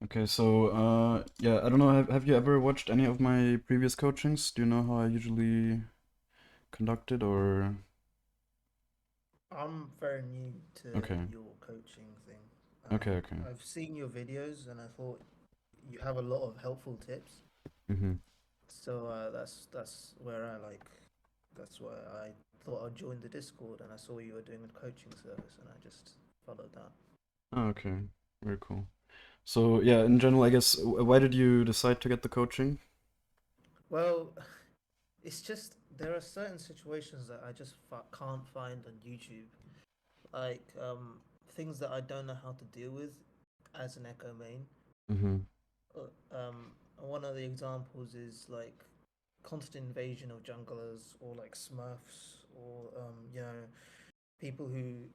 Okay, so yeah, I don't know. Have you ever watched any of my previous coachings? Do you know how I usually conduct it, or I'm very new to okay, your coaching thing. okay, okay. I've seen your videos and I thought you have a lot of helpful tips. Mm-hmm. So that's where that's why I thought I'd join the Discord and I saw you were doing a coaching service and I just followed that. Oh, okay, very cool. So yeah, in general, I guess why did you decide to get the coaching? Well, it's just there are certain situations that I just can't find on YouTube, like things that I don't know how to deal with as an Echo main. Mm-hmm. One of the examples is like constant invasion of junglers or like Smurfs or people who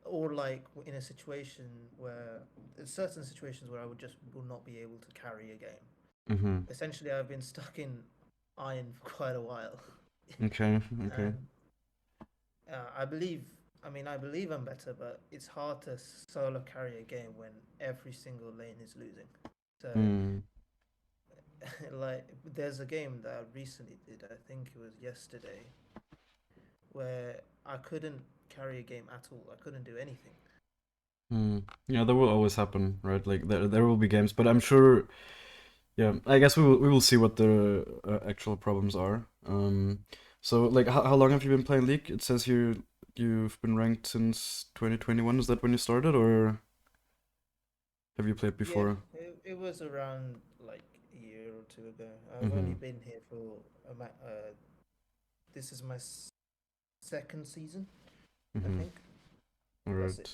or like in a situation where there's certain situations where I would just will not be able to carry a game. Mm-hmm. Essentially, I've been stuck in iron for quite a while, Okay, okay. and I believe. I mean, I believe I'm better, but it's hard to solo carry a game when every single lane is losing. So Mm. like there's a game that I recently did, I think it was yesterday, where I couldn't carry a game at all. I couldn't do anything. Mm. Yeah, that will always happen, right? Like there will be games, but I'm sure. Yeah, I guess we will see what the actual problems are. So like how long have you been playing League? It says here you've been ranked since 2021. Is that when you started, or have you played Yeah, before? it was around like a year or two ago. I've only Mm-hmm. been here for this is my second season, I Mm-hmm. think. All That's it.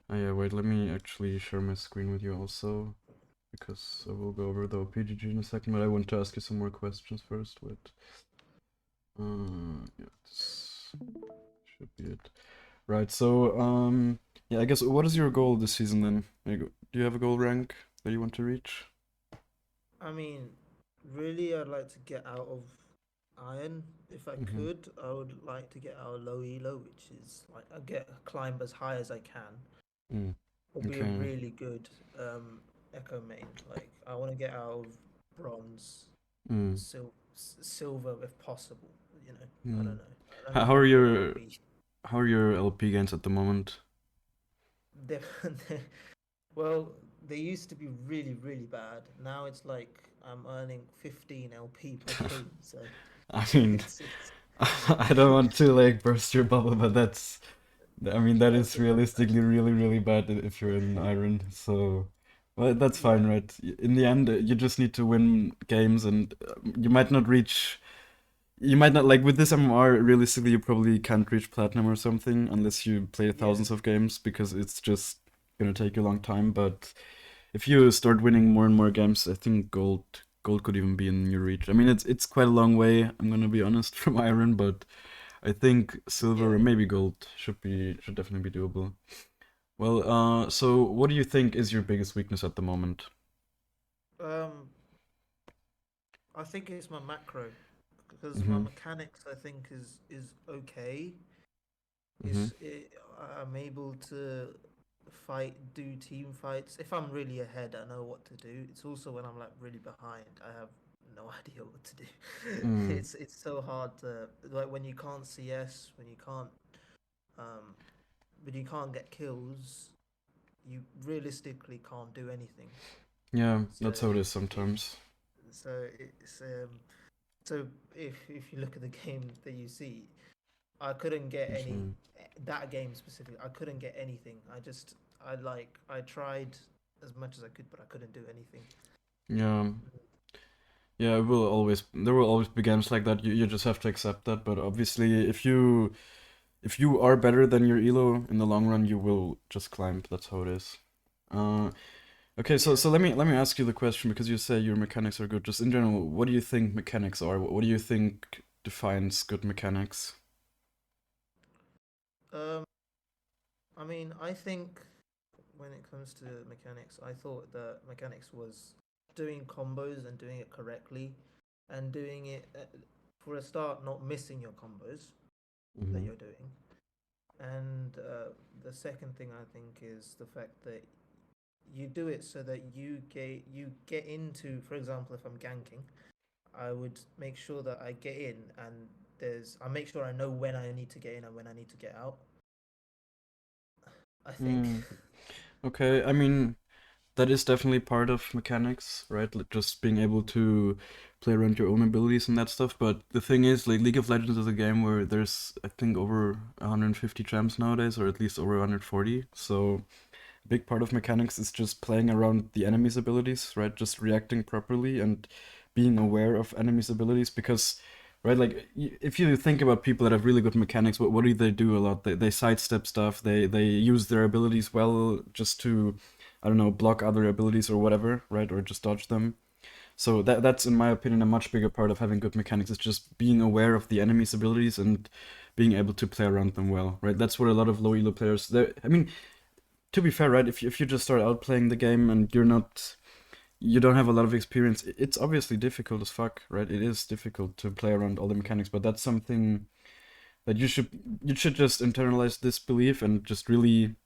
right. Yeah, wait, let me actually share my screen with you also, because I will go over the OPGG in a second, but I want to ask you some more questions first. Wait. Yeah, this should be it. Right, so, yeah, I guess what is your goal this season then? Like, do you have a goal rank that you want to reach? I mean, really, I'd like to get out of iron. If I Mm-hmm. could, I would like to get out of low elo, which is like I get climb as high as I can. Mm. Or be a Okay. really good echo main. Like I want to get out of bronze, Mm. silver if possible. You know, I Mm. don't know. I don't How even are know what that would your be. how are your LP gains at the moment? They're, well, they used to be really really bad. Now it's like I'm earning 15 LP per game. So I mean, it's I don't want to like burst your bubble, but I mean, that that's is about realistically really, really bad if you're in Iron. So, well, that's fine, yeah right? In the end, you just need to win games, and you might not reach. You might not like with this MMR. Realistically, you probably can't reach platinum or something unless you play yeah thousands of games because it's just gonna take you a long time. But if you start winning more and more games, I think gold could even be in your reach. I mean, it's quite a long way. I'm gonna be honest from Iron, but I think silver yeah. or maybe gold should definitely be doable. Well, so what do you think is your biggest weakness at the moment? Um, I think it's my macro because my Mm-hmm. mechanics I think is okay. Mm-hmm. I'm able to do team fights. If I'm really ahead, I know what to do. It's also when I'm like really behind, I have no idea what to do. Mm. It's so hard to like when you can't CS, um when you can't get kills, you realistically can't do anything. Yeah, So that's how it is it, sometimes. so it's so if you look at the game that you see, I couldn't get any Mm-hmm. that game specifically. I couldn't get anything. I tried as much as I could, but I couldn't do anything. Yeah, yeah, there will always be games like that. You just have to accept that. But obviously, if you are better than your elo in the long run, you will just climb. That's how it is. Uh, okay, so Yeah. let me ask you the question because you say your mechanics are good. Just in general, what do you think mechanics are? What do you think defines good mechanics? Um. I mean, I think when it comes to mechanics, I thought that mechanics was doing combos and doing it correctly, and doing it for a start, not missing your combos that Mm-hmm. you're doing. And the second thing I think is the fact that you do it so that you get into, for example, if I'm ganking, I would make sure that I get in and I make sure I know when I need to get in and when I need to get out. I think. Mm, okay, I mean, that is definitely part of mechanics, right? Like just being able to play around your own abilities and that stuff. But the thing is, like League of Legends is a game where there's, I think, over 150 champs nowadays, or at least over 140. So a big part of mechanics is just playing around the enemy's abilities, right? Just reacting properly and being aware of enemies' abilities because. Right, like if you think about people that have really good mechanics, what do they do a lot? They sidestep stuff. They use their abilities well just to I don't know, block other abilities or whatever, right? Or just dodge them. So that's in my opinion a much bigger part of having good mechanics is just being aware of the enemy's abilities and being able to play around them well, right? That's what a lot of low elo players. I mean, to be fair, right? If you just start out playing the game and you don't have a lot of experience, it's obviously difficult as fuck, right? It is difficult to play around all the mechanics, but that's something that you should just internalize this belief and just really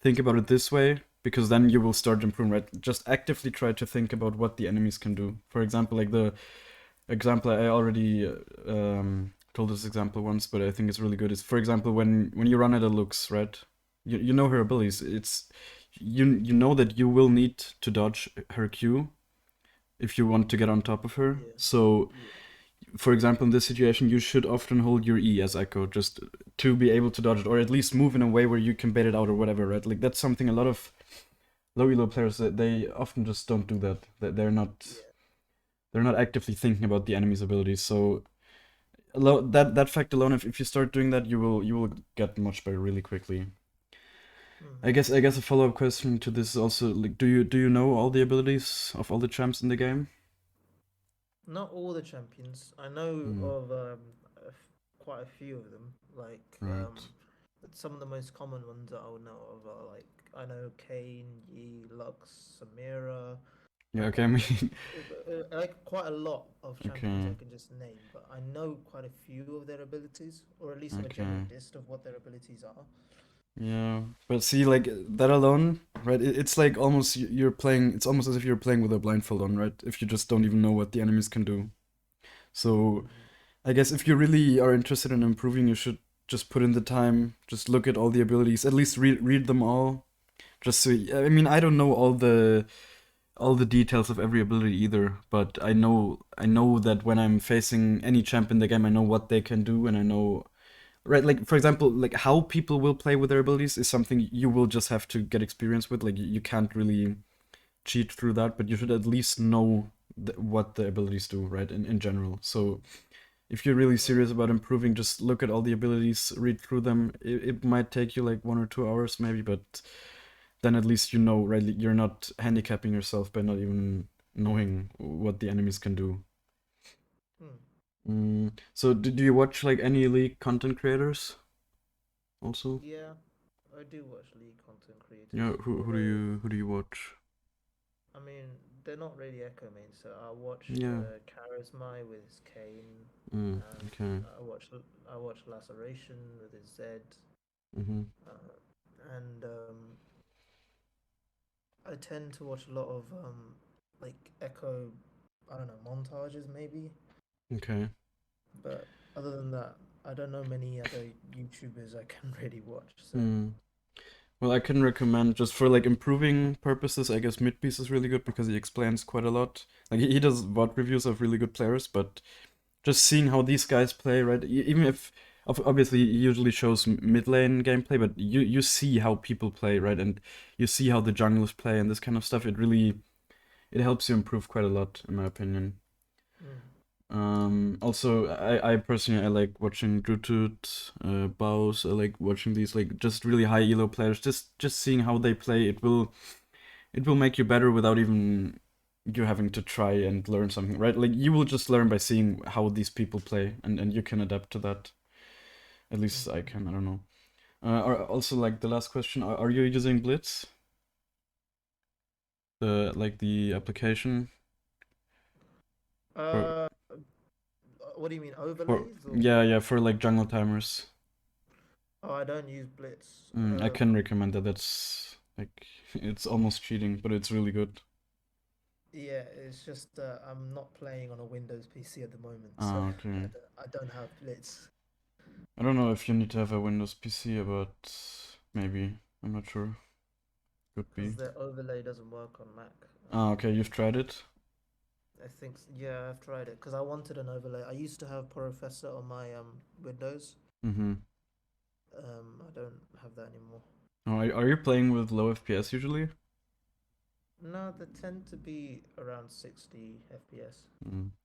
think about it this way because then you will start improving, right? Just actively try to think about what the enemies can do. For example, like the example I already told this example once, but I think it's really good. Is for example when you run at a Lux, right? You know her abilities. It's you know that you will need to dodge her Q if you want to get on top of her. Yeah, So yeah. for example, in this situation, you should often hold your E as Ekko just to be able to dodge it, or at least move in a way where you can bait it out or whatever, right? Like that's something a lot of low elo players that they often just don't do that. That Yeah. they're not actively thinking about the enemy's abilities. So that fact alone, if you start doing that, you will get much better really quickly. Mm. I guess a follow up question to this is also like, do you know all the abilities of all the champs in the game? Not all the champions. I know Hmm. of quite a few of them. Like Right. some of the most common ones that I would know of are like I know Kane, Yi, Lux, Samira, Yeah. Okay. I mean. like quite a lot of champions I Okay. can just name, but I know quite a few of their abilities, or at least have a general Okay. gist of what their abilities are. Yeah, but see, like that alone, right? It's like almost you're playing. It's almost as if you're playing with a blindfold on, right? If you just don't even know what the enemies can do. So Mm-hmm. I guess if you really are interested in improving, you should just put in the time. Just look at all the abilities. At least read them all. Just so I mean, I don't know all the details of every ability either, but I know that when I'm facing any champ in the game, I know what they can do, and I know right, like for example, like how people will play with their abilities is something you will just have to get experience with. Like you can't really cheat through that, but you should at least know what the abilities do, right? In general. So if you're really serious Mm. about improving, just look at all the abilities, read through them. It might take you like 1 or 2 hours maybe, but then at least you know, right? You're not handicapping yourself by not even knowing what the enemies can do. Mm. So do you watch like any league content creators also? Yeah, I do watch League content Yeah, creators, who do although you who do you watch? I mean they're not really Echo main. So I watch Yeah. Charisma with his Kane, and Okay. I watch Laceration with his Zed, Mm-hmm. and I tend to watch a lot of like Echo. I don't know, montages maybe, Okay. but other than that, I don't know many other YouTubers I can really watch. So. Mm. Well, I can recommend just for like improving purposes. I guess Midpiece is really good because he explains quite a lot. Like he does VOD reviews of really good players, but just seeing how these guys play, right? Even if obviously he usually shows mid lane gameplay, but you see how people play, right? And you see how the junglers play and this kind of stuff. It helps you improve quite a lot, in my opinion. Mm. Also, I personally I like watching Drutut, Baus. I like watching these like just really high elo players. Just seeing how they play, it will make you better without even you having to try and learn something, right? Like you will just learn by seeing how these people play, and you can adapt to that. At least I Mm-hmm. can. I don't know. Also, like the last question, are you using Blitz? The application for Uh, what do you mean for overlays or? yeah, for like jungle timers. Oh, I don't use Blitz. I can recommend that. Like it's almost cheating, but it's really good. Yeah, it's just I'm not playing on a Windows PC at the moment, so Ah, okay. I don't have Blitz. I don't know if you need to have a Windows PC, but maybe. I'm not sure. Could be. Because the overlay doesn't work on Mac. Ah, okay, you've tried it? Yeah, I've tried it because I wanted an overlay. I used to have Professor on my Windows. Mm-hmm. I don't have that anymore. Oh, are you playing with low FPS usually? No, they tend to be around 60 FPS.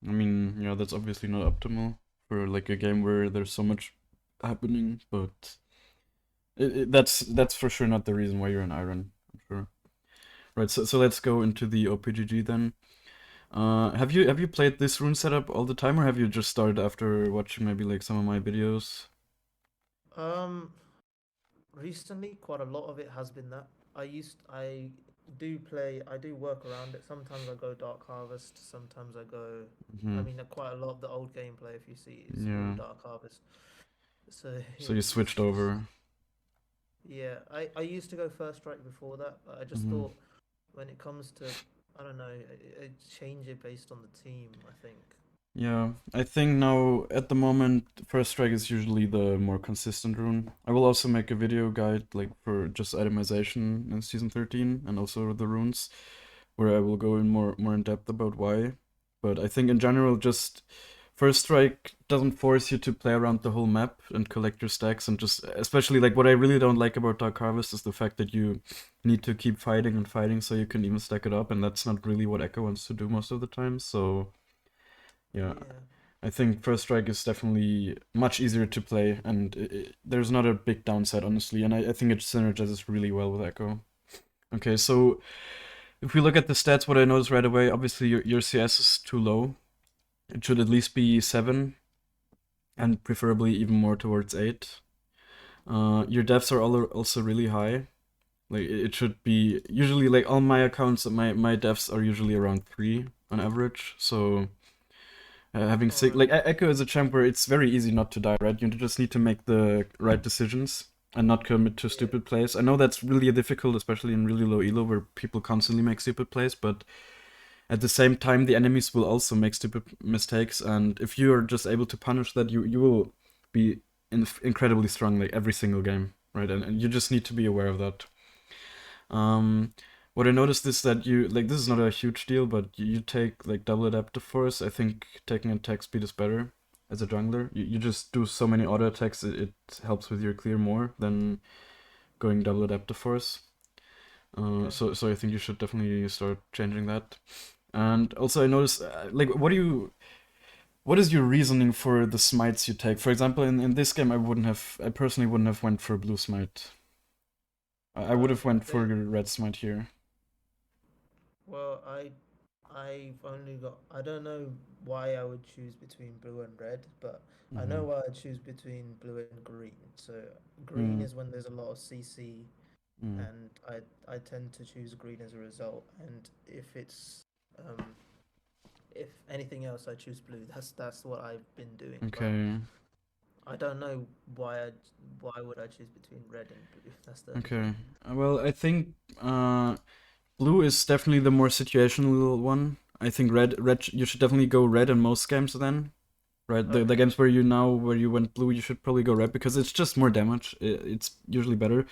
I mean, yeah, that's obviously not optimal for like a game where there's so much happening, but that's for sure not the reason why you're an Iron. I'm sure. Right, so let's go into the OPGG then. Have you played this rune setup all the time, or have you just started after watching maybe like some of my videos? Um, Recently, quite a lot of it has been that. I do work around it. Sometimes I go Dark Harvest, sometimes I go. I Hmm. mean, quite a lot of the old gameplay, if you see, is all Yeah. Dark Harvest. So So you it's switched just over. yeah. I used to go First Strike before that, but I just Hmm. thought when it comes to I don't know, I change it based on the team. I think. Yeah, I think now at the moment, First Strike is usually the more consistent rune. I will also make a video guide like for just itemization in season 13 and also the runes, where I will go in more in depth about why. But I think in general, just First Strike doesn't force you to play around the whole map and collect your stacks, and just especially like what I really don't like about Dark Harvest is the fact that you need to keep fighting and fighting so you can even stack it up, and that's not really what Ekko wants to do most of the time. So yeah, Yeah. I think First Strike is definitely much easier to play, and there's not a big downside, honestly, and I think it synergizes really well with Ekko. Okay, so if we look at the stats, what I noticed right away, obviously your CS is too low. It should at least be 7, and preferably even more towards 8. Your deaths are all also really high. Like it should be usually like on my accounts, my deaths are usually around 3 on average. So having All six, right. like Echo is a champ where it's very easy not to die, right? You just need to make the right decisions and not commit to Yeah. stupid plays. I know that's really difficult, especially in really low elo where people constantly make stupid plays, but at the same time, the enemies will also make stupid mistakes, and if you are just able to punish that, you will be incredibly strong like every single game, right? And you just need to be aware of that. Um, what I noticed is that you like this is not a huge deal, but you take like double adaptive force. I think taking attack speed is better as a jungler. You just do so many auto attacks, it helps with your clear more than going double adaptive force. Okay. So I think you should definitely start changing that. And also I noticed like what is your reasoning for the smites you take? For example, in this game I personally wouldn't have went for blue smite. I would have I went for think. red smite here. Well, I've only got. I don't know why I would choose between blue and red, but I Mm-hmm. know why I choose between blue and green. So green Mm, is when there's a lot of CC, mm. and I tend to choose green as a result. And um if anything else, I choose blue. That's what I've been doing. But Okay. I don't know why would I choose between red and blue. That's the only thing. Okay. Well, I think uh, blue is definitely the more situational one. I think red, you should definitely go red in most games then. Right, the Okay. games where you went blue, you should probably go red because it's just more damage. It's usually better.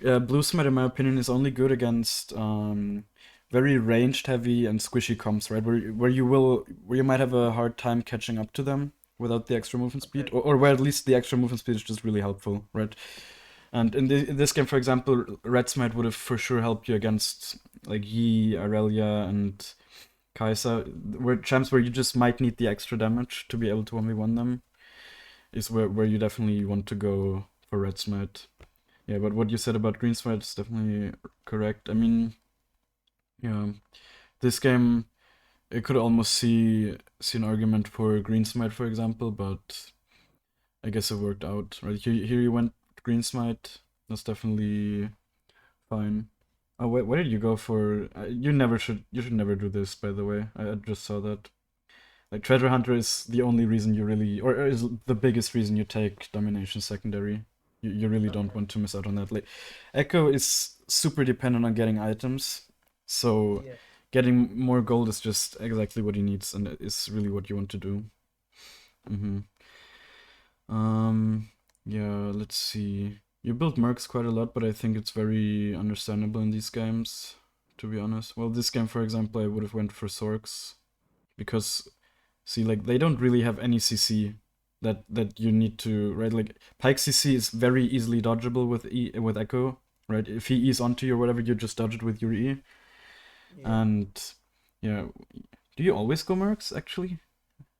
Blue smite, in my opinion, is only good against very ranged heavy and squishy comps, right? Where you might have a hard time catching up to them without the extra movement speed, Okay. or where at least the extra movement speed is just really helpful, right? And in this game, for example, Red Smite would have for sure helped you against like Yi, Aurelia, and Kai'Sa, where champs where you just might need the extra damage to be able to 1v1 them, is where you definitely want to go for Red Smite. Yeah, but what you said about Green Smite is definitely correct. I mean, yeah, this game I could almost see an argument for Green Smite, for example, but I guess it worked out. Right here you went Green Smite. That's definitely fine. Oh wait, what did you go for? You should never do this, by the way. I just saw that. Like Treasure Hunter is the only reason you really, or is the biggest reason you take Domination Secondary. You really don't Okay. want to miss out on that. Like, Ekko is super dependent on getting items, so Yeah. getting more gold is just exactly what he needs, and it is really what you want to do. Mm-hmm. Um, yeah, let's see. You build mercs quite a lot, but I think it's very understandable in these games, to be honest. Well, this game, for example, I would have went for Sorks because, see, like they don't really have any CC that you need to, right? Like Pike CC is very easily dodgeable with Ekko, right? If he E's onto you or whatever, you just dodge it with your E. Yeah. And yeah, do you always go mercs actually?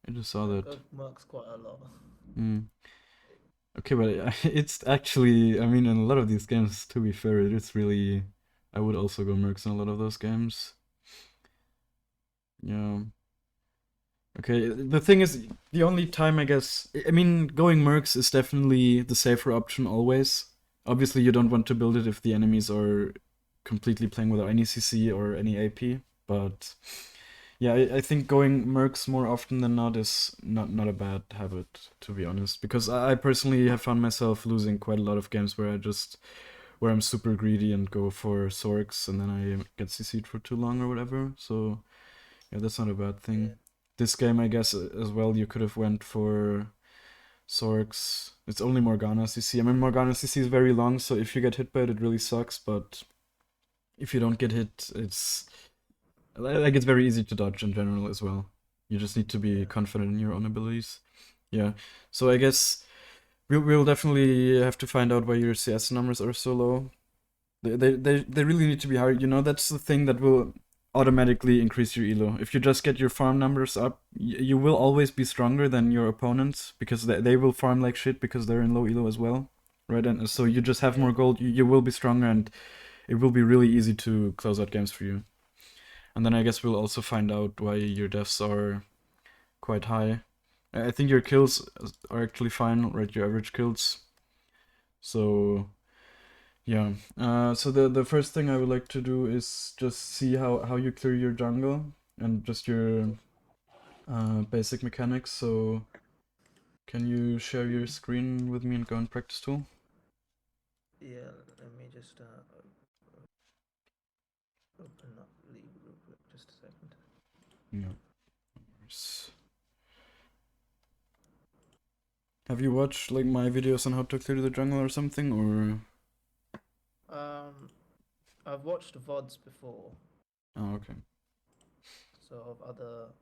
I just saw I that. go Mercs quite a lot. Hmm. Okay, but it's actually, I mean, in a lot of these games, to be fair, it is really. I would also go mercs in a lot of those games. Yeah. Okay, the thing is, the only time I guess, I mean, going mercs is definitely the safer option always. Obviously, you don't want to build it if the enemies are completely playing without any CC or any AP, but yeah, I think going mercs more often than not is not a bad habit, to be honest. Because I personally have found myself losing quite a lot of games where I'm super greedy and go for Sorks and then I get CC'd for too long or whatever. So yeah, that's not a bad Yeah. thing. This game, I guess, as well, you could have went for Sorks. It's only Morgana CC. I mean, Morgana CC is very long, so if you get hit by it, it really sucks. But if you don't get hit, it's like it's very easy to dodge in general as well. You just need to be Yeah. confident in your own abilities. Yeah. So I guess we'll definitely have to find out why your CS numbers are so low. They really need to be higher. You know, that's the thing that will automatically increase your elo. If you just get your farm numbers up, you will always be stronger than your opponents because they will farm like shit because they're in low elo as well, right? And so you just have Yeah. more gold. You will be stronger, and it will be really easy to close out games for you. And then I guess we'll also find out why your deaths are quite high. I think your kills are actually fine, right? Your average kills. So yeah. So the first thing I would like to do is just see how you clear your jungle and just your basic mechanics. So can you share your screen with me and go in practice tool? Yeah. Let me just open up League real quick. Just a second. Yeah. Have you watched like my videos on how to clear the jungle or something, or? Um, I've watched VODs before, Oh, okay. so of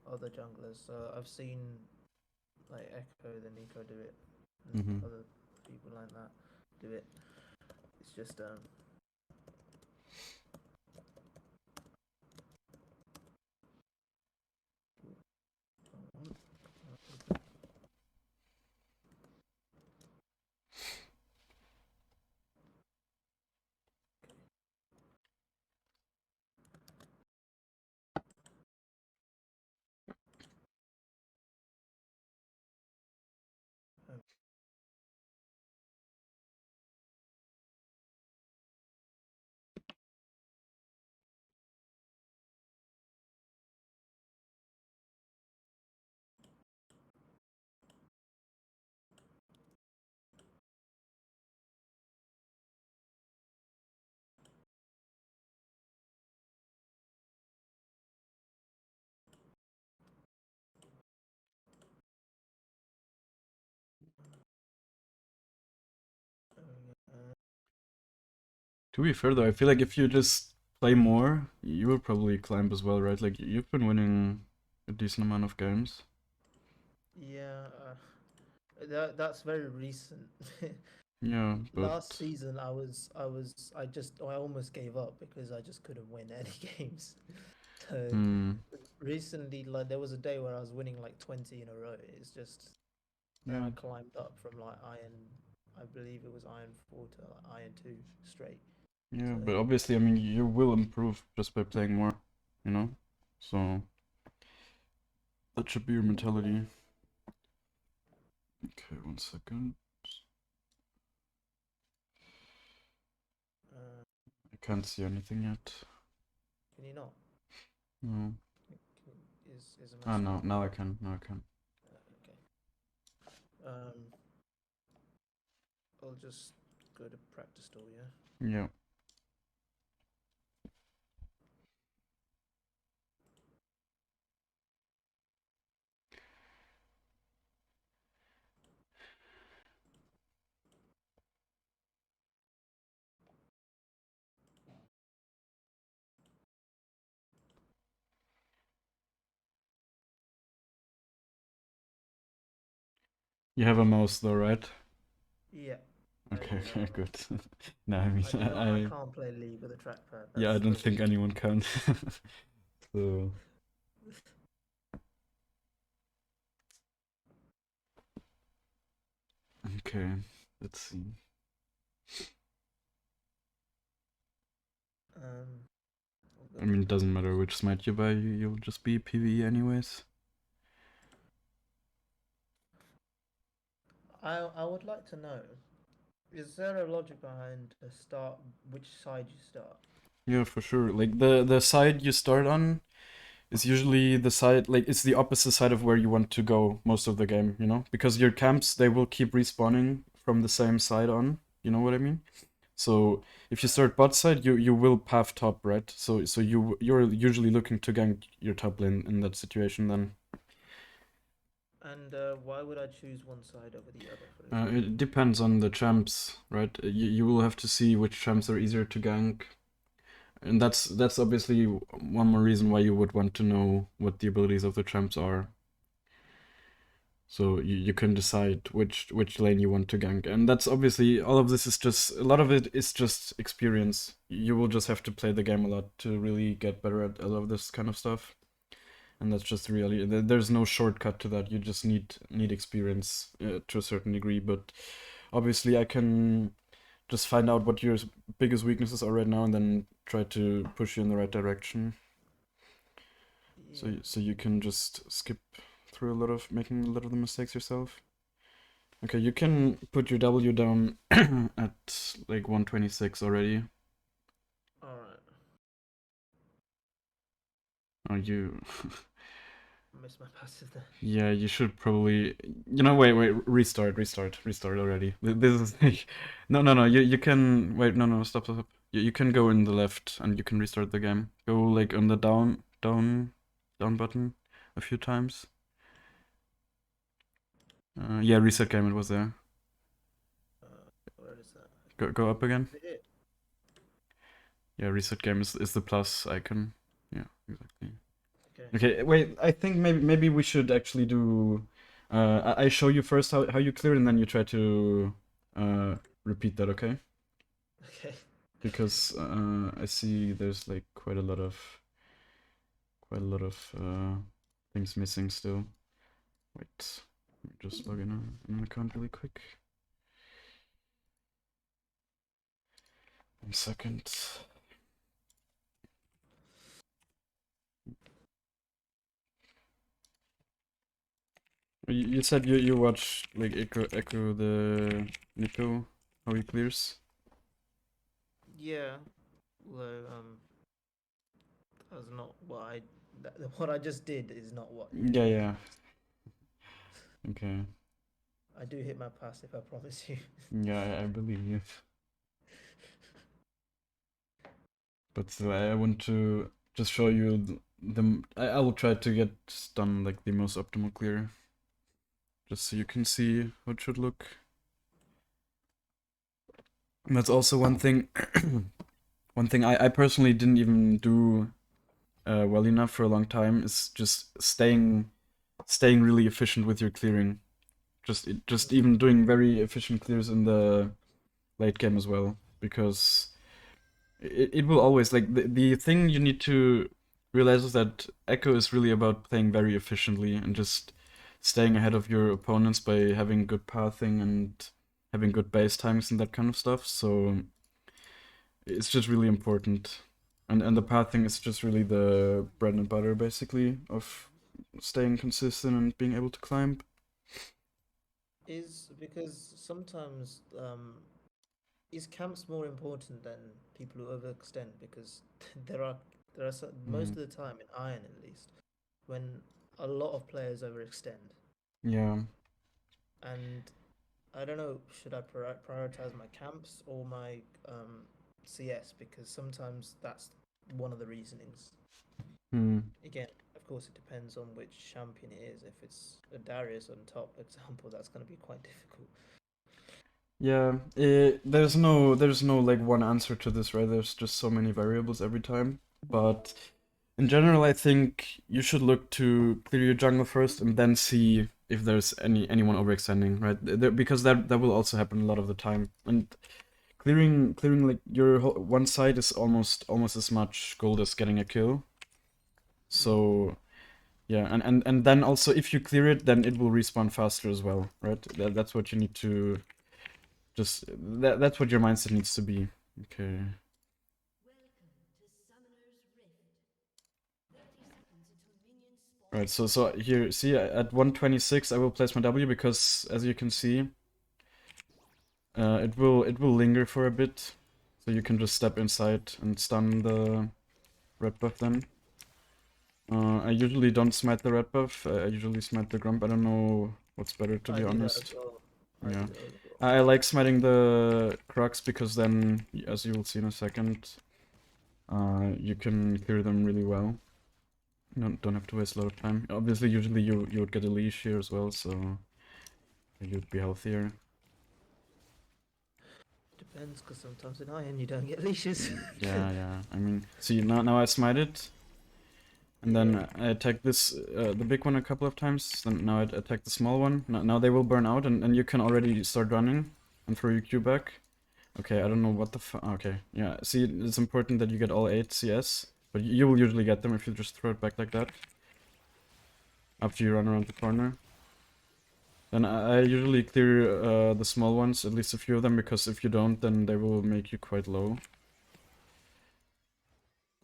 other junglers. So I've seen like Ekko, the Nico do it, and Mm-hmm. other people like that do it. It's just To be fair though, I feel like if you just play more, you will probably climb as well, right? Like you've been winning a decent amount of games. yeah. That's very recent. Yeah, but Last season, I almost gave up because I just couldn't win any games. So hmm, recently, like there was a day where I was winning like 20 in a row. It's just then yeah, I climbed up from like I believe it was Iron 4 to like Iron 2 straight. yeah. So But obviously, I mean, you will improve just by playing more, you know. So that should be your mentality. Okay, 1 second. uh, I can't see anything yet. can you not? No. Is my Ah, no. screen Now I recording? can. Now I can. Okay. Um, I'll just go to practice store. Yeah. Yeah. You have a mouse though, right? Yeah, I Okay, do have okay, a good. mouse. No, I mean, I do not. I can't play League with a trackpad. yeah, I That's don't think prohibited. anyone can. So, okay, let's see. I'll go I to mean, it doesn't matter tools. which smite you buy, you'll just be PvE anyways. I would like to know, is there a logic behind to start which side you start? Yeah, for sure. Like the side you start on is usually the side, like it's the opposite side of where you want to go most of the game, you know? Because your camps, they will keep respawning from the same side on, you know what I mean? So if you Right. start bot side, you will path top, right? So you're usually looking to gank your top lane in that situation then. And why would I choose one side over the other, for example? It depends on the champs, right? You will have to see which champs are easier to gank, and that's obviously one more reason why you would want to know what the abilities of the champs are. So you can decide which lane you want to gank, and that's obviously all of this is just a lot of it is just experience. You will just have to play the game a lot to really get better at all of this kind of stuff, and that's just really there's no shortcut to that. You just need experience to a certain degree, but obviously I can just find out what your biggest weaknesses are right now, and then try to push you in the right direction. Yeah. So you can just skip through a lot of making a lot of the mistakes yourself. Okay, you can put your W down at like 126 already. All right. Oh, you. Missed my passive there. Yeah, you should probably. Wait, restart already. This is like. No, no, no. You can wait. No, no, stop, stop. You can go in the left and you can restart the game. Go like on the down button a few times. Yeah, reset game. It was there. Where is that? Go up again. Is it here? Yeah, reset game is the plus icon. Yeah, exactly. Okay. Okay, wait. I think maybe we should actually do. I show you first how you clear, and then you try to repeat that. Okay? Okay. Because I see there's like quite a lot of things missing still. Wait, let me just log in on an account really quick. 1 second. You said you watch like Echo the Nico how he clears. Yeah. Although that was not what I. What I just did is not what you Yeah, did. yeah. Okay. I do hit my passive. I promise you. Yeah, I believe you. But still, I want to just show you I will try to get done like the most optimal clear, just so you can see how it should look. And that's also one thing. One thing I personally didn't even do well enough for a long time is just staying really efficient with your clearing. Just Mhm. even doing very efficient clears in the late game as well, because it will always like the thing you need to realize is that Echo is really about playing very efficiently and just staying ahead of your opponents by having good pathing and having good base times and that kind of stuff. So it's just really important. And the pathing is just really the bread and butter basically of staying consistent and being able to climb. Is because sometimes is camps more important than people who overextend because there are Mm, most of the time in Iron at least when a lot of players overextend yeah. and I don't know. Should I prioritize my camps or my CS? Because sometimes that's one of the reasonings. Hmm. Again, of course, it depends on which champion it is. If it's a Darius on top, example, that's going to be quite difficult. Yeah, there's no like one answer to this, right? There's just so many variables every time. But in general, I think you should look to clear your jungle first and then see if there's anyone overextending, right? Because that will also happen a lot of the time. And clearing like your one side is almost as much gold as getting a kill. Mm. So yeah, and then also if you clear it, then it will respawn faster as well, right? That's what you need to just that's what your mindset needs to be. Okay. Right, so here, see, at 126 I will place my W because, as you can see, it will linger for a bit, so you can just step inside and stun the red buff then. I usually don't smite the red buff, I usually smite the grump, I don't know what's better to I be do that as honest. well. I Yeah. do that as well. I like smiting the Crux because then, as you will see in a second, you can clear them really well. You don't have to waste a lot of time. Obviously, usually you would get a leash here as well, so you'd be healthier. Depends, because sometimes in Iron you don't get leashes. Yeah. I mean, see, now I smite it, and Yeah. then I attack this, the big one a couple of times, then now I attack the small one. Now they will burn out, and you can already start running and throw your Q back. Okay, I don't know what the okay, yeah, see, it's important that you get all 8 CS, but you will usually get them if you just throw it back like that. After you run around the corner. Then I usually clear the small ones, at least a few of them, because if you don't, then they will make you quite low.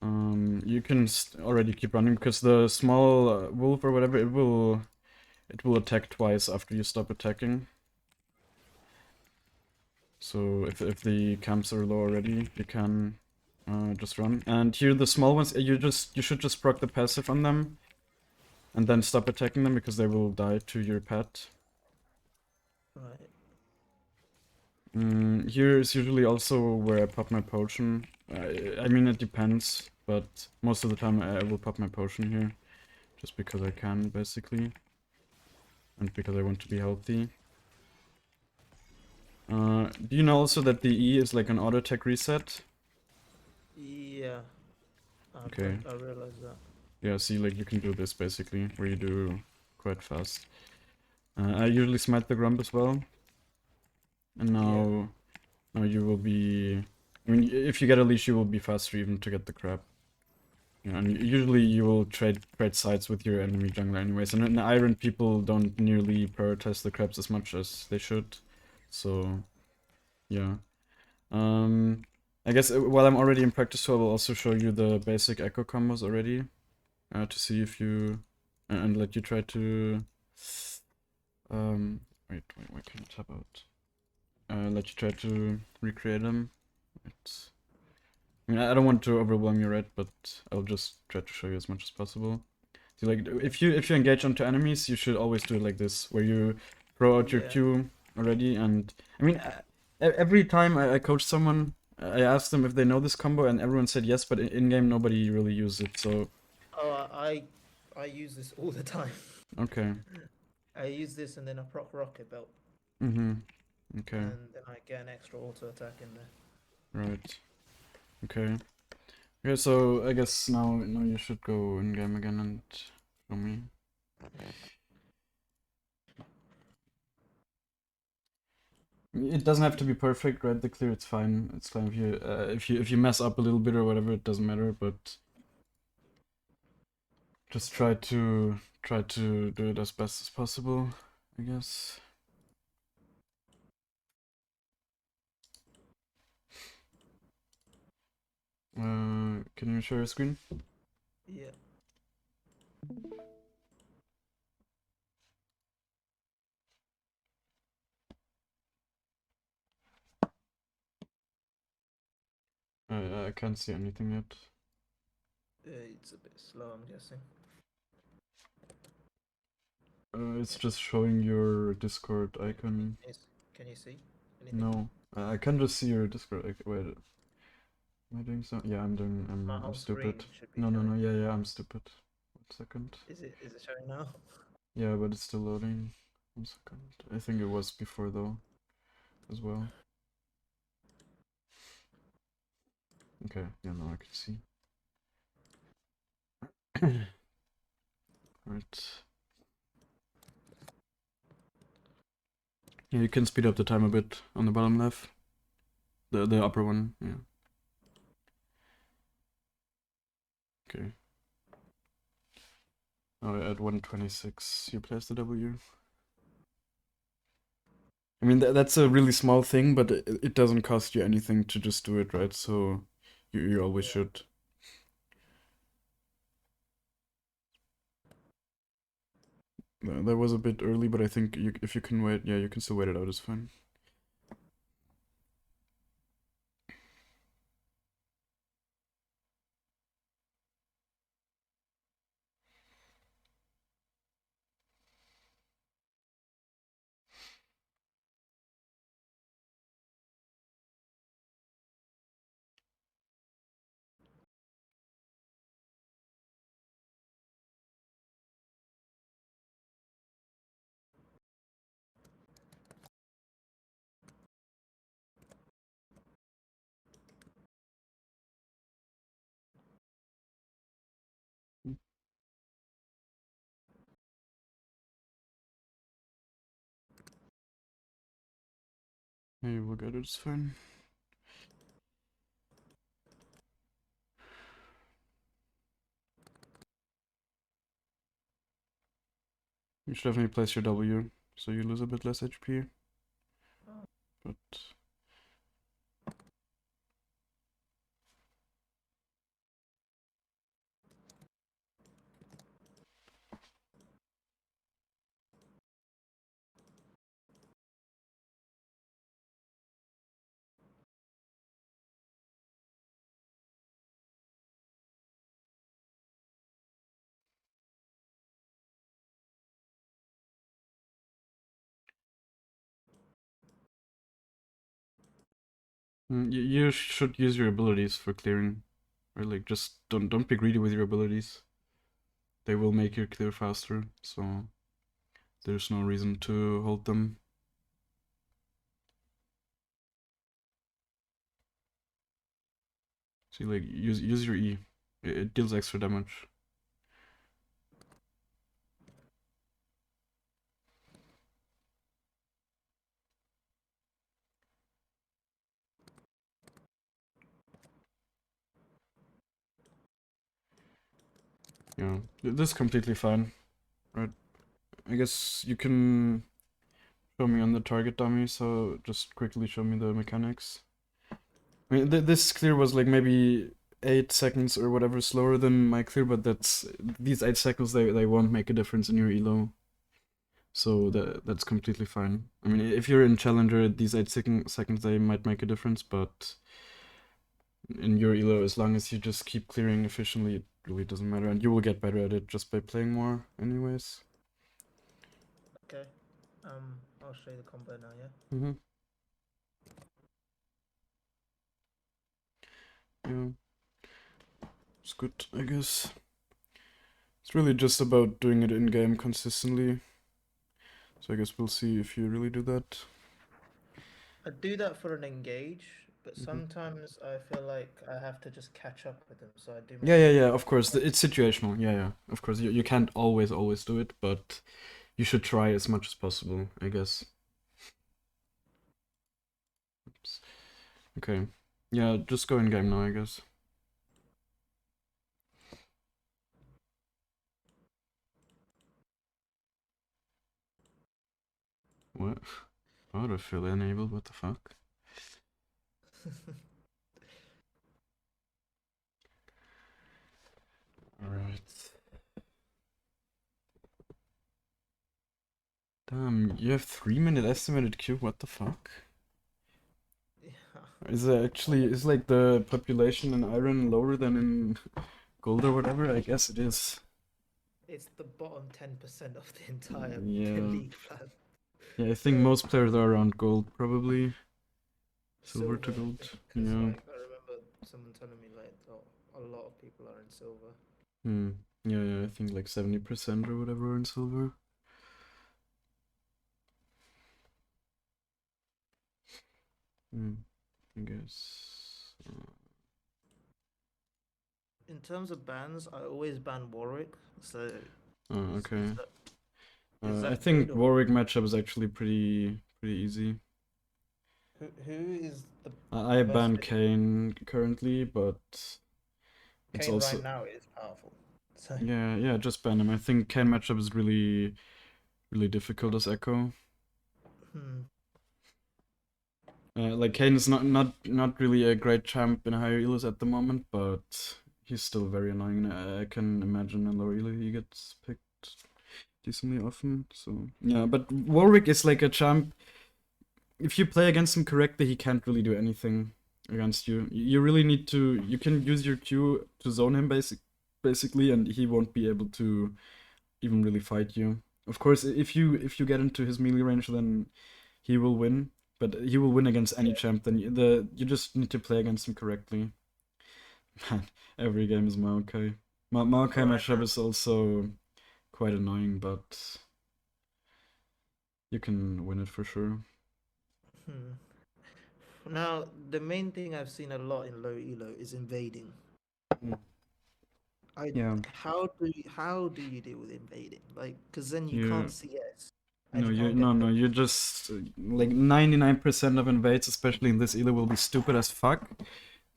You can already keep running because the small wolf or whatever, it will attack twice after you stop attacking. So if the camps are low already, you can just run. And here the small ones, you should just proc the passive on them, and then stop attacking them because they will die to your pet. Right. Here is usually also where I pop my potion. I mean, it depends, but most of the time I will pop my potion here. Just because I can, basically. And because I want to be healthy. Do you know also that the E is like an auto attack reset? Yeah. Okay. I realize that. Yeah, see, like you can do this basically, where you do quite fast. I usually smite the grump as well. And Yeah. now you will be... I mean, if you get a leash, you will be faster even to get the crab. Yeah, and usually you will trade sides with your enemy jungler anyways. And in Iron, people don't nearly prioritize the crabs as much as they should. So, yeah. I guess while I'm already in practice, so I will also show you the basic Ekko combos already. To see if you... and let you try to... wait, why can't I tap out? Let you try to recreate them. It's... I mean, I don't want to overwhelm you, right? But I'll just try to show you as much as possible. So, like, if you engage onto enemies, you should always do it like this, where you throw out your Yeah. Q already. And I mean, every time I coach someone, I ask them if they know this combo, and everyone said yes. But in game, nobody really used it. So Oh, I use this all the time. okay. I use this and then I proc rocket belt, Okay. and then I get an extra auto attack in there. Right. Okay. Okay. So I guess now you should go in game again and show me. It doesn't have to be perfect, right? The clear, it's fine. It's fine if you mess up a little bit or whatever, it doesn't matter. But just try to do it as best as possible, I guess. Can you share your screen? Yeah. I can't see anything yet. It's a bit slow, I'm guessing. It's just showing your Discord icon. Can you see anything? No, I can just see your Discord. Like, wait, am I doing so? Yeah, I'm doing. My I'm whole stupid. screen should be No, no, showing. no. Yeah, yeah, I'm stupid. 1 second. Is it showing now? Yeah, but it's still loading. 1 second. I think it was before though, as well. Okay. Yeah, now I can see. Right. Yeah, you can speed up the time a bit on the bottom left. The upper one. Yeah. Okay. Oh, at 126, you place the W. I mean, that's a really small thing, but it doesn't cost you anything to just do it, right? So you always Yeah. should. That was a bit early, but I think if you can wait, yeah, you can still wait it out, it's fine. Yeah, you will get it, it's fine. You should definitely place your W, so you lose a bit less HP. But you should use your abilities for clearing, or like just don't be greedy with your abilities. They will make you clear faster, so there's no reason to hold them. See, like use your E. It deals extra damage. Yeah, this is completely fine, right? I guess you can show me on the target dummy, so just quickly show me the mechanics. I mean, this clear was like maybe 8 seconds or whatever slower than my clear, but these 8 seconds they won't make a difference in your elo, so that's completely fine. I mean, if you're in challenger, these 8 seconds they might make a difference, but in your elo, as long as you just keep clearing efficiently, it really doesn't matter, and you will get better at it just by playing more, anyways. Okay. I'll show you the combo now. Yeah. Mm-hmm. Yeah, it's good, I guess. It's really just about doing it in game consistently. So I guess we'll see if you really do that. I do that for an engage, but Mm-hmm. sometimes I feel like I have to just catch up with them, so I do my Yeah, yeah, clear. yeah, of course. It's situational. Yeah, yeah. Of course, you can't always do it, but you should try as much as possible, I guess. Oops. Okay. Yeah, just go in game now, I guess. What? Autofill enabled? What the fuck? Alright. Damn, you have 3 minute estimated queue? What the fuck? Yeah. Is it actually, is like the population in Iron lower than in Gold or whatever? I guess it is. It's the bottom 10% of the entire Yeah. league plan. Yeah, I think most players are around gold, probably silver to Silver, I gold. think, because Yeah. like I remember someone telling me like oh, a lot of people are in silver. Hmm. Yeah, yeah, I think like 70% or whatever in silver. Hmm. I guess. In terms of bans, I always ban Warwick. So Oh, is okay. I that good think or Warwick matchup is actually pretty easy. who is the I most ban difficult? Kane currently, but it's Kane right also now is powerful. So yeah, just ban him. I think Kane matchup is really difficult as Ekko. hmm, Like Kane is not really a great champ in higher elos at the moment, but he's still very annoying. And I can imagine in lower elo he gets picked decently often. So yeah, but Warwick is like a champ. If you play against him correctly, he can't really do anything against you. You really need to. You can use your Q to zone him basically, and he won't be able to even really fight you. Of course, if you get into his melee range, then he will win. But he will win against any yeah. champ. Then you just need to play against him correctly. Man, every game is Maokai. Maokai Right matchup now. is also quite annoying, but you can win it for sure. Hmm. Now the main thing I've seen a lot in low elo is invading. Mm. I Yeah, how do you deal with invading? Like, because then you can't you CS and no you you can't no get no kills. you just like 99% of invades, especially in this elo, will be stupid as fuck.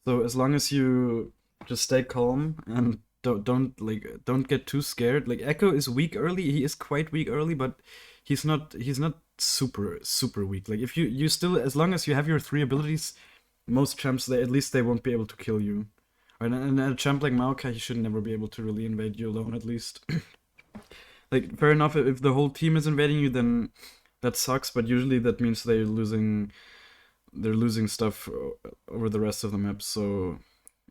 So as long as you just stay calm and don't get too scared. Like Ekko is weak early. He is quite weak early, but he's not super weak. Like if you still, as long as you have your three abilities, most champs, they at least they won't be able to kill you. And a champ like Maokai, he should never be able to really invade you alone at least. Like fair enough, if the whole team is invading you, then that sucks. But usually that means they're losing stuff over the rest of the map, so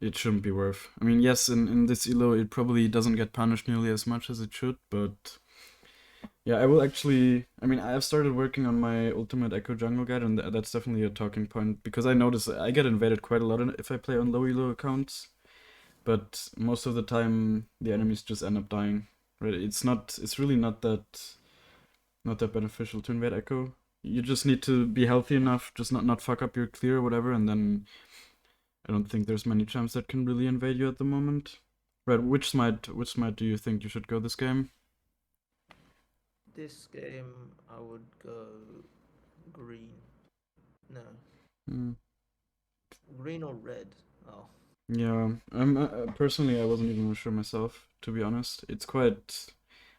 it shouldn't be worth. I mean, yes, in this elo, it probably doesn't get punished nearly as much as it should, but yeah, I will actually. I mean, I've started working on my ultimate Echo Jungle Guide, and that's definitely a talking point because I notice I get invaded quite a lot if I play on low elo accounts, but most of the time the enemies just end up dying. Right? It's really not that beneficial to invade Echo. You just need to be healthy enough, just not fuck up your clear or whatever, and then I don't think there's many champs that can really invade you at the moment. Right, which smite do you think you should go this game? This game, I would go green. No, Hmm. green or red. Oh, Yeah, I'm personally I wasn't even sure myself, to be honest. It's quite.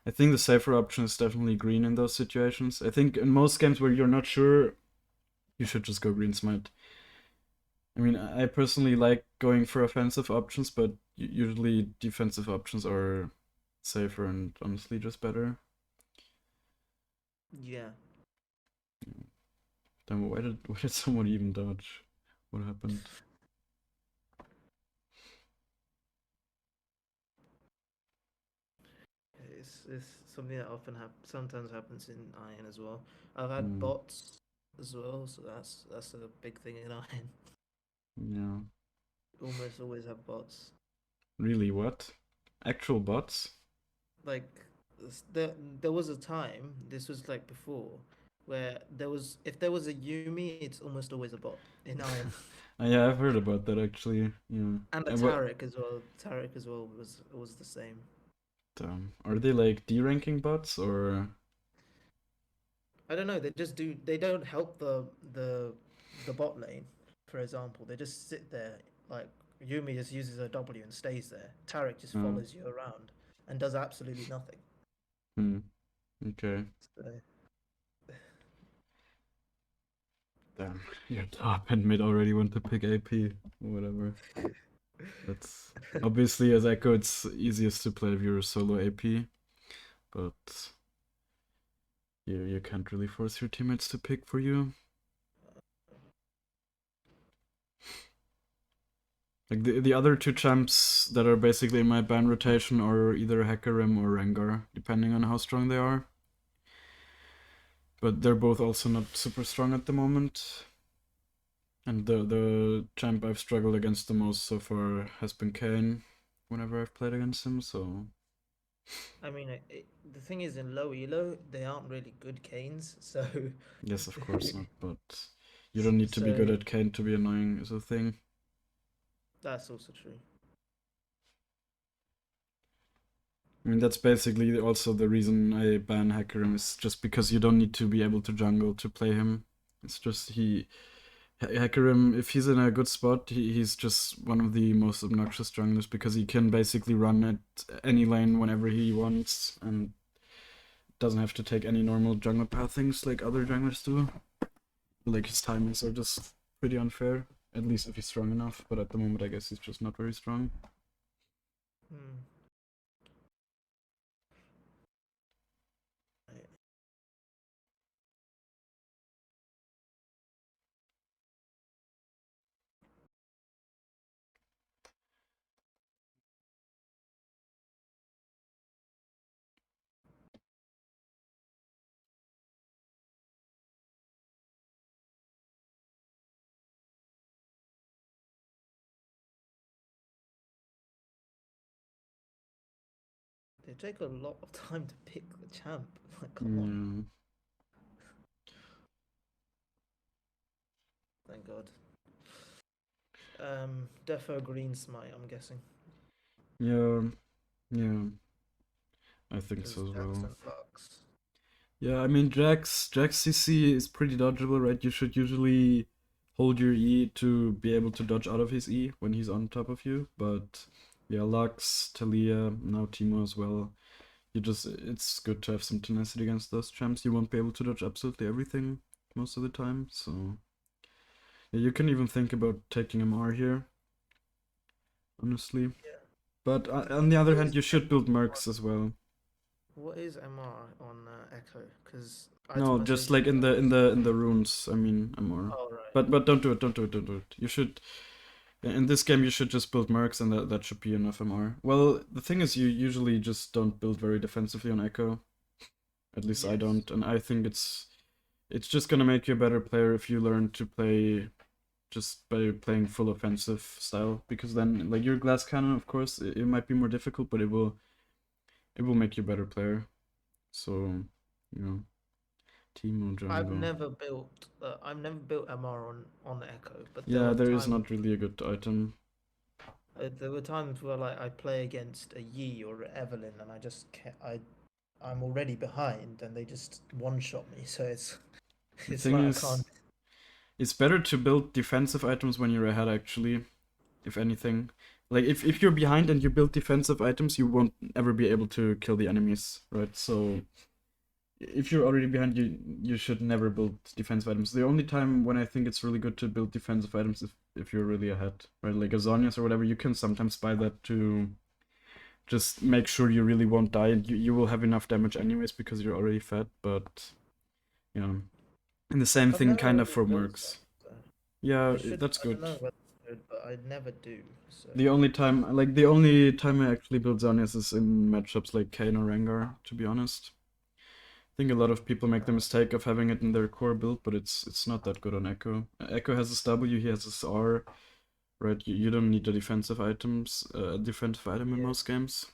I think the safer option is definitely green in those situations. I think in most games where you're not sure, you should just go green smite. I mean, I personally like going for offensive options, but usually defensive options are safer and honestly just better. yeah. Damn, why did someone even dodge? What happened? It's something that sometimes happens in Iron as well. I've had Hmm. bots as well, so that's a big thing in Iron. Yeah. Almost always have bots. Really, what? Actual bots? Like there was a time, this was like before, where if there was a Yumi, it's almost always a bot in Iron. Yeah, I've heard about that actually. Yeah. And a But Taric as well. Taric as well was the same. are they like D-ranking bots or? I don't know. They don't help the bot lane. For example, they just sit there like Yumi just uses her W and stays there. Taric just Uh, follows you around and does absolutely nothing. hmm. Okay. So, Damn. Your top and mid already went to pick AP. Whatever. That's obviously as Echo, it's easiest to play if you're a solo AP, but you can't really force your teammates to pick for you. Like the other two champs that are basically in my ban rotation are either Hecarim or Rengar, depending on how strong they are. but they're both also not super strong at the moment. And the champ I've struggled against the most so far has been Kane whenever I've played against him, so I mean, the thing is, in low elo, they aren't really good canes, so yes, of course not, but you don't need to be good so at Kane to be annoying is a thing. that's also true. I mean, that's basically also the reason I ban Hecarim is just because you don't need to be able to jungle to play him. It's just Hecarim, if he's in a good spot, he's just one of the most obnoxious junglers because he can basically run at any lane whenever he wants and doesn't have to take any normal jungle pathings like other junglers do. Like his timings are just pretty unfair, at least if he's strong enough, but at the moment I guess he's just not very strong. Hmm. Right. They take a lot of time to pick the champ. Like, come on, Yeah. thank God. Defo Green Smite, I'm guessing, Yeah, yeah, I think because so as well. Jackson Lux. Yeah, I mean Jax CC is pretty dodgeable, right? You should usually hold your E to be able to dodge out of his E when he's on top of you. But yeah, Lux, Talia, now Timo as well. It's good to have some tenacity against those champs. You won't be able to dodge absolutely everything most of the time. So yeah, you can even think about taking MR here, honestly. Yeah. But on the other What hand, is you should build Mercs as well. what is MR on Echo? Because No, just itemization. like in the runes. I mean, MR. Oh right. But don't do it. Don't do it. Don't do it. You should in this game you should just build Mercs and that should be enough MR. Well, the thing is you usually just don't build very defensively on Echo. At least I Yes. don't, and I think it's just gonna make you a better player if you learn to play just by playing full offensive style. Because then, like your glass cannon, of course, it might be more difficult, but it will make you a better player. So, you know, Teemo jungle. I've never built MR on the Echo, but there Yeah, were there is times not really a good item. there were times where like I play against a Yi or a Evelyn and I just can't, I'm already behind and they just one shot me. So it's The it's thing like I is, can't. it's better to build defensive items when you're ahead, actually, if anything. Like, if you're behind and you build defensive items, you won't ever be able to kill the enemies, right? So, if you're already behind, you should never build defensive items. The only time when I think it's really good to build defensive items if you're really ahead, right? Like Azonius or whatever, you can sometimes buy that to just make sure you really won't die, and you will have enough damage anyways because you're already fed, but, you know. And the same I've thing never kind of really for built some. mercs. So Yeah, I should. that's I don't good. know whether I should, but I never do. So The only time I actually build Zonias is in matchups like Kayn or Rengar, to be honest. I think a lot of people make the mistake of having it in their core build, but it's not that good on Ekko. Ekko has his W, he has his R, right? You don't need the defensive item in yeah. most games.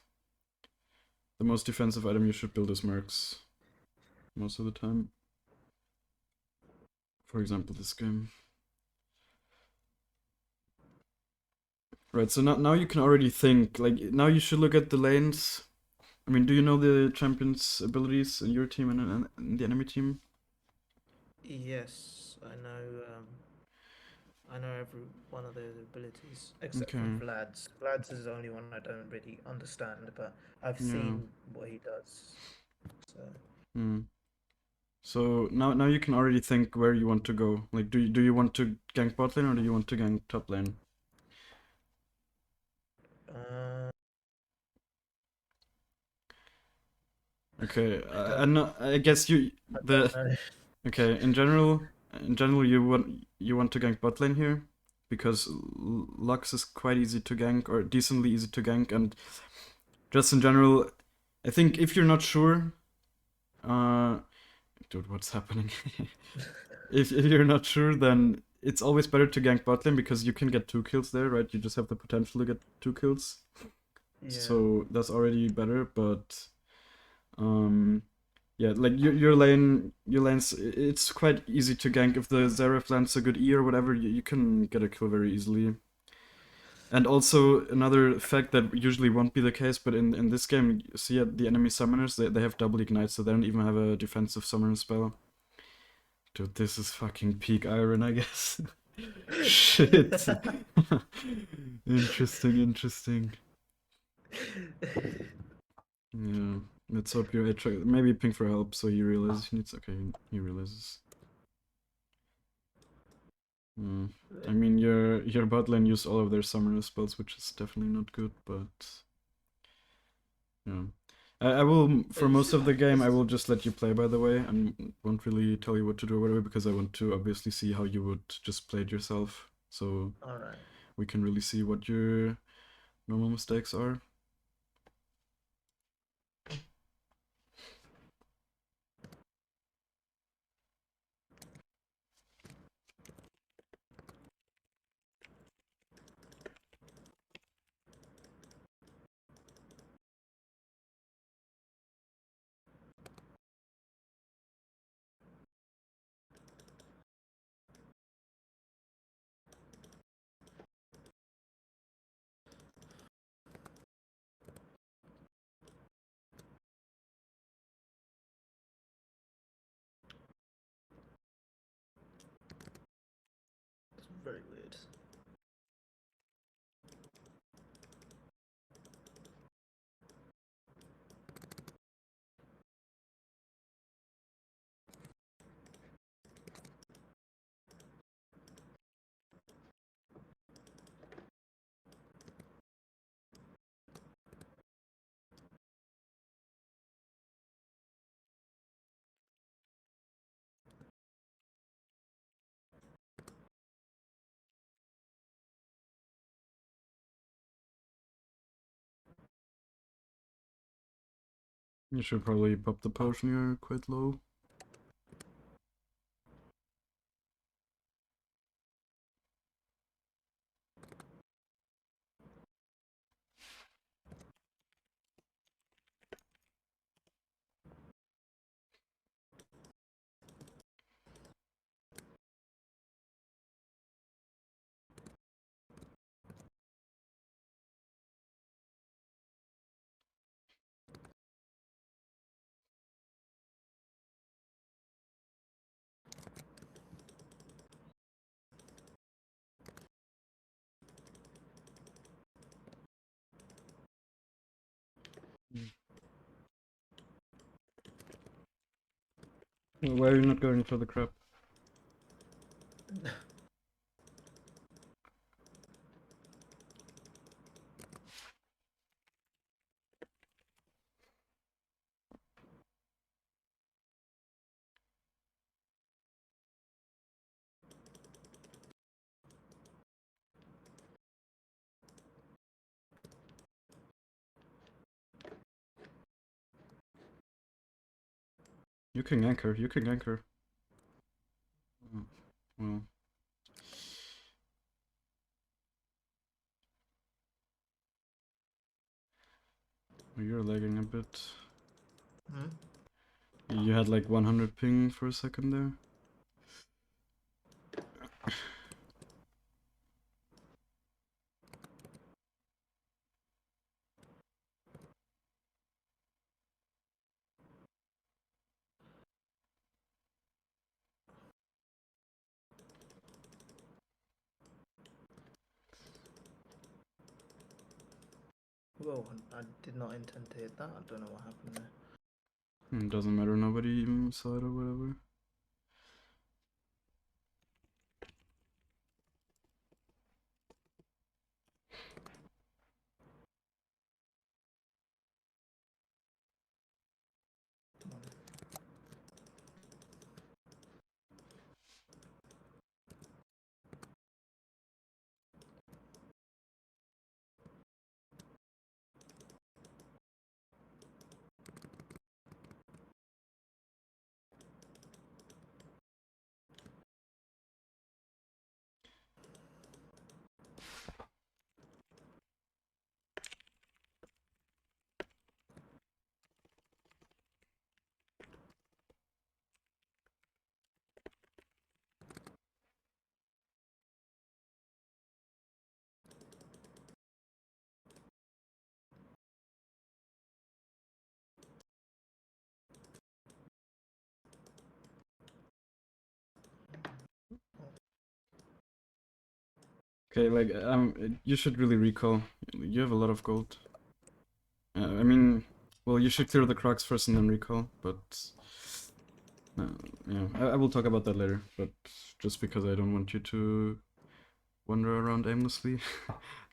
The most defensive item you should build is Mercs most of the time. For example, this game. Right, so now you can already think, like, now you should look at the lanes. I mean, do you know the champion's abilities in your team and in the enemy team? Yes, I know. I know every one of those abilities except from Okay, Vlad's. Vlad's is the only one I don't really understand, but I've yeah. seen what he does. So Hmm. So now you can already think where you want to go. Like, do you want to gank bot lane or do you want to gank top lane? uh, Okay, I don't. I guess you I the don't know. okay in general you want to gank bot lane here because Lux is quite easy to gank or decently easy to gank, and just in general, I think if you're not sure, uh, dude, what's happening? If you're not sure, then it's always better to gank bot lane because you can get 2 kills there, right? You just have the potential to get 2 kills. Yeah. So that's already better, but yeah, like your lanes, it's quite easy to gank if the Zeref lands a good E or whatever. You can get a kill very easily. And also another fact that usually won't be the case, but in this game, see the enemy summoners, they have double ignite, so they don't even have a defensive summoner spell. Dude, this is fucking peak iron, I guess. Shit. Interesting. Yeah, let's hope your Aatrox maybe ping for help so he realizes he needs. Okay, he realizes. Hmm. I mean, your bot lane used all of their summoner spells, which is definitely not good, but yeah. I will, for most of the game, I will just let you play, by the way, and won't really tell you what to do or whatever, because I want to obviously see how you would just play it yourself, so Alright. we can really see what your normal mistakes are. It's very weird. You should probably pop the potion, you're quite low. Why are you not going for the crap? You can anchor, you can anchor. Oh, well. You're lagging a bit. Hmm? You had like 100 ping for a second there. Well, I did not intend to hit that. I don't know what happened there. Doesn't matter, nobody even saw it or whatever. Come on. Okay, like you should really recall. You have a lot of gold. I mean, well, you should clear the crocs first and then recall. But yeah, I will talk about that later. But just because I don't want you to wander around aimlessly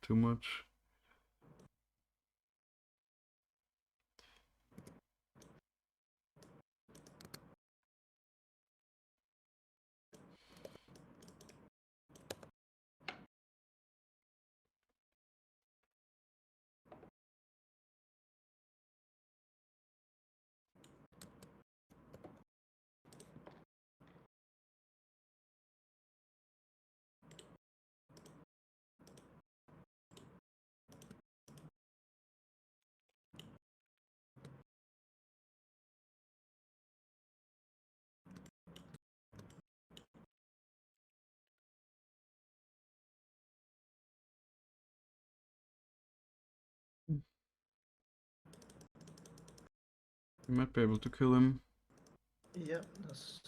too much. You might be able to kill him. Yep, let's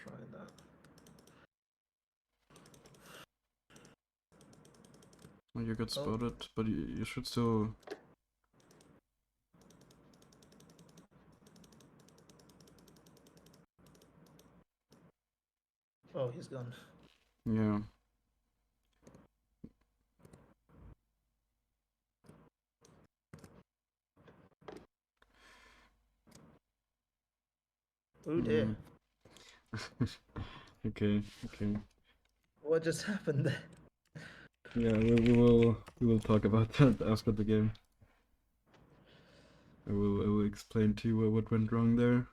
try that. Well, you got Oh, spotted, but you should still. oh, he's gone. Yeah. Oh dear. Mm. Okay. Okay. What just happened there? Yeah, we will talk about that after the game. I will explain to you what went wrong there.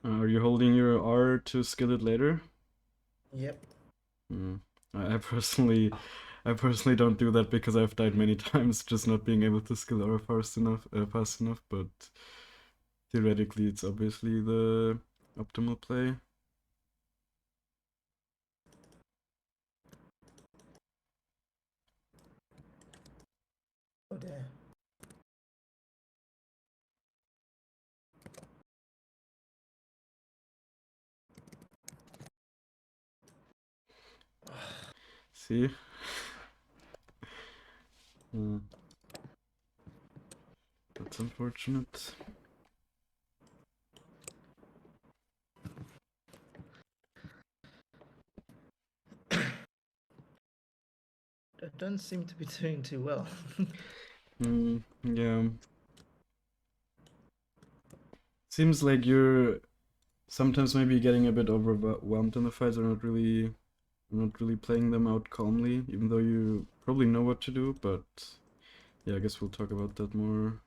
Are you holding your R to skill it later? Yep. Mm. I personally don't do that because I've died many times just not being able to skill R fast enough. But theoretically, it's obviously the optimal play. Oh dear. See? Mm. That's unfortunate. I don't seem to be doing too well. Yeah. Seems like you're sometimes maybe getting a bit overwhelmed in the fights, or not really playing them out calmly, even though you probably know what to do. But yeah, I guess we'll talk about that more.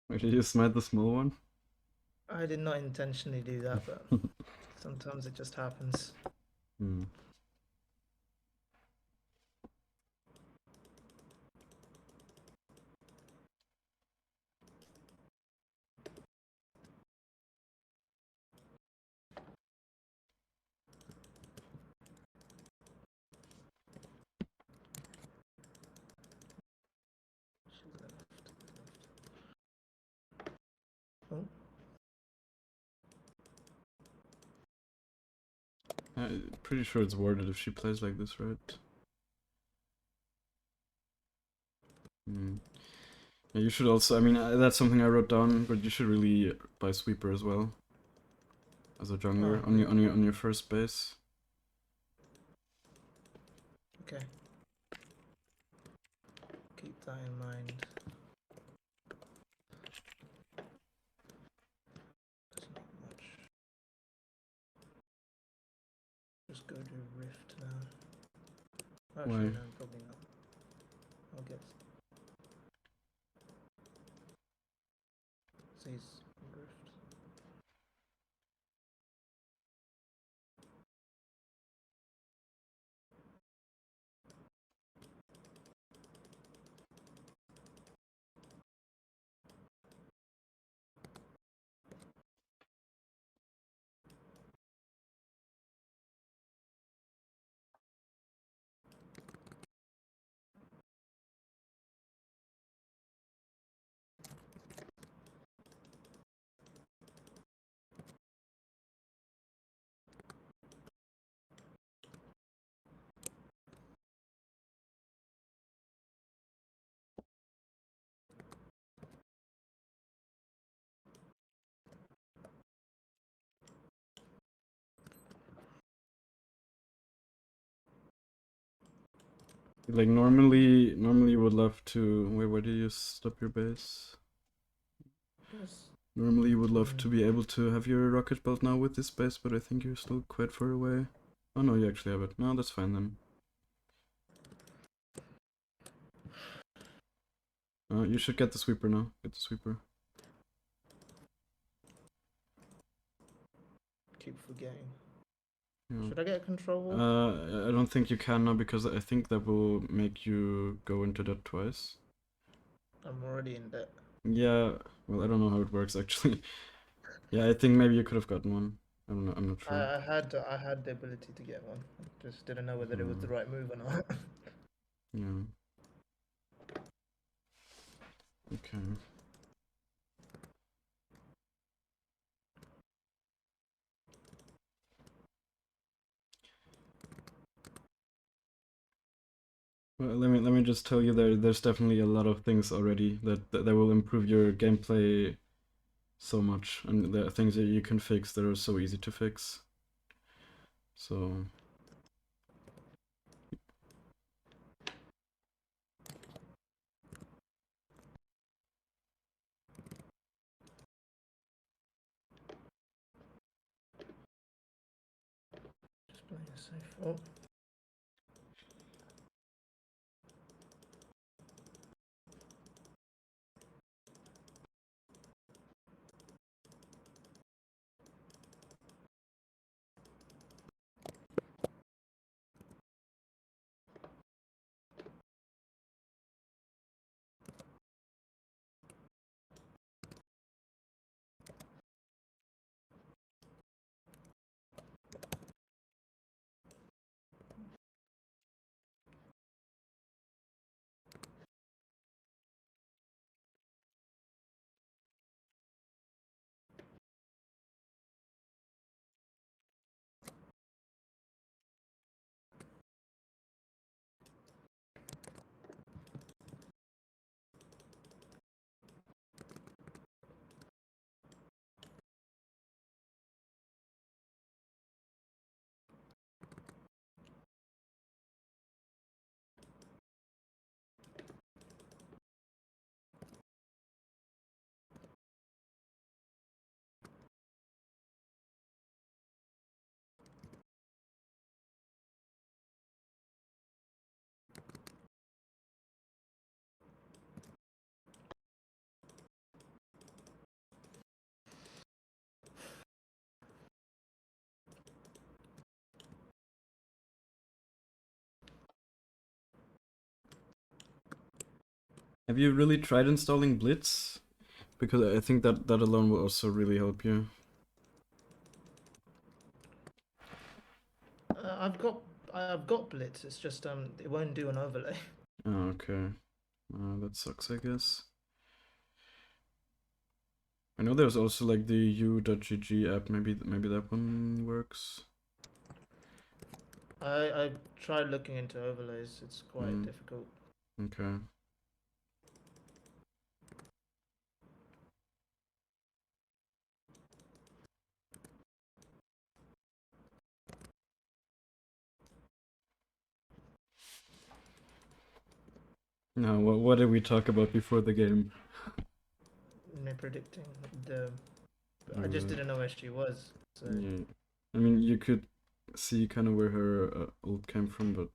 Wait, did you smite the small one? I did not intentionally do that, but sometimes it just happens. Hmm. Oh, I'm pretty sure it's warded if she plays like this, right? Hmm. Yeah, you should also. I mean, that's something I wrote down, but you should really buy sweeper as well as a oh, jungler on yeah. your first base. Okay. Keep that in mind. There's not much. Just go to Rift now. Why? Actually, no, probably not. I'll get Z's Rift. Like normally you would love to. Wait, where do you stop your base? Yes. Normally you would love to be able to have your rocket belt now with this base, but I think you're still quite far away. Oh no, you actually have it. No, that's fine then. You should get the sweeper now. Get the sweeper. Keep forgetting. Yeah. Should I get control? I don't think you can now because I think that will make you go into that twice. I'm already in debt. Yeah, well, I don't know how it works actually. Yeah, I think maybe you could have gotten one. I don't know, I'm not sure. I had the ability to get one. Just didn't know whether it was the Hmm. right move or not. Yeah. Okay. Well, let me just tell you there's definitely a lot of things already that will improve your gameplay so much, and there are things that you can fix that are so easy to fix. So Just playing it safe. Oh, Have you really tried installing Blitz? Because I think that that alone will also really help you. I've got Blitz. It's just it won't do an overlay. Oh, okay. That sucks, I guess. I know there's also like the u.gg app. Maybe that one works. I tried looking into overlays. It's quite Mm, difficult. okay. Now, what did we talk about before the game? Me predicting the. I just Uh, didn't know where she was. So yeah. I mean, you could see kind of where her ult came from, but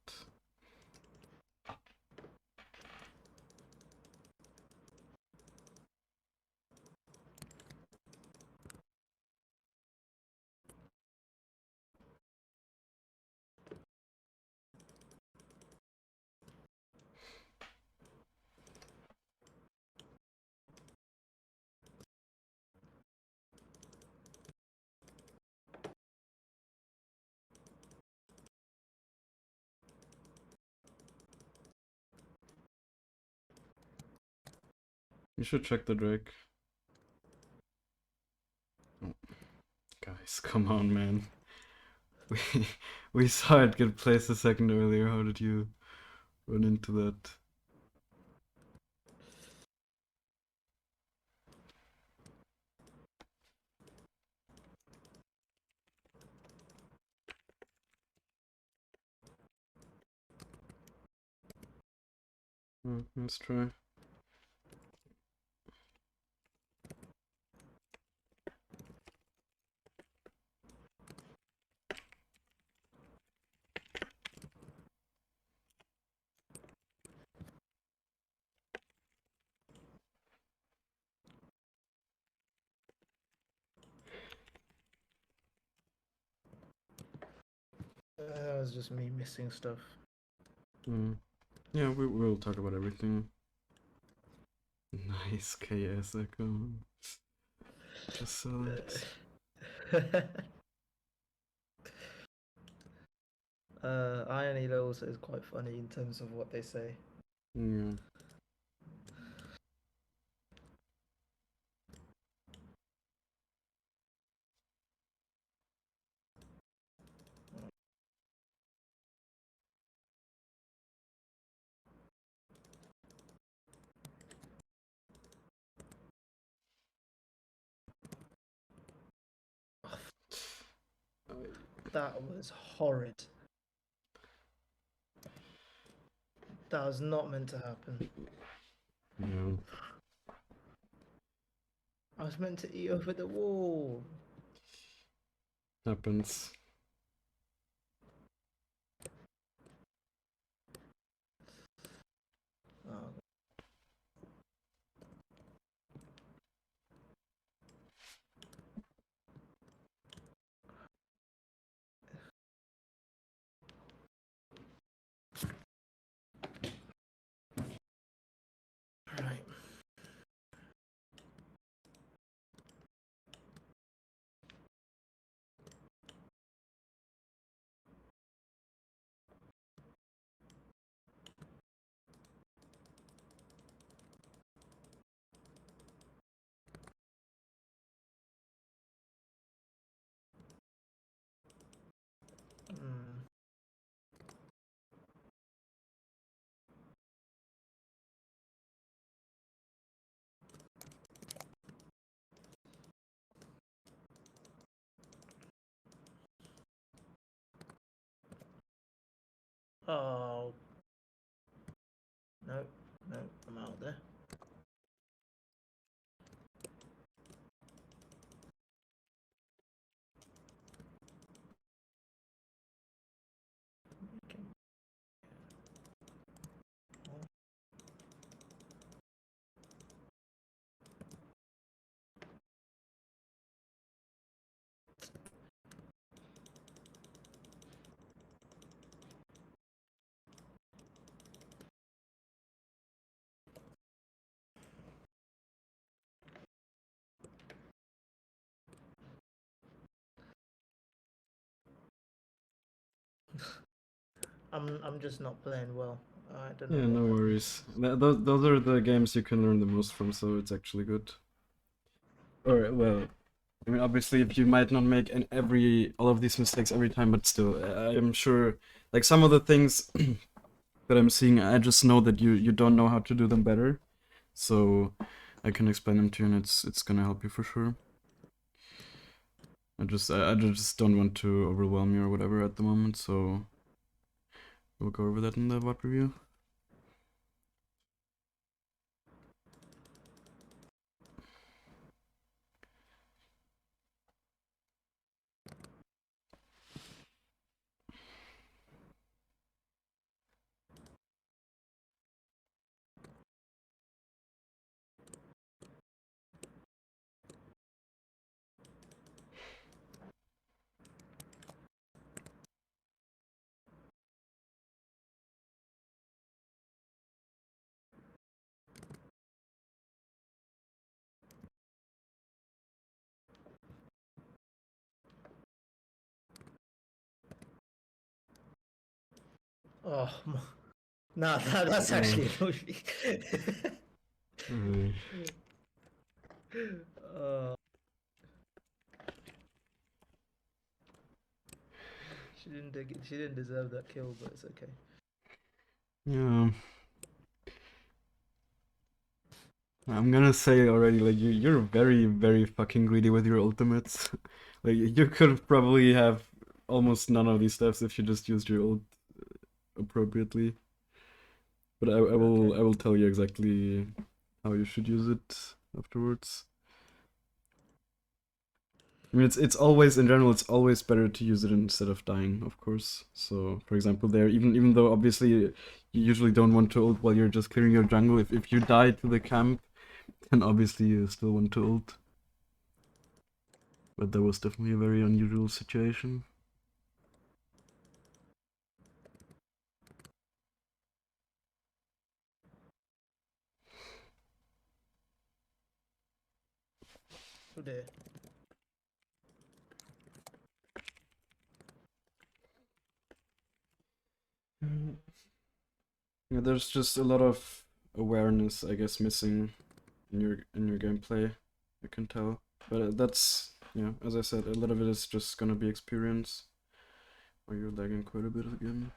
you should check the Drake. Oh, guys, come on, man. We we saw it get placed a second earlier. How did you run into that? Let's try. that was just me missing stuff. Yeah, we'll talk about everything. Nice KS Ekko. Just saw it. Iron Elo also is quite funny in terms of what they say. Yeah. That was horrid. That was not meant to happen. Yeah. I was meant to eat over the wall. Happens. Oh, right. Mm. Oh, no, no, I'm out there. Okay. I'm just not playing well. I don't know Yeah, what no happened. worries. Those are the games you can learn the most from, so it's actually good. Alright, well, I mean, obviously, if you might not make all of these mistakes every time, but still, I am sure, like some of the things that I'm seeing, I just know that you don't know how to do them better, so I can explain them to you, and it's gonna help you for sure. I just don't want to overwhelm you or whatever at the moment, so we'll go over that in the VOD review. Oh, no, that's Uh, actually annoying me. uh, uh, she didn't deserve that kill, but it's okay. yeah. I'm gonna say already, like you're very, very fucking greedy with your ultimates. Like you could probably have almost none of these stuffs if you just used your ult appropriately. But Okay. I will tell you exactly how you should use it afterwards. I mean, it's always in general, it's always better to use it instead of dying, of course. So, for example, there, even though obviously you usually don't want to ult while you're just clearing your jungle, if you die to the camp, then obviously you still want to ult. But that was definitely a very unusual situation. Oh dear. Yeah, there's just a lot of awareness, I guess, missing in your gameplay. I can tell, but that's yeah. As I said, a lot of it is just gonna be experience. Or you're lagging quite a bit again.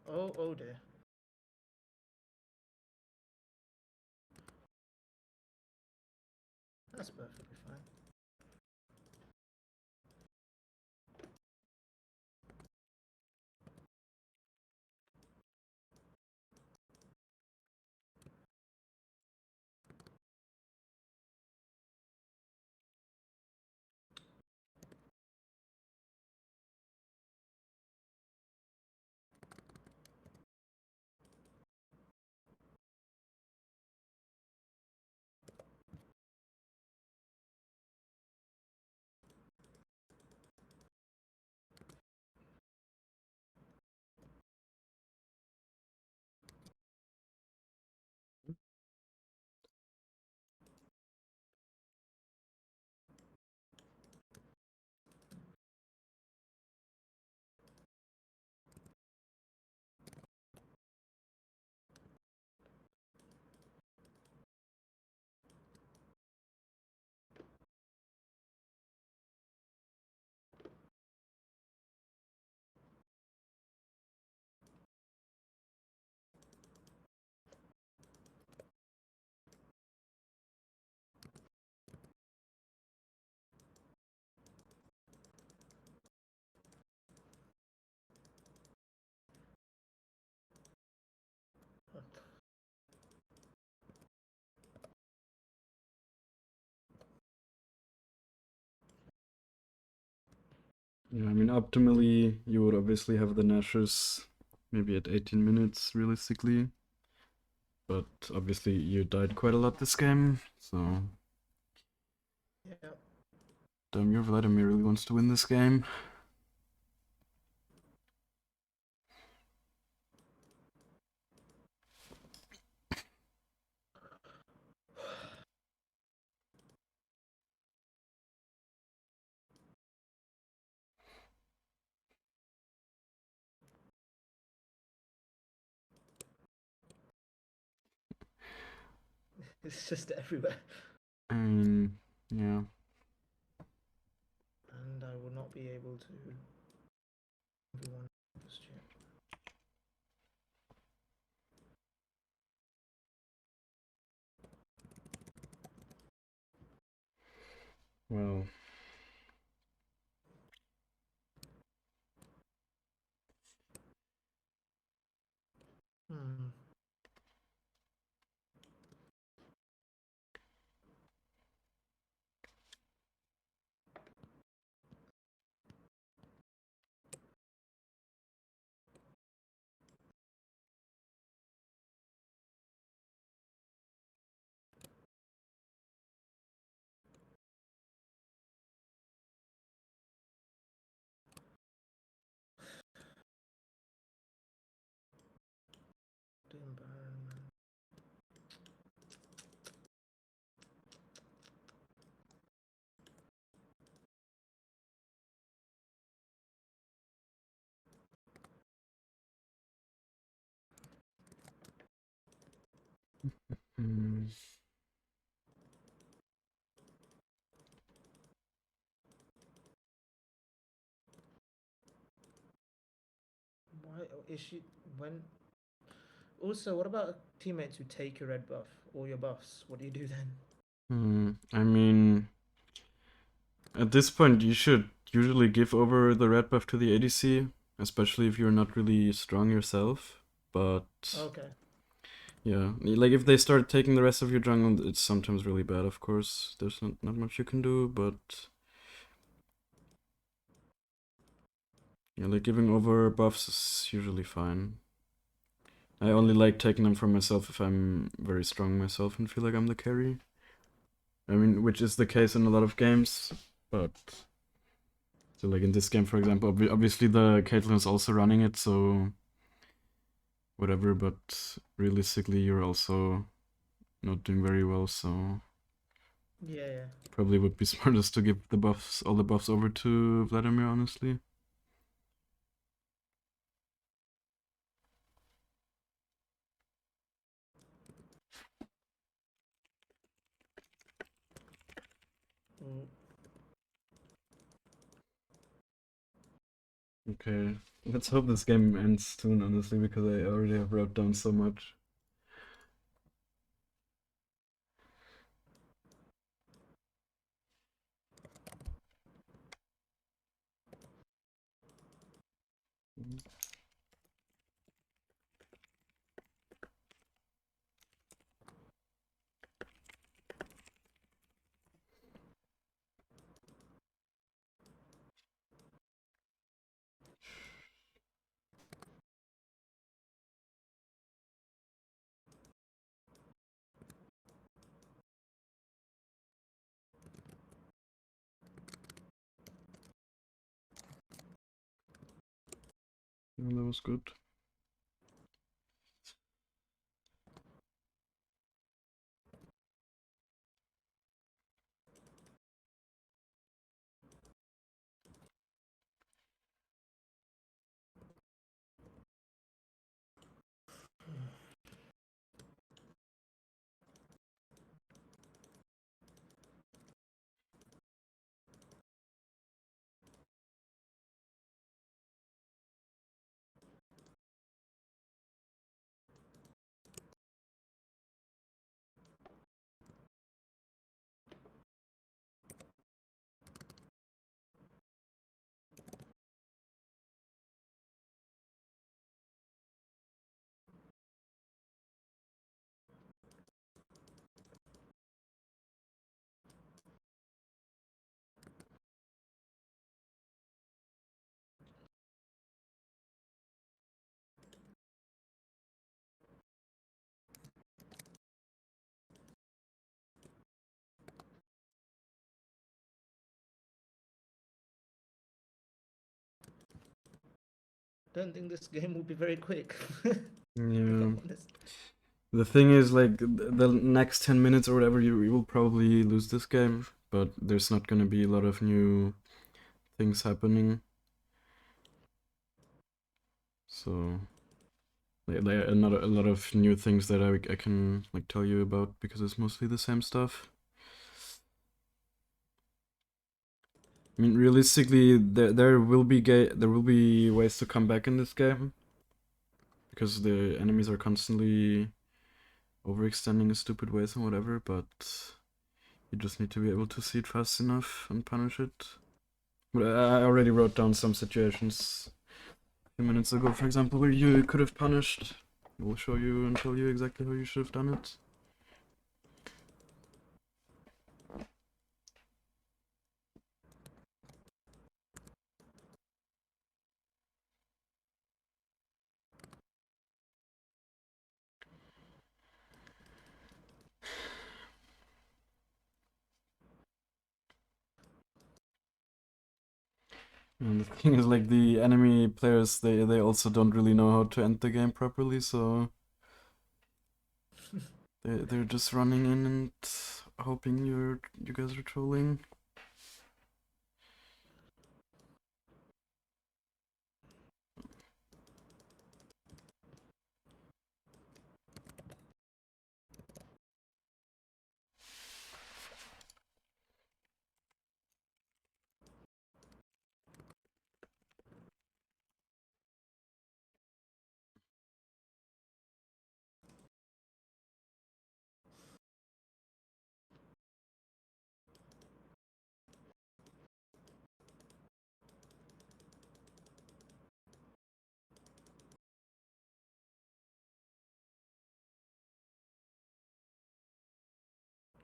Oh dear. That's perfectly fine. Yeah, I mean, optimally, you would obviously have the Nashers maybe at 18 minutes, realistically. But obviously, you died quite a lot this game, so Yeah. damn, your Vladimir really wants to win this game. It's just everywhere. I mean, yeah. And I will not be able to everyone just yet. Well, Hmm. Doing Baron. mm, Why is she when? Also, what about teammates who take your red buff or your buffs? What do you do then? I mean, at this point, you should usually give over the red buff to the ADC, especially if you're not really strong yourself. But Okay. yeah, like if they start taking the rest of your jungle, it's sometimes really bad, of course. There's not much you can do, but yeah, like giving over buffs is usually fine. I only like taking them for myself if I'm very strong myself and feel like I'm the carry. I mean, which is the case in a lot of games, but so like in this game, for example, obviously the Caitlyn is also running it, so whatever. But realistically, you're also not doing very well, so Yeah, yeah. probably would be smartest to give the buffs, all the buffs, over to Vladimir, honestly. Mm. Okay, let's hope this game ends soon, honestly, because I already have wrote down so much. Yeah, that was good. don't think this game will be very quick. If Yeah. I'm honest. The thing is, like, the next 10 minutes or whatever, you will probably lose this game, but there's not gonna be a lot of new things happening. So, there are not a lot of new things that I can, like, tell you about because it's mostly the same stuff. I mean, realistically, there will be there will be ways to come back in this game because the enemies are constantly overextending in stupid ways and whatever, but you just need to be able to see it fast enough and punish it. But I already wrote down some situations a few minutes ago, for example, where you could have punished. We'll show you and tell you exactly how you should have done it. And the thing is, like, the enemy players, they also don't really know how to end the game properly, so they're just running in and hoping you guys are trolling.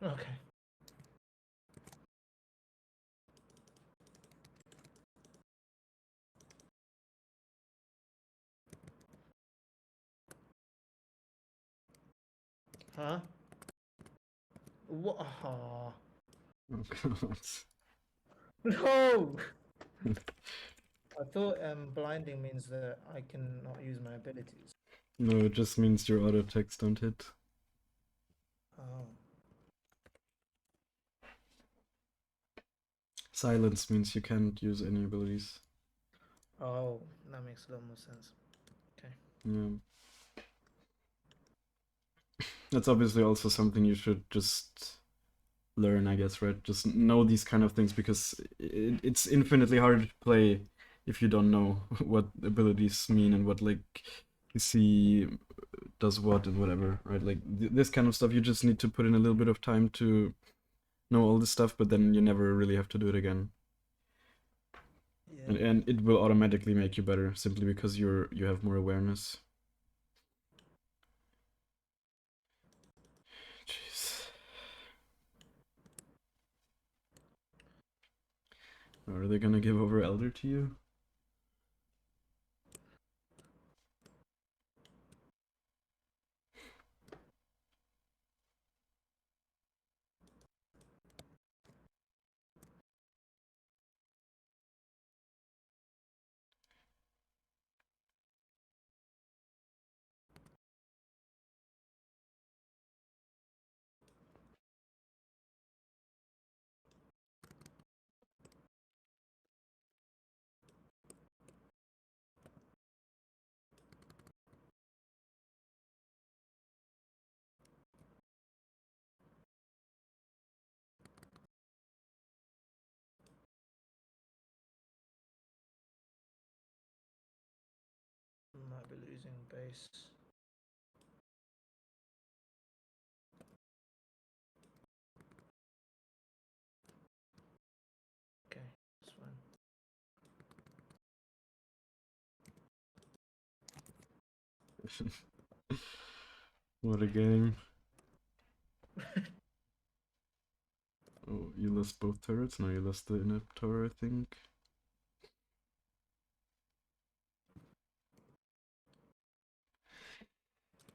Okay. Huh? What? Oh, Oh god. no! I thought blinding means that I cannot use my abilities. No, it just means your auto attacks don't hit. Oh. Silence means you can't use any abilities. Oh, that makes a lot more sense. Okay. Yeah. That's obviously also something you should just learn, I guess, right? Just know these kind of things because it's infinitely hard to play if you don't know what abilities mean and what, like, you see does what and whatever, right? Like, this kind of stuff, you just need to put in a little bit of time to know all this stuff, but then you never really have to do it again. Yeah. And it will automatically make you better simply because you have more awareness. Jeez. Are they gonna give over Elder to you? Might be losing base. Okay, that's fine. What a game. Oh, you lost both turrets? No, you lost the inner tower, I think.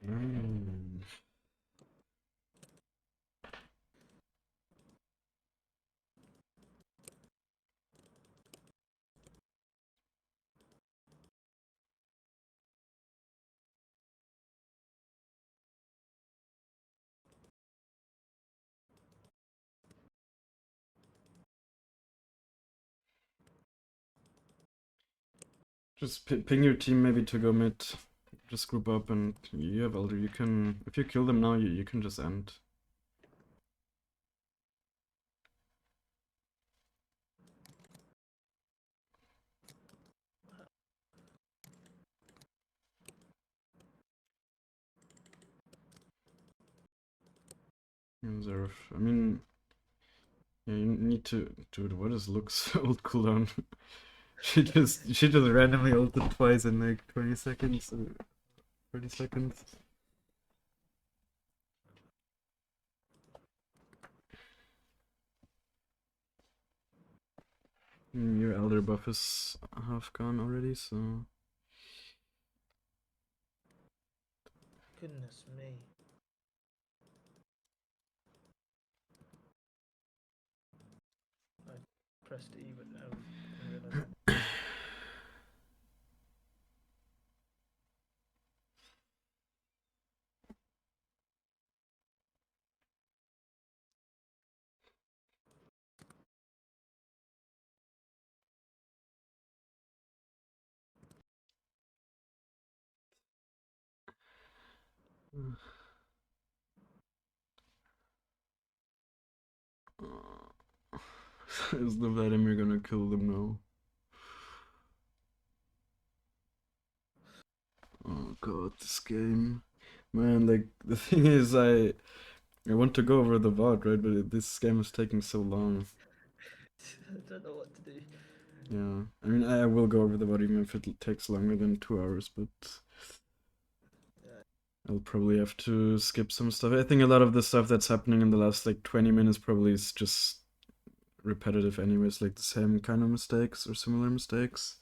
Mm. Just ping your team maybe to go mid. Just group up and you have Elder. You can, if you kill them now, you can just end. Zerf. I mean, yeah, you need to, dude. What is Luke's ult cooldown? she just randomly ulted twice in like 20 seconds or 30 seconds. Your Elder buff is half gone already, so Goodness me. I pressed E, but no, didn't realize it. is the Vladimir gonna kill them now? Oh god, this game. Man, like, the thing is, I want to go over the VOD, right? But this game is taking so long. I don't know what to do. Yeah, I mean, I will go over the VOD even if it takes longer than 2 hours, but Yeah. I'll probably have to skip some stuff. I think a lot of the stuff that's happening in the last, like, 20 minutes probably is just repetitive anyways, like the same kind of mistakes or similar mistakes.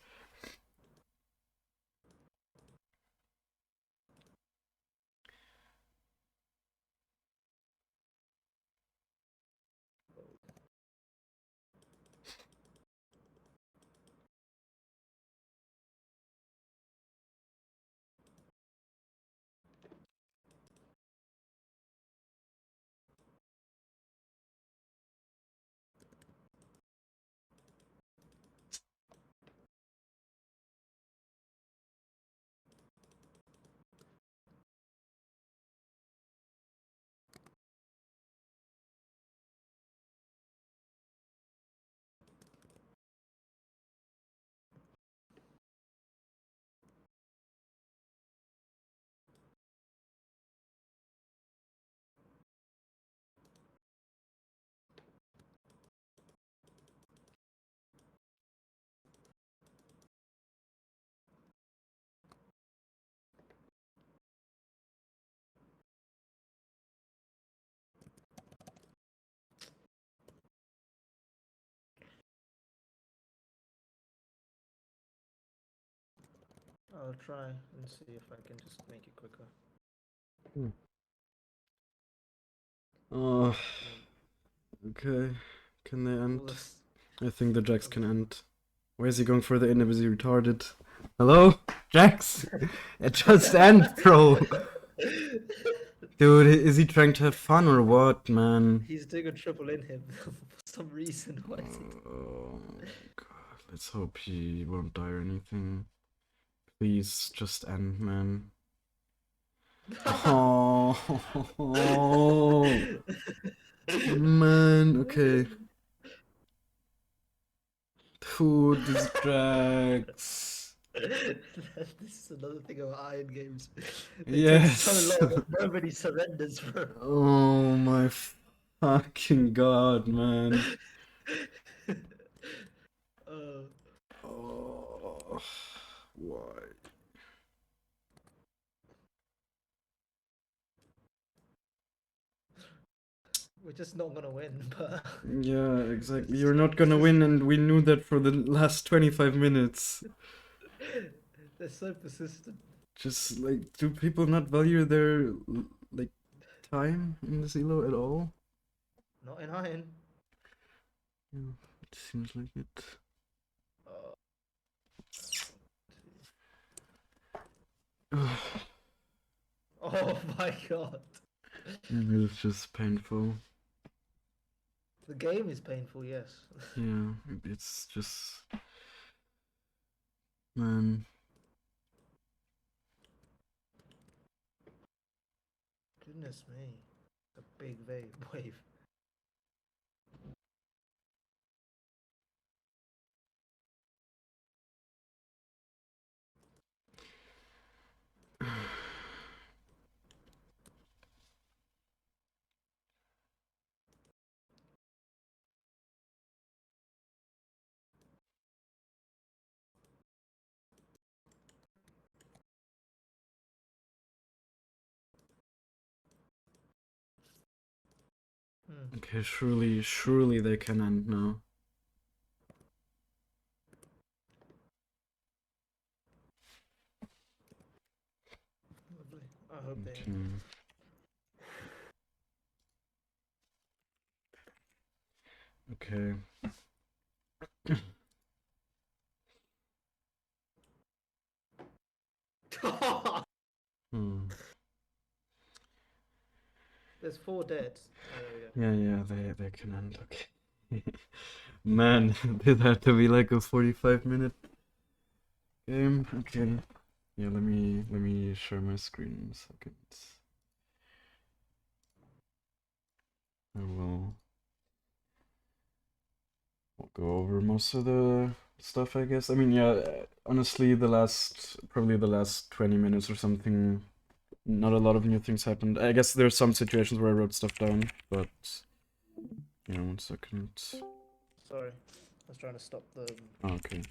I'll try and see if I can just make it quicker. Oh, okay. Can they end? I think the Jax can end. Why is he going for the end? Is he retarded? Hello? Jax? It just end, bro! Dude, is he trying to have fun or what, man? He's doing a triple in him for some reason. Why is he? Oh my god, let's hope he won't die or anything. Please, just end, man. Oh, man, okay. Dude, this Drax. This is another thing about Iron games. They take so Yes. long and nobody surrenders, bro. Oh my fucking god, man. uh, Oh, why? we're just not gonna win, but Yeah, exactly. it's, You're not it's gonna just win, and we knew that for the last 25 minutes. they're so persistent. Just like, do people not value their like time in the Elo at all? Not in Iron. Yeah, it seems like it. Uh, oh my god. It's just painful. The game is painful, yes. Yeah, it's just Man. Goodness me. A big wave. Hmm. Okay, surely they can end now. Lovely. I hope they Okay. end. Okay. Hmm. There's 4 dead. Oh, there we go. Yeah, they can end. Okay. Man, this had to be like a 45-minute game. Okay. Yeah, let me share my screen in a second. I will we'll go over most of the stuff, I guess. I mean, yeah, honestly, probably the last 20 minutes or something, not a lot of new things happened. I guess there's some situations where I wrote stuff down, but, 1 second. Sorry. I was trying to stop the Oh, okay.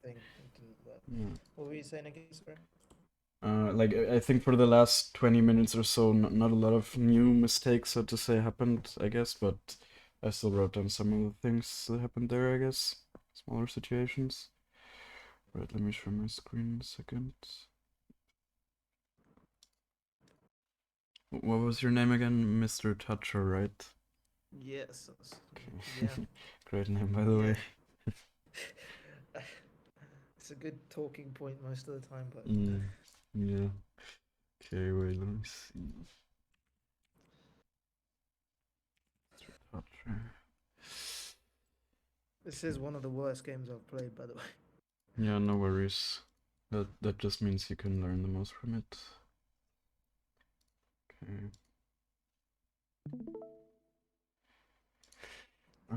thing. It didn't work. Yeah. What were you saying again, sorry? Like, I think for the last 20 minutes or so, not a lot of new mistakes, so to say, happened, I guess, but I still wrote down some of the things that happened there, I guess. Smaller situations. Right, let me share my screen a second. What was your name again? Mr. Toucher, right? Yes. Okay. Yeah. Great name, by the Yeah. way. It's a good talking point most of the time, but Yeah. Okay, wait, let me see. Toucher. this is one of the worst games I've played, by the way. Yeah, no worries. That just means you can learn the most from it. Okay. Uh,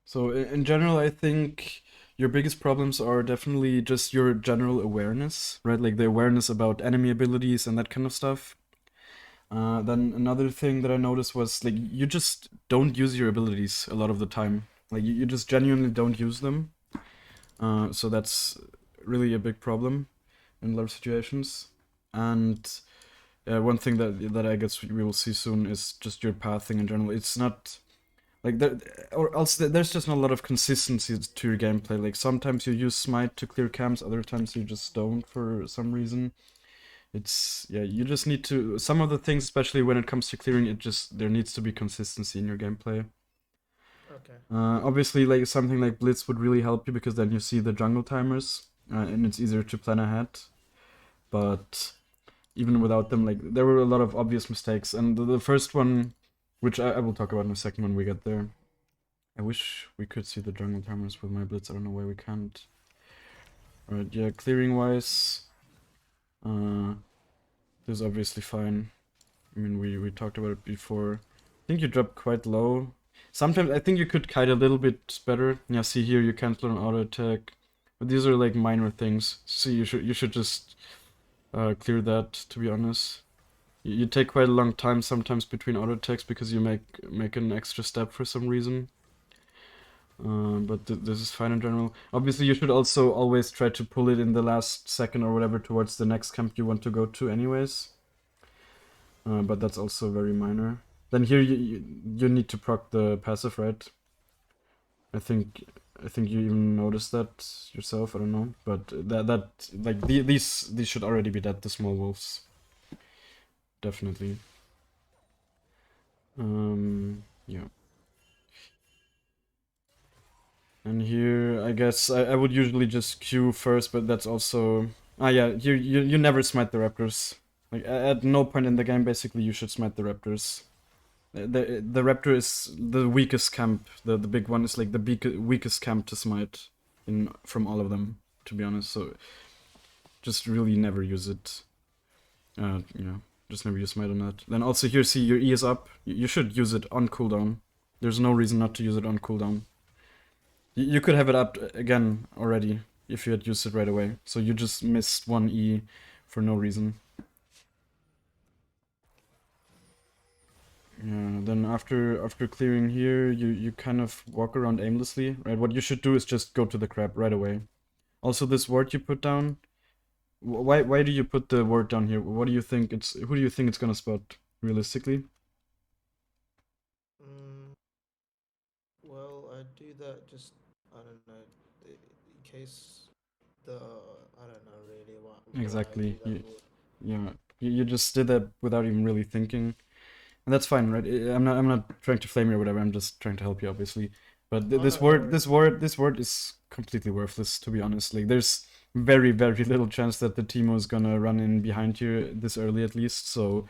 So in general, I think your biggest problems are definitely just your general awareness, right? Like the awareness about enemy abilities and that kind of stuff. Then another thing that I noticed was like you just don't use your abilities a lot of the time. Like you just genuinely don't use them. So that's really a big problem in a lot of situations. And one thing that I guess we will see soon is just your pathing in general. It's not like there, or else there's just not a lot of consistency to your gameplay. Like sometimes you use smite to clear camps, other times you just don't for some reason. It's yeah, you just need to some of the things, especially when it comes to clearing, it just there needs to be consistency in your gameplay. Okay. Obviously, like something like Blitz would really help you because then you see the jungle timers, and it's easier to plan ahead. But even without them, like there were a lot of obvious mistakes, and the first one, which I will talk about in a second when we get there. I wish we could see the jungle timers with my Blitz. I don't know why we can't. Alright, yeah, clearing wise, this is obviously fine. I mean, we talked about it before. I think you dropped quite low. Sometimes I think you could kite a little bit better. Yeah, see here you cancel an auto attack, but these are like minor things. So you should just clear that. To be honest, you take quite a long time sometimes between auto attacks because you make an extra step for some reason. But this is fine in general. Obviously, you should also always try to pull it in the last second or whatever towards the next camp you want to go to, anyways. But that's also very minor. Then here you need to proc the passive, right? I think I think you even noticed that yourself. I don't know, but that like these should already be dead. The small wolves, definitely. Yeah. And here, I guess I would usually just queue first, but that's also... Ah, yeah, you never smite the raptors. Like at no point in the game, basically, you should smite the raptors. The raptor is the weakest camp. The big one is like the weakest camp to smite in from all of them, to be honest. So just really never use it. Just never use smite on that. Then also here, see your E is up. You should use it on cooldown. There's no reason not to use it on cooldown. You could have it up again already if you had used it right away. So you just missed one E for no reason. Yeah, then after clearing here, you kind of walk around aimlessly, right? What you should do is just go to the crab right away. Also, this ward you put down, why do you put the ward down here? What do you think who do you think it's gonna spot realistically? Well, I do that just, I don't know, in case I don't know really why I do Exactly. that. Yeah, you just did that without even really thinking. And that's fine, right? I'm not trying to flame you or whatever. I'm just trying to help you, obviously. But Oh, no, no worries. this word is completely worthless, to be honest. Like, there's very, very little chance that the Teemo is gonna run in behind you this early, at least. So,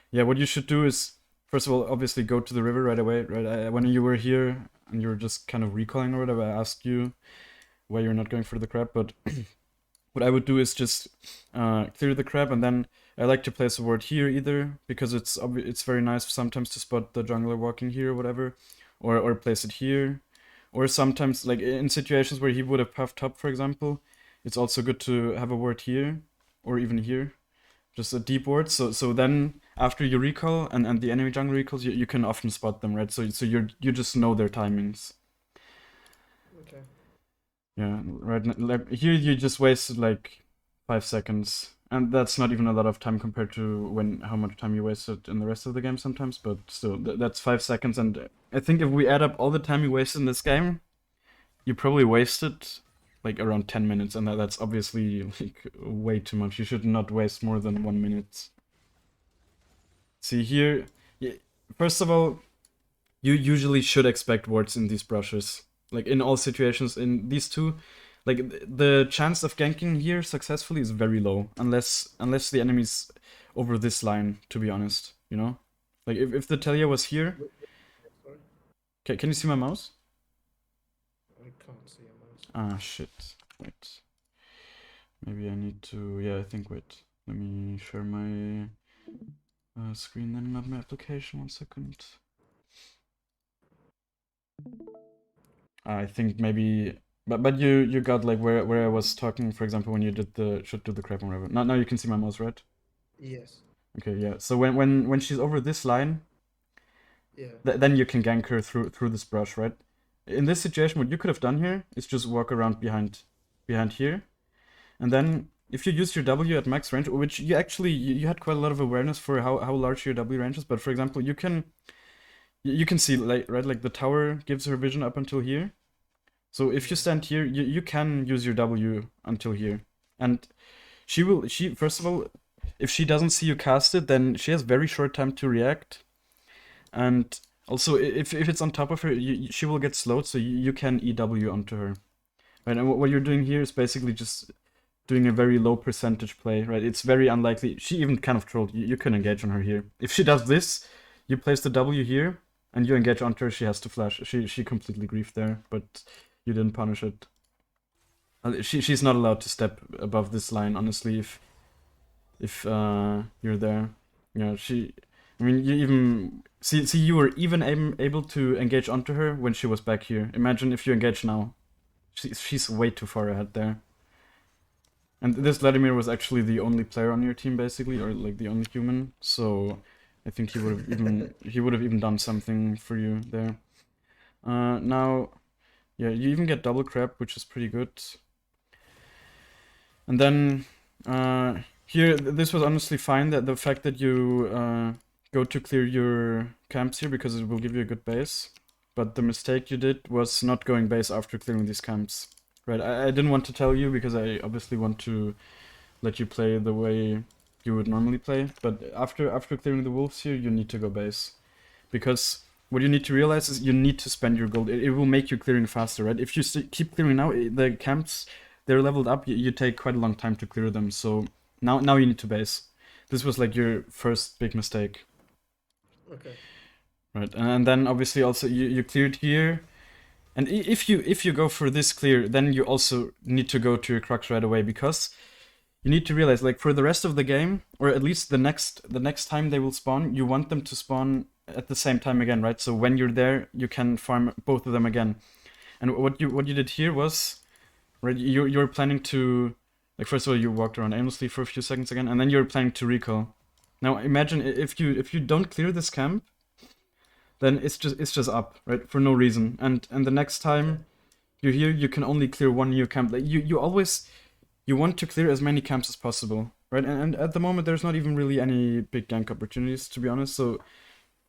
yeah, what you should do is, first of all, obviously go to the river right away, right? When you were here and you were just kind of recalling or whatever, I asked you why you're not going for the crab, but what I would do is just clear the crab, and then I like to place a ward here either because it's very nice sometimes to spot the jungler walking here or whatever, or place it here, or sometimes like in situations where he would have puffed top, for example, it's also good to have a ward here or even here, just a deep ward. So then after you recall and the enemy jungle recalls, you can often spot them, right? So you just know their timings. Okay. Yeah, right. Like here, you just wasted like 5 seconds, and that's not even a lot of time compared to how much time you wasted in the rest of the game sometimes. But still, that's 5 seconds, and I think if we add up all the time you wasted in this game, you probably wasted like around 10 minutes, and that's obviously like way too much. You should not waste more than 1 minute. See here, first of all, you usually should expect wards in these brushes. Like in all situations, in these two, like the chance of ganking here successfully is very low, unless the enemy's over this line. To be honest, you know, like if the Talia was here, Sorry, can you see my mouse? I can't see a mouse. Ah shit. Wait. Maybe I need to. Yeah, I think. Wait. Let me share my screen then, not my application. 1 second. I think maybe, but you got like where I was talking, for example, when you did the should do the crab and whatever. Now you can see my mouse, right? Yes. Okay, yeah. So when she's over this line, Yeah. then you can gank her through this brush, right? In this situation, what you could have done here is just walk around behind here, and then if you use your W at max range, which you actually you had quite a lot of awareness for how large your W range is, but for example, you can see like right like the tower gives her vision up until here. So if you Yeah. stand here, you can use your W until here. And she first of all, if she doesn't see you cast it, then she has very short time to react. And also, if it's on top of her, she will get slowed, so you can EW onto her. Right, and what you're doing here is basically just doing a very low percentage play, right? It's very unlikely. She even kind of trolled. You can engage on her here. If she does this, you place the W here, and you engage onto her, she has to flash. She completely griefed there, but you didn't punish it. She's not allowed to step above this line, honestly. If you're there, yeah. I mean, you even see you were even able to engage onto her when she was back here. Imagine if you engage now. She's way too far ahead there. And this Vladimir was actually the only player on your team, basically, or like the only human. So I think he would have even done something for you there. Now, yeah, you even get double crab, which is pretty good. And then here, this was honestly fine. That the fact that you go to clear your camps here because it will give you a good base. But the mistake you did was not going base after clearing these camps. Right, I didn't want to tell you because I obviously want to let you play the way you would normally play. But after clearing the wolves here, you need to go base. Because what you need to realize is you need to spend your gold. It will make you clearing faster, right? If you keep clearing now, the camps, they're leveled up, you take quite a long time to clear them. So now you need to base. This was like your first big mistake, Okay. right? And then obviously also you cleared here. And if you go for this clear, then you also need to go to your crux right away, because you need to realize, like, for the rest of the game, or at least the next time they will spawn, you want them to spawn at the same time again, right? So when you're there, you can farm both of them again. And what you did here was, right, you're planning to, like, first of all, you walked around aimlessly for a few seconds again, and then you're planning to recall. Now imagine if you don't clear this camp, then it's just up, right, for no reason. And the next Okay. time you're here, you can only clear one new camp. Like, you always, you want to clear as many camps as possible, right? And at the moment, there's not even really any big gank opportunities, to be honest. So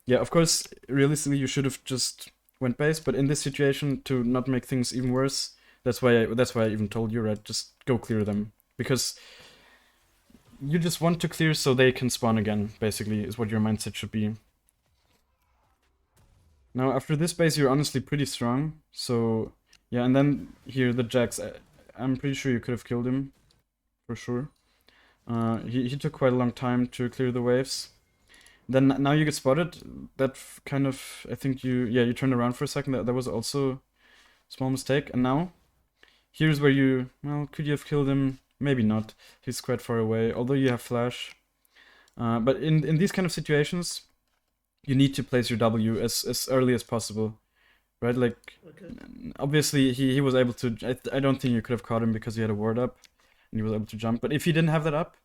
yeah, of course, realistically, you should have just went base. But in this situation, to not make things even worse, that's why I even told you, right? Just go clear them, because you just want to clear so they can spawn again. Basically, is what your mindset should be. Now, after this base, you're honestly pretty strong. So yeah, and then here the Jax. I'm pretty sure you could have killed him, for sure. He took quite a long time to clear the waves. Then now you get spotted. That kind of, I think you turned around for a second. That was also a small mistake. And now here's where could you have killed him? Maybe not. He's quite far away. Although you have flash. But in these kind of situations, you need to place your W as early as possible, right? Like, Okay. obviously he was able to. I don't think you could have caught him because he had a ward up, and he was able to jump. But if he didn't have that up,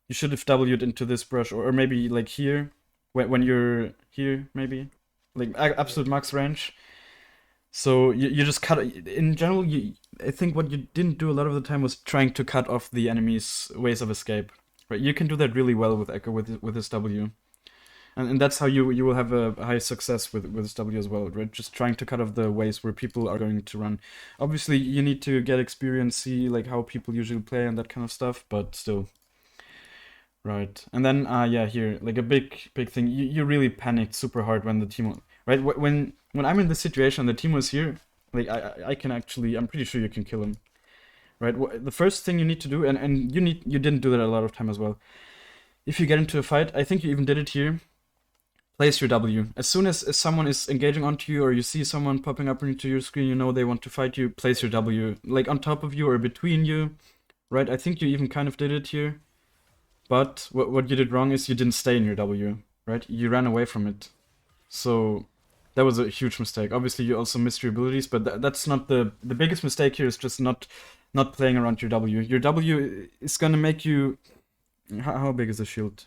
you should have W'd into this brush, or maybe like here, when you're here, maybe, like absolute max range. So you just cut. In general, I think what you didn't do a lot of the time was trying to cut off the enemy's ways of escape. Right, you can do that really well with Ekko with his W. And that's how you will have a high success with this W as well, right? Just trying to cut off the ways where people are going to run. Obviously, you need to get experience, see like how people usually play and that kind of stuff, but still. Right. And then yeah, here, like a big thing. You really panicked super hard when the team, right? When I'm in this situation, the team was here. Like, I can actually, I'm pretty sure you can kill him. Right? The first thing you need to do, and you didn't do that a lot of time as well. If you get into a fight, I think you even did it here. Place your W. As soon as someone is engaging onto you, or you see someone popping up into your screen, you know they want to fight you, place your W. Like on top of you or between you, right? I think you even kind of did it here. But what you did wrong is you didn't stay in your W, right? You ran away from it. So that was a huge mistake. Obviously, you also missed your abilities, but that's not the biggest mistake here. Is just not playing around your W. Your W is gonna make you. How big is the shield?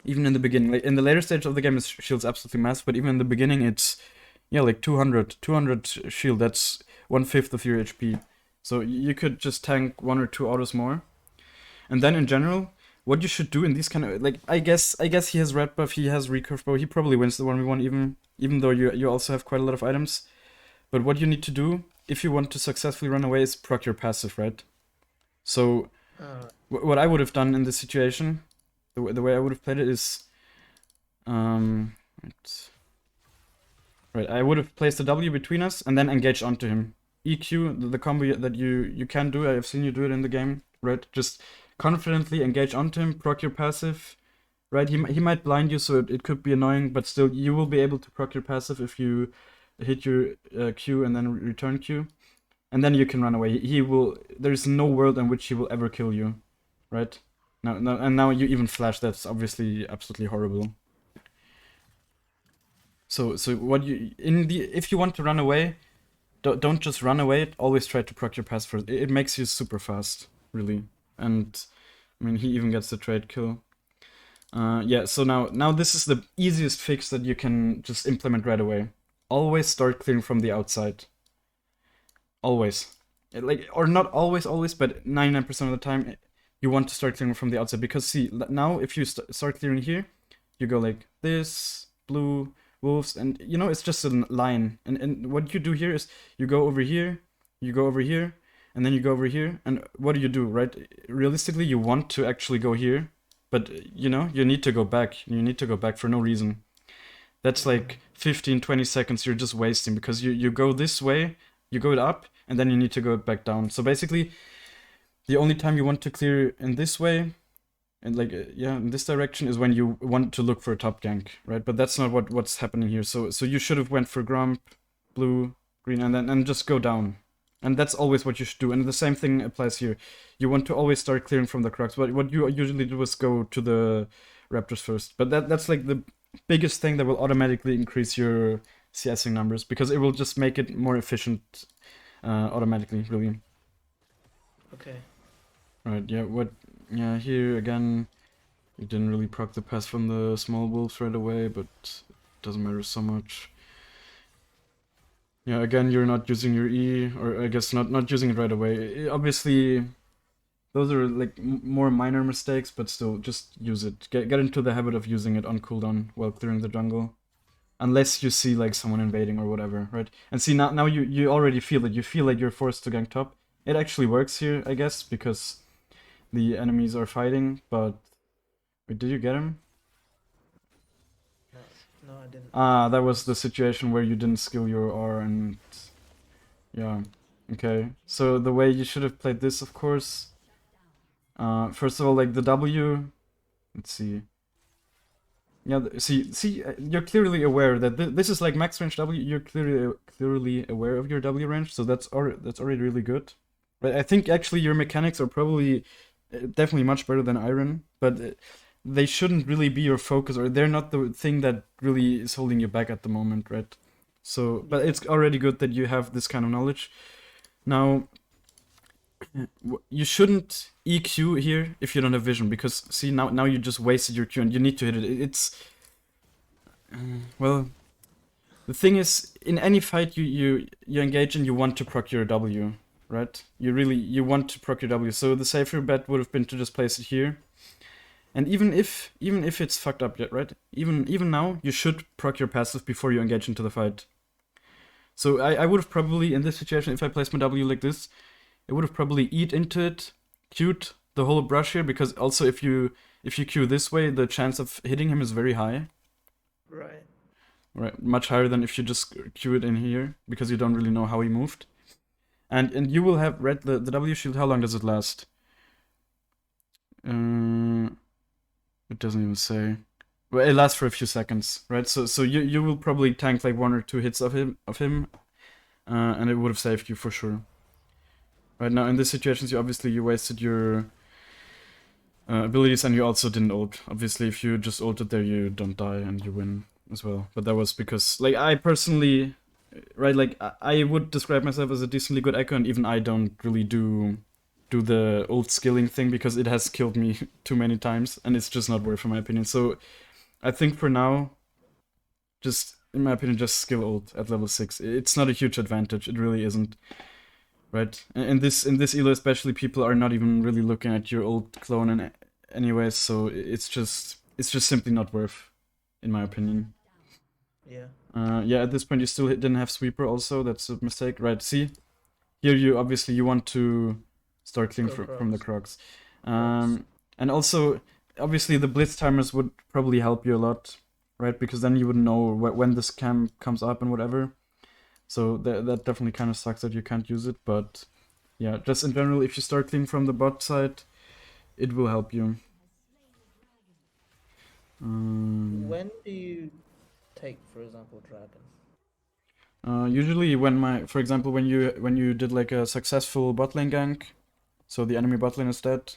Even in the beginning, like in the later stage of the game, the shield's absolutely massive. But even in the beginning, it's like 200 shield. That's 1/5 of your HP. So you could just tank 1 or 2 autos more. And then in general, what you should do in these kind of, like, I guess he has red buff, he has recurve bow, he probably wins the 1v1 even though you also have quite a lot of items. But what you need to do if you want to successfully run away is proc your passive, right? So Alright. what I would have done in this situation, the way I would have played it is, right, I would have placed a W between us and then engaged onto him. EQ, the combo that you can do, I have seen you do it in the game, right? Just confidently engage onto him, proc your passive, right? He might blind you, so it could be annoying, but still, you will be able to proc your passive if you hit your Q and then return Q. And then you can run away. He will. There's no world in which he will ever kill you, right? Now you even flash. That's obviously absolutely horrible. So what if you want to run away, don't just run away. Always try to proc your pass first. It makes you super fast, really. And I mean, he even gets the trade kill. Yeah. So now this is the easiest fix that you can just implement right away. Always start clearing from the outside. Always. Like, or not always, but 99% of the time, you want to start clearing from the outside. Because see, now if you start clearing here, you go like this, blue, wolves, and it's just a line. And what you do here is you go over here, you go over here, and then you go over here. And what do, right? Realistically, you want to actually go here, but you need to go back. You need to go back for no reason. That's like 15-20 seconds you're just wasting, because you go this way, you go it up, and then you need to go back down. So basically, the only time you want to clear in this way And like yeah, in this direction is when you want to look for a top gank, right? But that's not what's happening here. So you should have went for Grump, blue, green, and just go down. And that's always what you should do. And the same thing applies here. You want to always start clearing from the Crux. But what you usually do is go to the Raptors first. But that's like the biggest thing that will automatically increase your CSing numbers because it will just make it more efficient automatically, really. Okay. Right, yeah, what yeah, here again you didn't really proc the pass from the small wolves right away, but it doesn't matter so much. Yeah, again you're not using your E, or I guess not using it right away. Obviously those are like more minor mistakes, but still just use it. Get into the habit of using it on cooldown while clearing the jungle. Unless you see like someone invading or whatever, right? And see now you already feel it. You feel like you're forced to gank top. It actually works here, I guess, because the enemies are fighting, but wait, did you get him? No, no, I didn't. Ah, that was the situation where you didn't skill your R and yeah. Okay. So the way you should have played this, of course. First of all, like the W. Let's see. Yeah, see, you're clearly aware that this is like max range W. You're clearly aware of your W range, so that's already really good. But I think actually your mechanics are probably definitely much better than Iron, but they shouldn't really be your focus, or they're not the thing that really is holding you back at the moment, right? So, but Yeah. it's already good that you have this kind of knowledge. Now, you shouldn't EQ here if you don't have vision, because see now you just wasted your Q and you need to hit it. It's well, the thing is, in any fight you engage in, you want to proc your W, right? You want to proc your W. So the safer bet would have been to just place it here. And even if it's fucked up yet, right? Even now, you should proc your passive before you engage into the fight. So I would have probably, in this situation, if I placed my W like this, I would have probably eat into it, Q'd the whole brush here, because also if you Q this way, the chance of hitting him is very high. Right. Right, much higher than if you just Q it in here, because you don't really know how he moved. And you will have read the W shield. How long does it last? It doesn't even say. Well, it lasts for a few seconds, right? So you will probably tank like 1 or 2 hits of him, and it would have saved you for sure. Right now, in this situations, you wasted your abilities, and you also didn't ult. Obviously, if you just ulted there, you don't die and you win as well. But that was because, like, I personally, right, like I would describe myself as a decently good Ekko, and even I don't really do the ult skilling thing because it has killed me too many times, and it's just not worth, in my opinion. So I think for now, just in my opinion, just skill ult at level 6. It's not a huge advantage. It really isn't. Right. In this elo especially, people are not even really looking at your old clone and anyways, so it's just simply not worth, in my opinion. Yeah. Yeah, at this point you still didn't have sweeper also, that's a mistake. Right, see? Here you obviously you want to start clearing Go from the Crocs. Crocs. Crocs. And also, obviously the blitz timers would probably help you a lot, right? Because then you would know when this cam comes up and whatever. So that definitely kind of sucks that you can't use it, but yeah, just in general, if you start cleaning from the bot side, it will help you. When do you take, for example, Dragon? Usually for example, when you did like a successful bot lane gank, so the enemy bot lane is dead,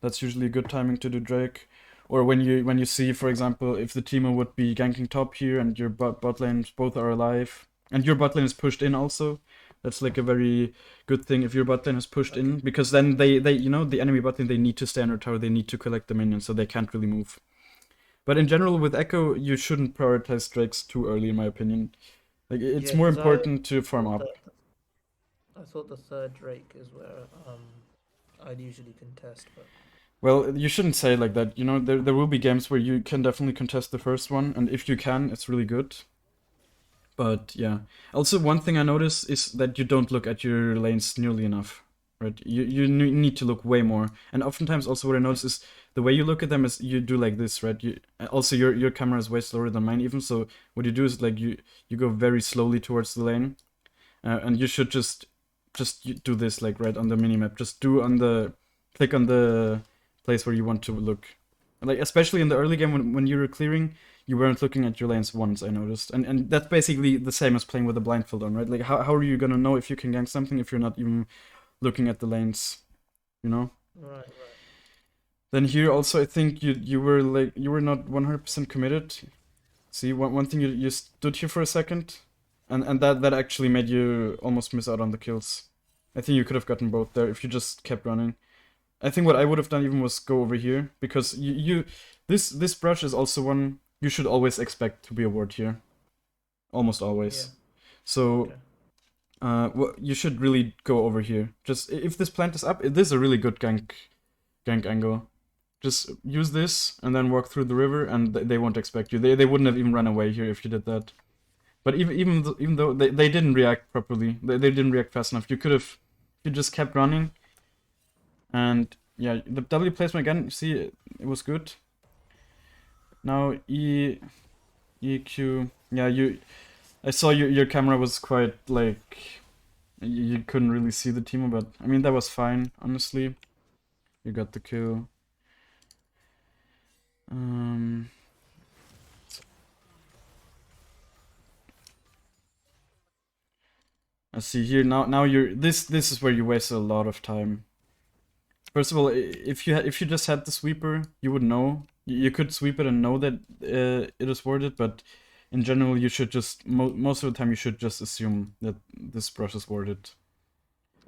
that's usually good timing to do Drake. Or when you see, for example, if the teamer would be ganking top here and your bot lanes both are alive, and your bot lane is pushed in also, that's like a very good thing if your bot lane is pushed in, because then they the enemy bot lane, they need to stay on their tower, they need to collect the minions, so they can't really move. But in general, with Ekko, you shouldn't prioritize Drakes too early, in my opinion. Like it's Yeah, more because important to farm thought up. that I thought the third Drake is where I'd usually contest, but Well, you shouldn't say it like that. There will be games where you can definitely contest the first one, and if you can, it's really good. But yeah. Also, one thing I notice is that you don't look at your lanes nearly enough, right? You need to look way more. And oftentimes, also what I notice is the way you look at them is you do like this, right? Also your camera is way slower than mine, even. So what you do is like you go very slowly towards the lane, and you should just do this like right on the minimap. Just click on the place where you want to look. Like especially in the early game when you were clearing, you weren't looking at your lanes once. I noticed, and that's basically the same as playing with a blindfold on, right? Like how are you gonna know if you can gank something if you're not even looking at the lanes, you know? Right, right. Then here also I think you were like you were not 100% committed. See, one thing you stood here for a second, and that actually made you almost miss out on the kills. I think you could have gotten both there if you just kept running. I think what I would have done even was go over here because this brush is also one you should always expect to be a ward here, almost Yeah. always. So Okay. you should really go over here. Just if this plant is up, this is a really good gank angle. Just use this and then walk through the river, and they won't expect you. They wouldn't have even run away here if you did that. But even though they didn't react properly, they didn't react fast enough. You could have, you just kept running, and yeah, the W placement again. See, it was good. Now EQ. Yeah, I saw your camera was quite like you couldn't really see the team, but I mean that was fine. Honestly, you got the kill. Um. I see here now you're this is where you waste a lot of time. First of all, if you just had the sweeper, you would know. You could sweep it and know that it is warded, but in general, you should just most of the time you should just assume that this brush is warded.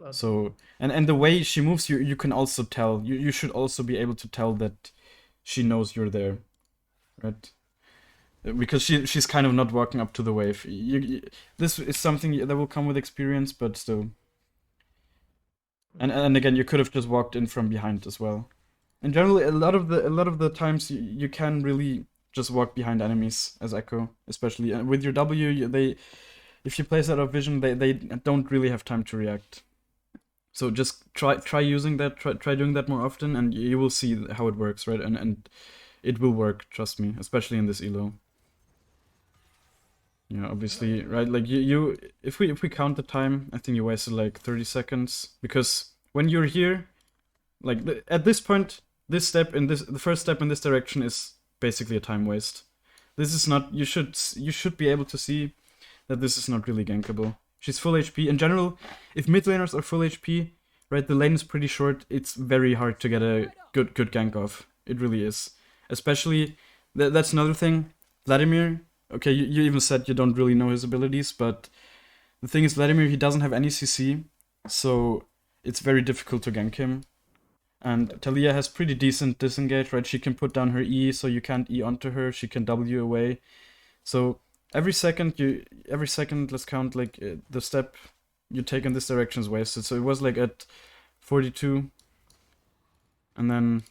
Okay. So and the way she moves, you can also tell. You should also be able to tell that she knows you're there, right? Because she's kind of not walking up to the wave. This is something that will come with experience, but still. And again, you could have just walked in from behind as well. And generally, a lot of the times you can really just walk behind enemies as Ekko, especially with your W. They if you place out of vision, they don't really have time to react. So just try using that. Try doing that more often, and you will see how it works, right? And it will work. Trust me, especially in this elo. Yeah, obviously, right? Like you if we count the time, I think you wasted like 30 seconds because when you're here, like at this point, the first step in this direction is basically a time waste. This is not you should be able to see that this is not really gankable. She's full HP. In general, if mid laners are full HP, right, the lane is pretty short. It's very hard to get a good gank off. It really is. Especially that's another thing. Vladimir. Okay, you even said you don't really know his abilities, but the thing is, Vladimir he doesn't have any CC, so it's very difficult to gank him. And Talia has pretty decent disengage, right? She can put down her E, so you can't E onto her. She can W away. So every second, let's count like the step you take in this direction is wasted. So it was like at 42, and then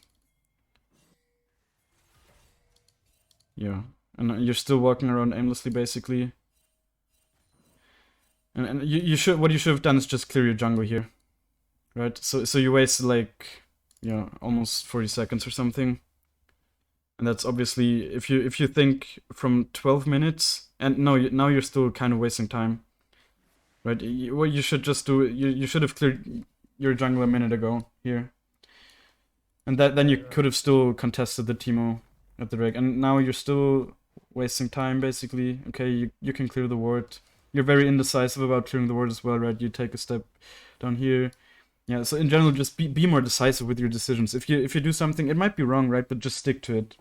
yeah, and you're still walking around aimlessly basically. And you should what you should have done is just clear your jungle here, right? So you wasted like almost 40 seconds or something. And that's obviously if you think from 12 minutes and no now you're still kind of wasting time, right? What you should just do you should have cleared your jungle a minute ago here, and then you Right, could right. have still contested the Teemo at the rig, and now you're still wasting time basically. Okay, you can clear the ward. You're very indecisive about clearing the ward as well, right? You take a step down here. Yeah, so in general, just be more decisive with your decisions. If you do something, it might be wrong, right? But just stick to it.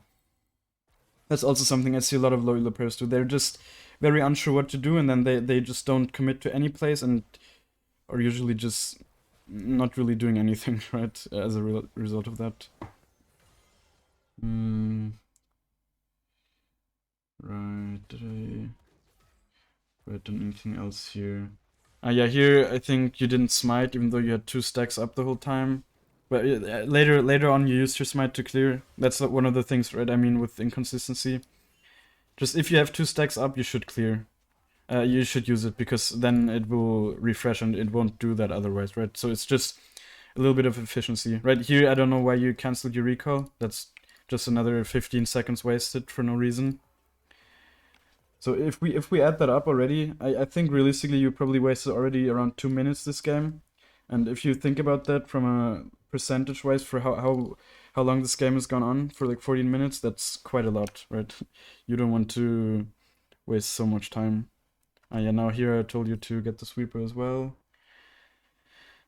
That's also something I see a lot of low elo players do. They're just very unsure what to do, and then they just don't commit to any place, and are usually just not really doing anything, right? As a result of that. Right. Did I write down anything else here? Yeah, here I think you didn't smite, even though you had 2 stacks up the whole time. But later on, you used your smite to clear. That's one of the things, right? I mean, with inconsistency. Just if you have 2 stacks up, you should clear. You should use it because then it will refresh and it won't do that otherwise, right? So it's just a little bit of efficiency. Right here, I don't know why you canceled your recall. That's just another 15 seconds wasted for no reason. So if we add that up already, I think realistically you probably wasted already around 2 minutes this game. And if you think about that from a percentage wise for how long this game has gone on for like 14 minutes. That's quite a lot, right? You don't want to waste so much time. Yeah, now here I told you to get the sweeper as well.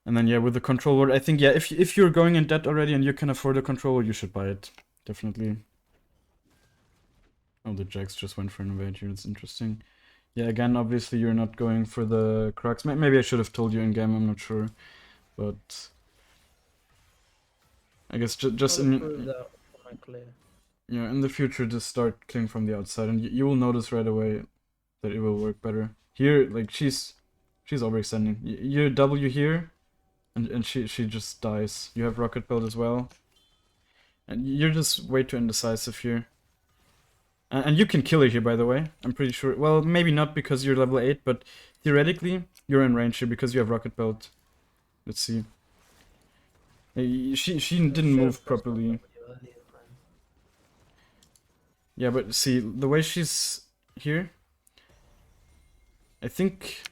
And then yeah, with the controller, I think yeah, if you're going in debt already and you can afford a controller, you should buy it. Definitely. Oh, the Jax just went for an evade here. That's interesting. Yeah, again, obviously you're not going for the Crux. Maybe I should have told you in game, I'm not sure. But I guess just I'll approve in that for my clear. yeah, in the future just start killing from the outside and you will notice right away that it will work better. Here, like she's overextending. You W here and she just dies. You have rocket belt as well. And you're just way too indecisive here. And you can kill her here, by the way. I'm pretty sure. Well, maybe not because you're level 8, but theoretically, you're in range here because you have rocket belt. Let's see. She I didn't should move have pressed my properly. W earlier, man. Yeah, but see, the way she's here, I think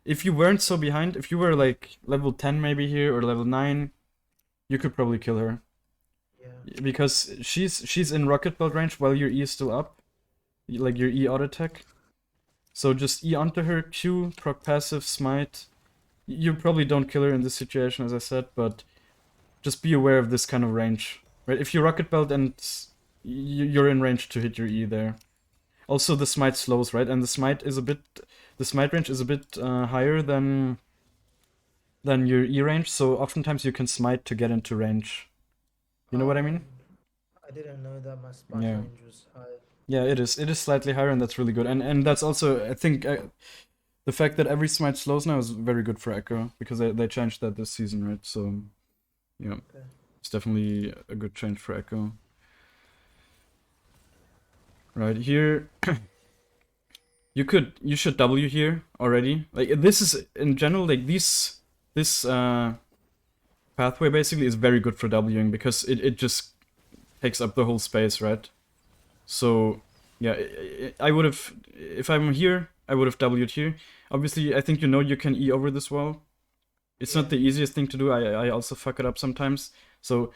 if you weren't so behind, if you were like level 10 maybe here or level 9, you could probably kill her. Yeah. Because she's in rocket belt range while your E is still up. Like your E auto attack. So just E onto her, Q, proc passive, smite. You probably don't kill her in this situation, as I said, but just be aware of this kind of range. Right? If you rocket belt and you're in range to hit your E there. Also, the smite slows, right? And the smite range is a bit higher than your E range, so oftentimes you can smite to get into range. You know what I mean? I didn't know that my smite Yeah. range was high. Yeah, it is. It is slightly higher, and that's really good. And that's also, I think, the fact that every smite slows now is very good for Ekko because they changed that this season, right? So, yeah, Okay. it's definitely a good change for Ekko. Right here, you should W here already. Like this is in general like this pathway basically is very good for Wing because it just takes up the whole space, right? So yeah, I would have, if I'm here, I would have W'd here. Obviously, I think you can E over this wall. It's not the easiest thing to do. I also fuck it up sometimes. So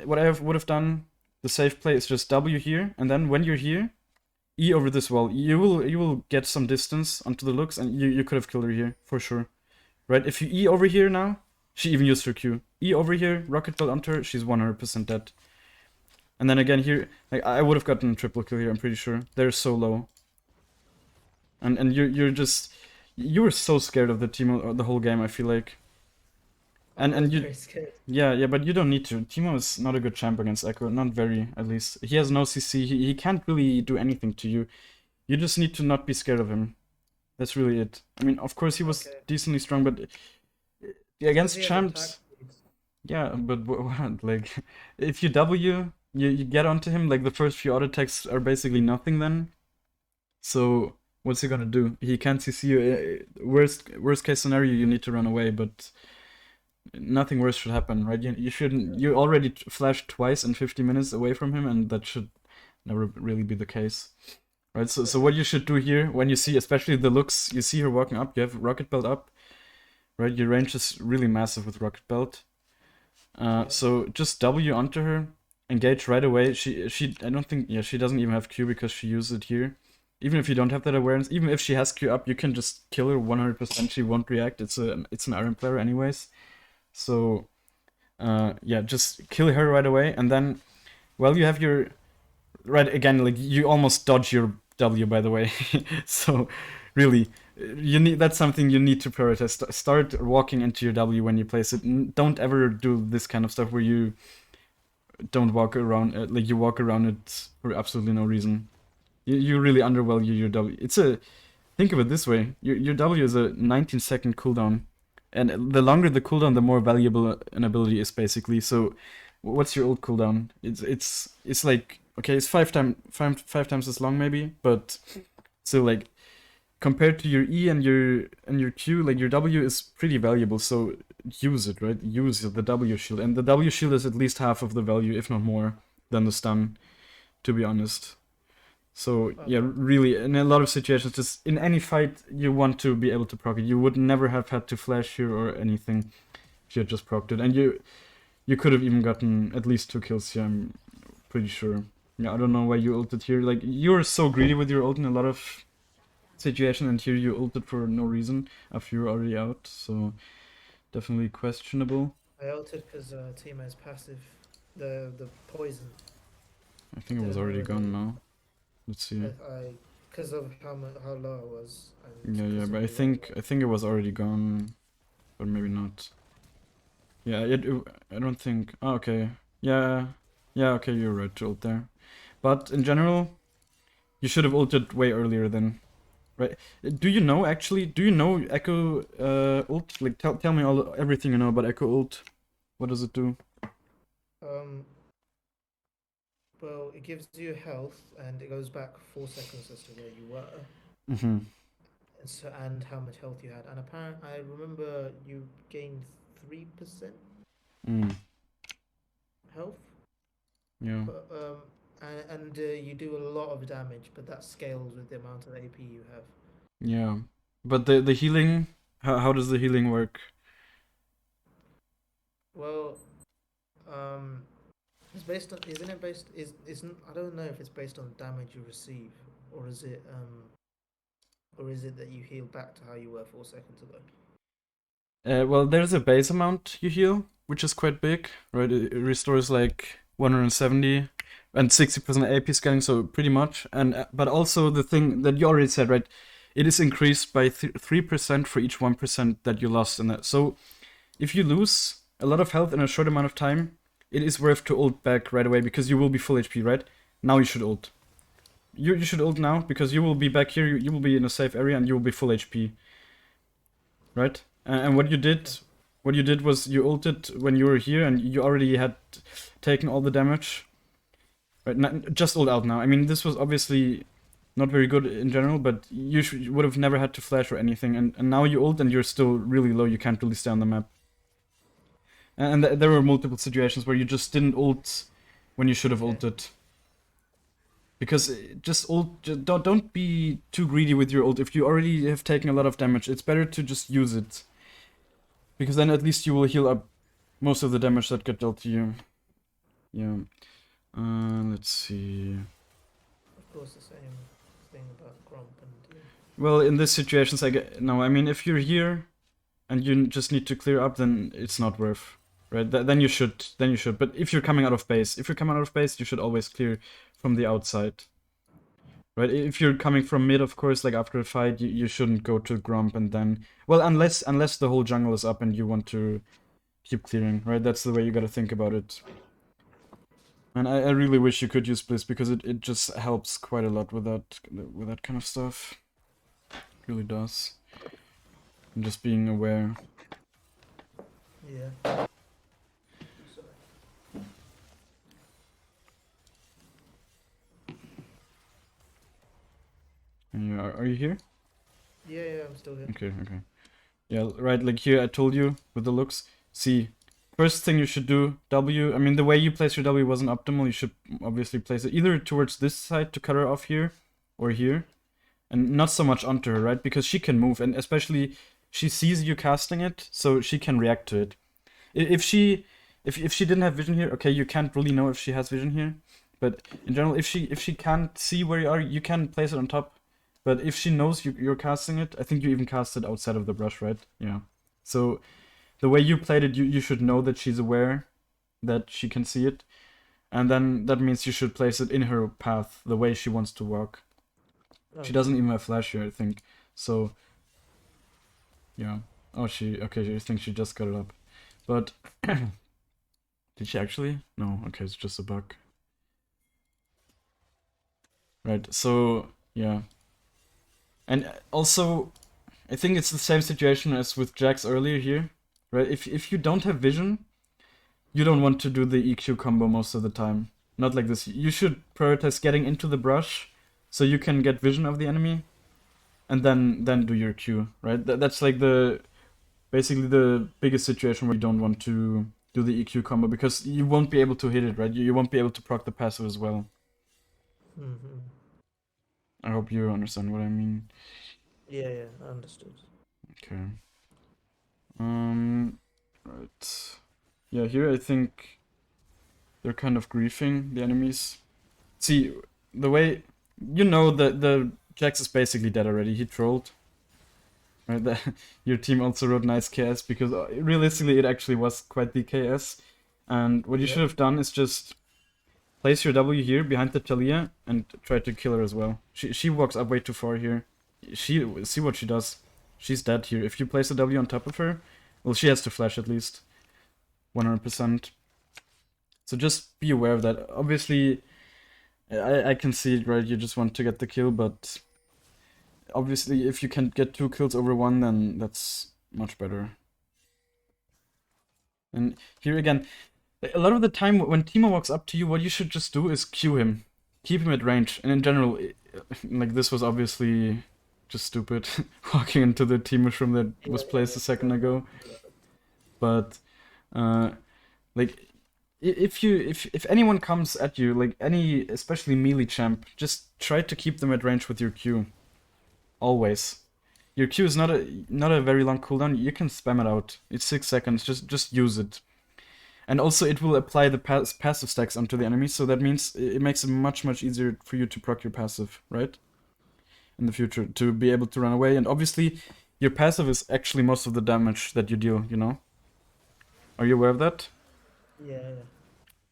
what I would have done, the safe play is just W here, and then when you're here, E over this wall. You will get some distance onto the looks, and you could have killed her here for sure, right? If you E over here now, she even used her Q. E over here, rocket belt onto her, she's 100% dead. And then again here, like I would have gotten a triple kill here. I'm pretty sure they're so low. And you were so scared of the Teemo the whole game. I feel like. I was you very scared. yeah, but you don't need to. Teemo is not a good champ against Ekko, not very at least. He has no CC. He can't really do anything to you. You just need to not be scared of him. That's really it. I mean, of course he was decently strong, but against champs. Yeah, but what? Like, if you W, you get onto him, like the first few auto attacks are basically nothing then. So what's he gonna do? He can't CC you. Worst case scenario, you need to run away, but nothing worse should happen, right? You shouldn't. You already flashed twice in 50 minutes away from him, and that should never really be the case, right? So what you should do here, when you see, especially the looks, you see her walking up, you have rocket belt up, right? Your range is really massive with rocket belt. So just W onto her, engage right away. I don't think, yeah, she doesn't even have Q because she used it here. Even if you don't have that awareness, even if she has Q up, you can just kill her 100%. She won't react. It's an Iron player anyways. So, yeah, just kill her right away, and then, well, you have your right again. Like you almost dodge your W, by the way. So, really, that's something you need to prioritize. Start walking into your W when you place it. Don't ever do this kind of stuff where you don't walk around, like you walk around it for absolutely no reason. You really undervalue your W. Think of it this way: your W is a 19-second cooldown. And the longer the cooldown, the more valuable an ability is, basically. So, what's your ult cooldown? It's like, okay, it's five times as long maybe, but still, like, compared to your E and your Q, like your W is pretty valuable. So use it, right? Use the W shield, and the W shield is at least half of the value, if not more, than the stun. To be honest. So yeah, really, in a lot of situations, just in any fight, you want to be able to proc it. You would never have had to flash here or anything if you had just procced it. And you could have even gotten at least 2 kills here, I'm pretty sure. Yeah, I don't know why you ulted here. Like, you're so greedy with your ult in a lot of situations, and here you ulted for no reason after you're already out, so definitely questionable. I ulted because teammate's passive, the poison. I think it was Didn't know already whether gone now. Let's see. I because of how low I was and Yeah, because but of I the way. think it was already gone, but maybe not. Yeah, I don't think. Oh, okay. Yeah, yeah. Okay, you're right to ult there, but in general, you should have ulted way earlier then, right? Do you know actually? Do you know Ekko ult? Like, tell me everything you know about Ekko ult. What does it do? Um, well, it gives you health and it goes back 4 seconds as to where you were. Mm-hmm. And so and how much health you had. And apparently, I remember you gained 3% Mm. health, Yeah. but you do a lot of damage, but that scales with the amount of AP you have. Yeah. But the healing, how does the healing work? Well, um, it's based on, isn't it based, isn't, I don't know if it's based on damage you receive, or is it that you heal back to how you were 4 seconds ago? Well, there's a base amount you heal, which is quite big, right? It restores like 170 and 60% AP scaling, so pretty much. And but also the thing that you already said, right? It is increased by 3% for each 1% that you lost in that. So if you lose a lot of health in a short amount of time, it is worth to ult back right away because you will be full HP, right? Now you should ult. You should ult now because you will be back here. You will be in a safe area and you will be full HP, right? And Okay. what you did was you ulted when you were here and you already had taken all the damage. Right, just ult out now. I mean, this was obviously not very good in general, but you would have never had to flash or anything. And now you ult and you're still really low. You can't really stay on the map. And there were multiple situations where you just didn't ult when you should have Okay. ulted. Because just ult, don't be too greedy with your ult. If you already have taken a lot of damage, it's better to just use it. Because then at least you will heal up most of the damage that got dealt to you. Yeah. Let's see. Of course, the same thing about Grump and. Well, in this situations, I get no. I mean, if you're here and you just need to clear up, then it's not worth, right? Then you should. Then you should. But if you're coming out of base, you should always clear from the outside, right? If you're coming from mid, of course, like after a fight, you shouldn't go to Grump and then. Well, unless the whole jungle is up and you want to keep clearing, right? That's the way you gotta think about it. And I really wish you could use Bliss because it just helps quite a lot with that kind of stuff. It really does. And just being aware. Yeah. Sorry. And are you here? Yeah, I'm still here. Okay. Yeah, right. Like here, I told you with the looks. See, first thing you should do W. I mean, the way you place your W wasn't optimal. You should obviously place it either towards this side to cut her off here, or here, and not so much onto her, right? Because she can move, and especially she sees you casting it, so she can react to it. If she if she didn't have vision here, okay, you can't really know if she has vision here. But in general, if she can't see where you are, you can place it on top. But if she knows you're casting it, I think you even cast it outside of the brush, right? Yeah. So the way you played it, you should know that she's aware that she can see it. And then that means you should place it in her path, the way she wants to walk. She Okay. doesn't even have flash here, I think. So, yeah. Oh, okay, I think she just got it up. But did she actually? No, okay, it's just a bug. Right, so, yeah. And also, I think it's the same situation as with Jax earlier here. Right, if you don't have vision, you don't want to do the EQ combo most of the time. Not like this. You should prioritize getting into the brush so you can get vision of the enemy and then do your Q, right? That's like the basically the biggest situation where you don't want to do the EQ combo because you won't be able to hit it, right? You won't be able to proc the passive as well. Mm-hmm. I hope you understand what I mean. Yeah, understood. Okay. Right. Yeah, here I think they're kind of griefing the enemies. See, the way you know that the Jax is basically dead already. He trolled. Right, your team also wrote nice KS because realistically it actually was quite the KS. And what you Yep. should have done is just place your W here behind the Talia and try to kill her as well. She walks up way too far here. She see what she does. She's dead here. If you place a W on top of her, well, she has to flash at least 100%. So just be aware of that. Obviously, I can see it, right? You just want to get the kill, but obviously, if you can get 2 kills over 1, then that's much better. And here again, a lot of the time when Timo walks up to you, what you should just do is cue him. Keep him at range. And in general, like this was obviously just stupid, walking into the Timo shroom that was placed a second ago. But, like, if anyone comes at you, like any, especially melee champ, just try to keep them at range with your Q. Always. Your Q is not a very long cooldown. You can spam it out. It's 6 seconds. Just use it. And also it will apply the passive stacks onto the enemy, so that means it makes it much easier for you to proc your passive, right? In the future, to be able to run away. And obviously, your passive is actually most of the damage that you deal, you know? Are you aware of that? Yeah.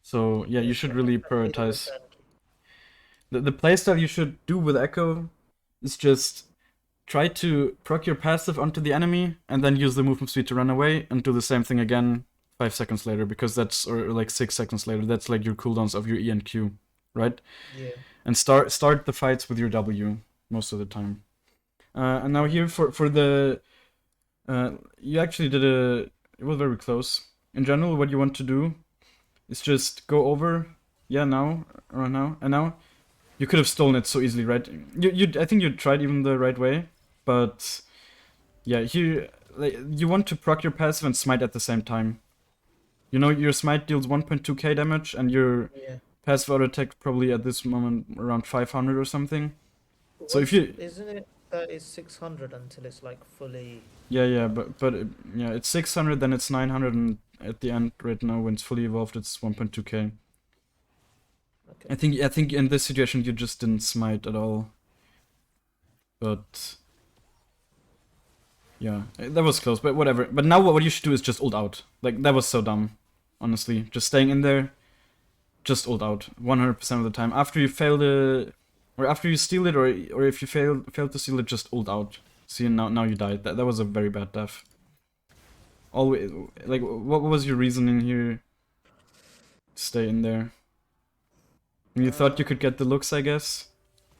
So yeah, you Yes, should I really completely prioritize. understand. The playstyle you should do with Ekko is just try to proc your passive onto the enemy and then use the movement speed to run away and do the same thing again 5 seconds later, because that's, or like 6 seconds later, that's like your cooldowns of your E and Q, right? Yeah. And start the fights with your W most of the time. And now here for the you actually did it was very close. In general, what you want to do is just go over, yeah, now, right now, and now you could have stolen it so easily, right? I think you tried even the right way, but yeah, here, like, you want to proc your passive and smite at the same time. You know, your smite deals 1.2k damage, and your Yeah. passive auto attack probably at this moment around 500 or something. So if What's you, isn't it that it's 600 until it's like fully yeah, but yeah, it's 600, then it's 900, and at the end right now when it's fully evolved, it's 1.2k. okay. I think in this situation you just didn't smite at all, but yeah, that was close, but whatever. But now what you should do is just ult out. Like, that was so dumb, honestly. Just staying in there, just ult out 100% of the time. After you fail the, or after you steal it, or if you fail to steal it, just ult out. See, now you died. That was a very bad death. Always, like, what was your reasoning here? Stay in there. You thought you could get the looks, I guess.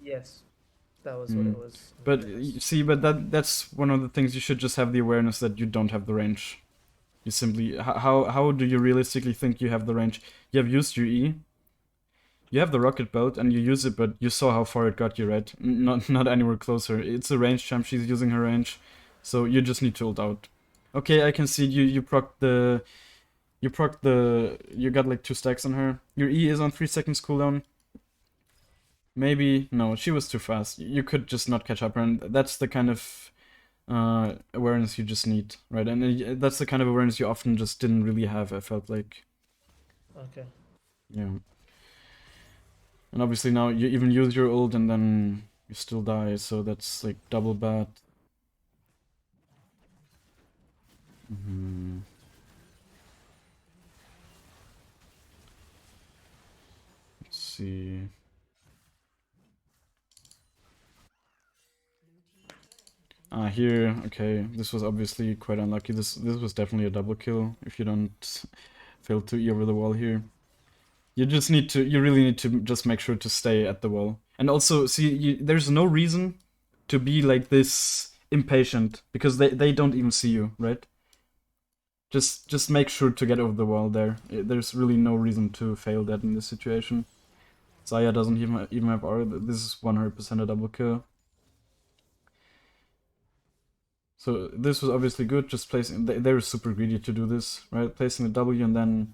Yes, that was what it Mm. was. But Yes. see, but that's one of the things. You should just have the awareness that you don't have the range. You simply, how do you realistically think you have the range? You have used your E. You have the rocket belt and you use it, but you saw how far it got you, right? Not anywhere closer. It's a range champ. She's using her range, so you just need to ult out. Okay, I can see you proc the you got like 2 stacks on her. Your E is on 3 seconds cooldown. Maybe no, she was too fast. You could just not catch up her, and that's the kind of awareness you just need, right? And that's the kind of awareness you often just didn't really have. I felt like, Okay. yeah. And obviously now you even use your ult and then you still die, so that's like double bad. Hmm. Let's see. Here, okay, this was obviously quite unlucky. This was definitely a double kill if you don't fail to E over the wall here. You just need to, you really need to just make sure to stay at the wall. And also, see, there's no reason to be like this impatient, because they don't even see you, right? Just make sure to get over the wall there. There's really no reason to fail that in this situation. Zaya doesn't even have R. This is 100% a double kill. So this was obviously good. Just placing, they're super greedy to do this, right? Placing the W and then,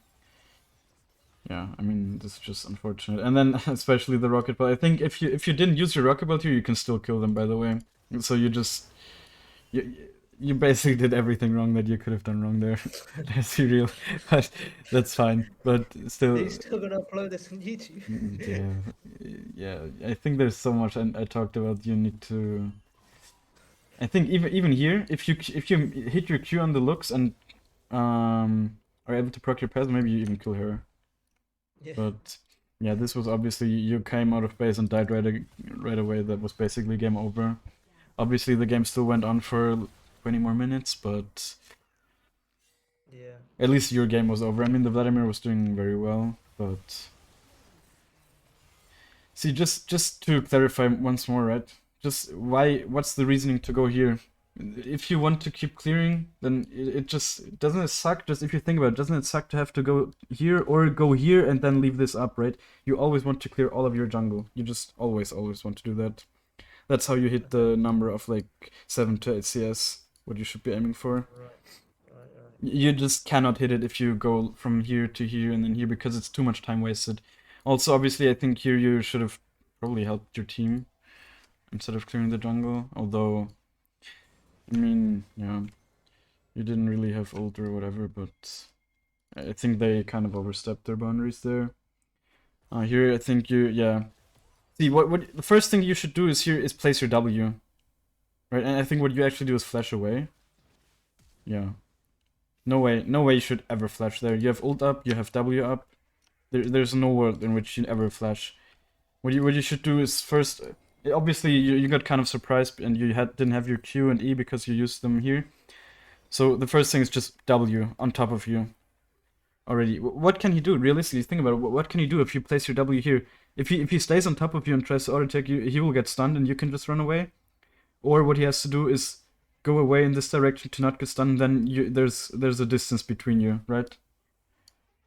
yeah, I mean, this is just unfortunate. And then especially the rocket belt. I think if you didn't use your rocket belt here, you can still kill them, by the way. So you just, you basically did everything wrong that you could have done wrong there. Let's be real, but that's fine. But Are you still, still gonna upload this on YouTube? yeah, yeah. I think there's so much I talked about. You need to. I think even here, if you hit your Q on the looks and are able to proc your pass, maybe you even kill her. Yeah. But yeah, this was obviously you came out of base and died right away. That was basically game over. Obviously, the game still went on for 20 more minutes, but Yeah. at least your game was over. I mean, the Vladimir was doing very well, but see, just to clarify once more, right? Just what's the reasoning to go here? If you want to keep clearing, then it just doesn't it suck. Just if you think about it, doesn't it suck to have to go here or go here and then leave this up, right? You always want to clear all of your jungle. You just always want to do that. That's how you hit Okay. the number of like 7 to 8 CS, what you should be aiming for. Right. Right. You just cannot hit it if you go from here to here and then here because it's too much time wasted. Also, obviously, I think here you should have probably helped your team instead of clearing the jungle. Although, I mean, yeah, you didn't really have ult or whatever, but I think they kind of overstepped their boundaries there. Here, I think you, yeah. See, what the first thing you should do is here is place your W, right? And I think what you actually do is flash away. Yeah. No way you should ever flash there. You have ult up, you have W up. There's no world in which you ever flash. What you should do is first, obviously you got kind of surprised and you didn't have your Q and E because you used them here. So the first thing is just W on top of you already. What can he do? Realistically, think about it. What can he do if you place your W here? If he stays on top of you and tries to auto attack you, he will get stunned and you can just run away. Or what he has to do is go away in this direction to not get stunned. Then there's a distance between you, right?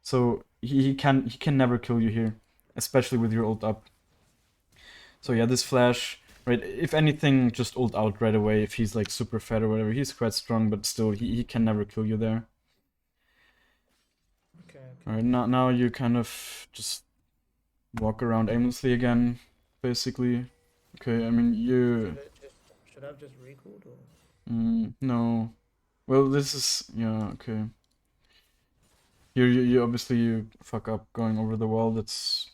So he can never kill you here, especially with your ult up. So yeah, this flash, right? If anything, just ult out right away. If he's like super fat or whatever, he's quite strong, but still he can never kill you there. Okay. All right, now you kind of just walk around aimlessly again, basically. Okay, I mean you. Should I have just recalled or? No. Well, this is yeah okay. Here you obviously you fuck up going over the wall. That's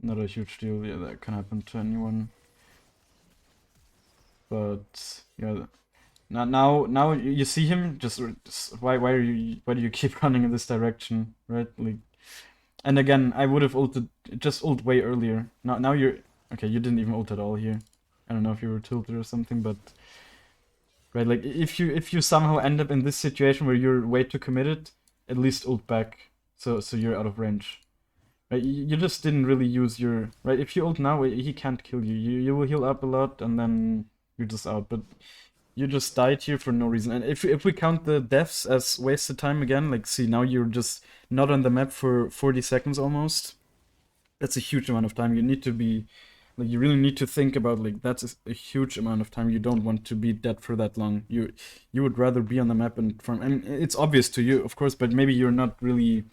not a huge deal. Yeah, that can happen to anyone. But yeah, now you see him. Just why do you keep running in this direction, right? Like, and again, I would have ulted just ult way earlier. Now you're okay. You didn't even ult at all here. I don't know if you were tilted or something, but right, like if you somehow end up in this situation where you're way too committed, at least ult back, so you're out of range. Right, you just didn't really use your right. If you ult now, he can't kill you. You will heal up a lot, and then you're just out. But you just died here for no reason. And if we count the deaths as wasted time again, like see now you're just not on the map for 40 seconds almost. That's a huge amount of time. You need to be like you really need to think about like that's a huge amount of time. You don't want to be dead for that long. You would rather be on the map and farm. I mean, it's obvious to you, of course, but maybe you're not really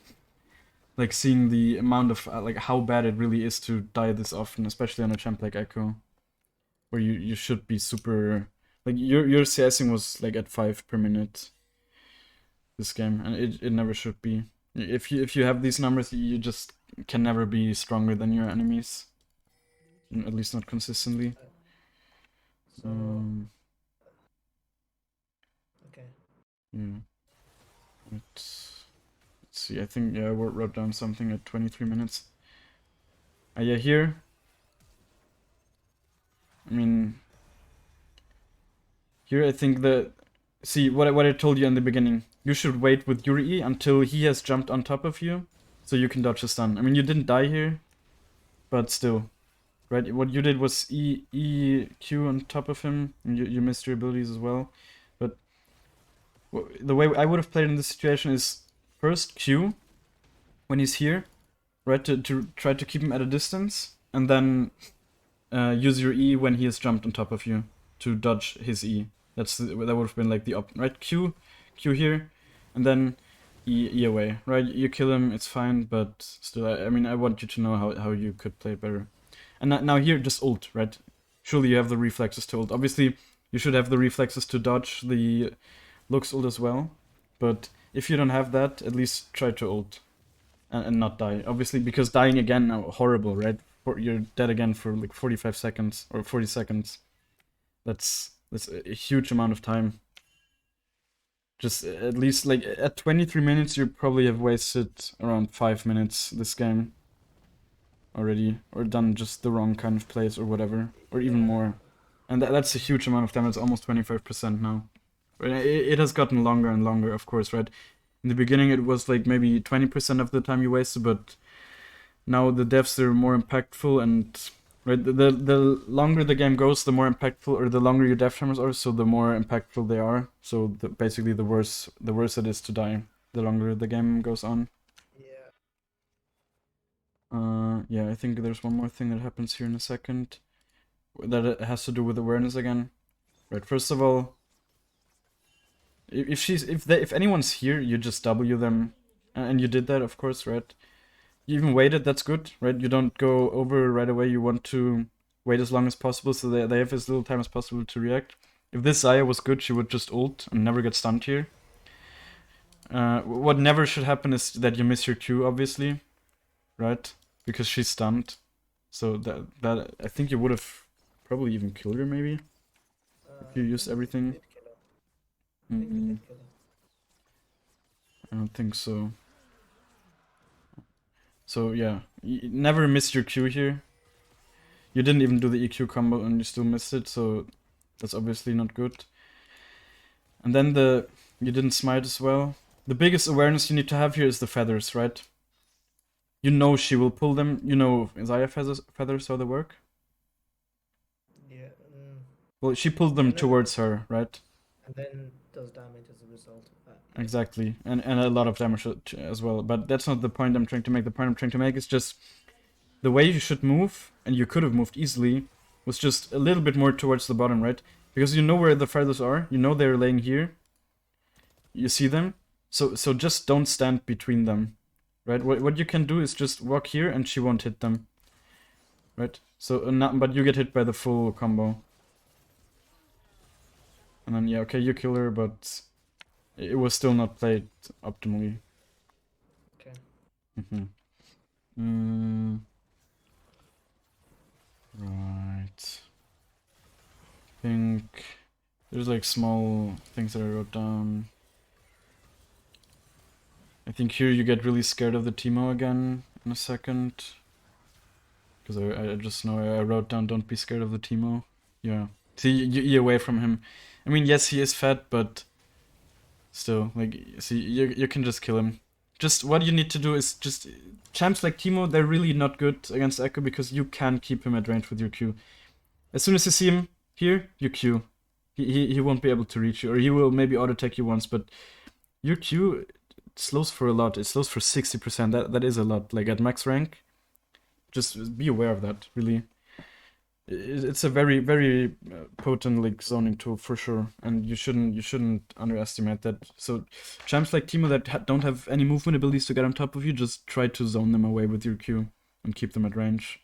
like seeing the amount of like how bad it really is to die this often, especially on a champ like Ekko, where you should be super like your CSing was like at 5 per minute this game, and it never should be. If you have these numbers, you just can never be stronger than your enemies, at least not consistently. So okay. Yeah. Let's see. I think yeah, I wrote down something at 23 minutes. Yeah, here. I mean, here I think that see what I told you in the beginning. You should wait with Yuri E until he has jumped on top of you, so you can dodge a stun. I mean, you didn't die here, but still, right? What you did was E Q on top of him, and you missed your abilities as well. But the way I would have played in this situation is first Q when he's here, right? To try to keep him at a distance, and then use your E when he has jumped on top of you to dodge his E. That would have been like the right Q here, and then E away. Right, you kill him, it's fine, but still, I mean, I want you to know how you could play better. And now here, just ult, right? Surely you have the reflexes to ult. Obviously, You should have the reflexes to dodge the Lux ult as well. But if you don't have that, at least try to ult and not die. Obviously, because dying again, horrible, right? You're dead again for like 45 seconds or 40 seconds. That's a huge amount of time. Just at least like at 23 minutes, you probably have wasted around 5 minutes this game already, or done just the wrong kind of plays or whatever, or even Yeah. more. And that's a huge amount of time. It's almost 25% now. It has gotten longer and longer, of course, right? In the beginning, it was like maybe 20% of the time you wasted, but now the deaths are more impactful, and right, the longer the game goes, the more impactful, or the longer your death timers are, so the more impactful they are. So basically, the worse it is to die, the longer the game goes on. Yeah. Yeah, I think there's one more thing that happens here in a second that it has to do with awareness again. Right, first of all, if anyone's here, you just W them, and you did that, of course, right? You even waited, that's good, right? You don't go over right away. You want to wait as long as possible so they have as little time as possible to react. If this Zaya was good, she would just ult and never get stunned here. What never should happen is that you miss your Q, obviously, right? Because she's stunned. So that I think you would have probably even killed her, maybe, if you I used think we everything. did kill her. I think we did kill her. I don't think so. So yeah, never miss your Q here. You didn't even do the EQ combo and you still missed it, so that's obviously not good. And then you didn't smite as well. The biggest awareness you need to have here is the feathers, right? You know she will pull them. You know Zaya feathers how they work. Yeah. Well, she pulled I them know. towards her, right? And then does damage as a result of that. Yeah. Exactly, and a lot of damage as well. But that's not the point I'm trying to make. The point I'm trying to make is just the way you should move, and you could have moved easily, was just a little bit more towards the bottom, right? Because you know where the feathers are. You know they're laying here. You see them. So just don't stand between them, right? What you can do is just walk here, and she won't hit them, right? So not, but you get hit by the full combo. And then yeah, okay, you kill her, but it was still not played optimally. Okay. Right. I think there's like small things that I wrote down. I think here you get really scared of the Teemo again in a second. Because I just know I wrote down don't be scared of the Teemo. Yeah. See, you E away from him. I mean, yes, he is fat, but still, like, see, you can just kill him. Just what you need to do is just champs like Teemo, they're really not good against Ekko because you can keep him at range with your Q. As soon as you see him here, you Q. He won't be able to reach you, or he will maybe auto attack you once, but your Q slows for a lot. It slows for 60%. That is a lot. Like at max rank, just be aware of that. Really, it's a very potent like zoning tool for sure, and you shouldn't underestimate that. So champs like Teemo that don't have any movement abilities to get on top of you, just try to zone them away with your Q and keep them at range.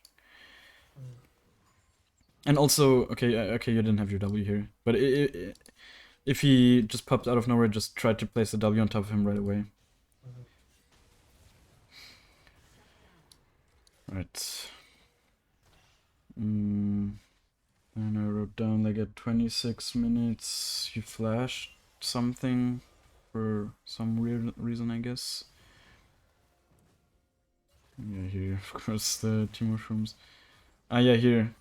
And also, okay, you didn't have your W here, but if he just popped out of nowhere, just try to place the W on top of him right away. Right. And I wrote down like at 26 minutes, you flashed something for some weird reason, I guess. Yeah, here, of course, the team mushrooms. Ah, yeah, here.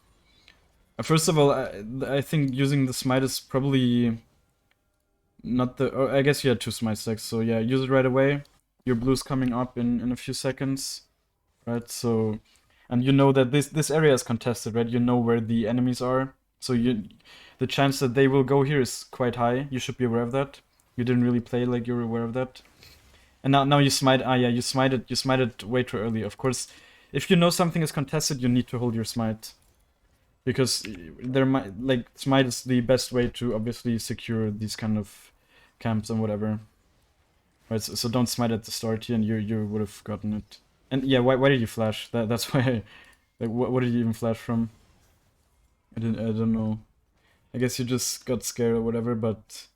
First of all, I think using the smite is probably not the. Oh, I guess you had two smite stacks, so yeah, use it right away. Your blue's coming up in a few seconds, right? So, and you know that this area is contested, right? You know where the enemies are, so the chance that they will go here is quite high. You should be aware of that. You didn't really play like you're aware of that. And now you smite. Ah, yeah, you smited way too early. Of course, if you know something is contested, you need to hold your smite. Because there might like smite is the best way to obviously secure these kind of camps and whatever. Right, so don't smite at the start here, and you would have gotten it. And yeah, why did you flash? That's why. Like, what did you even flash from? I don't know. I guess you just got scared or whatever, but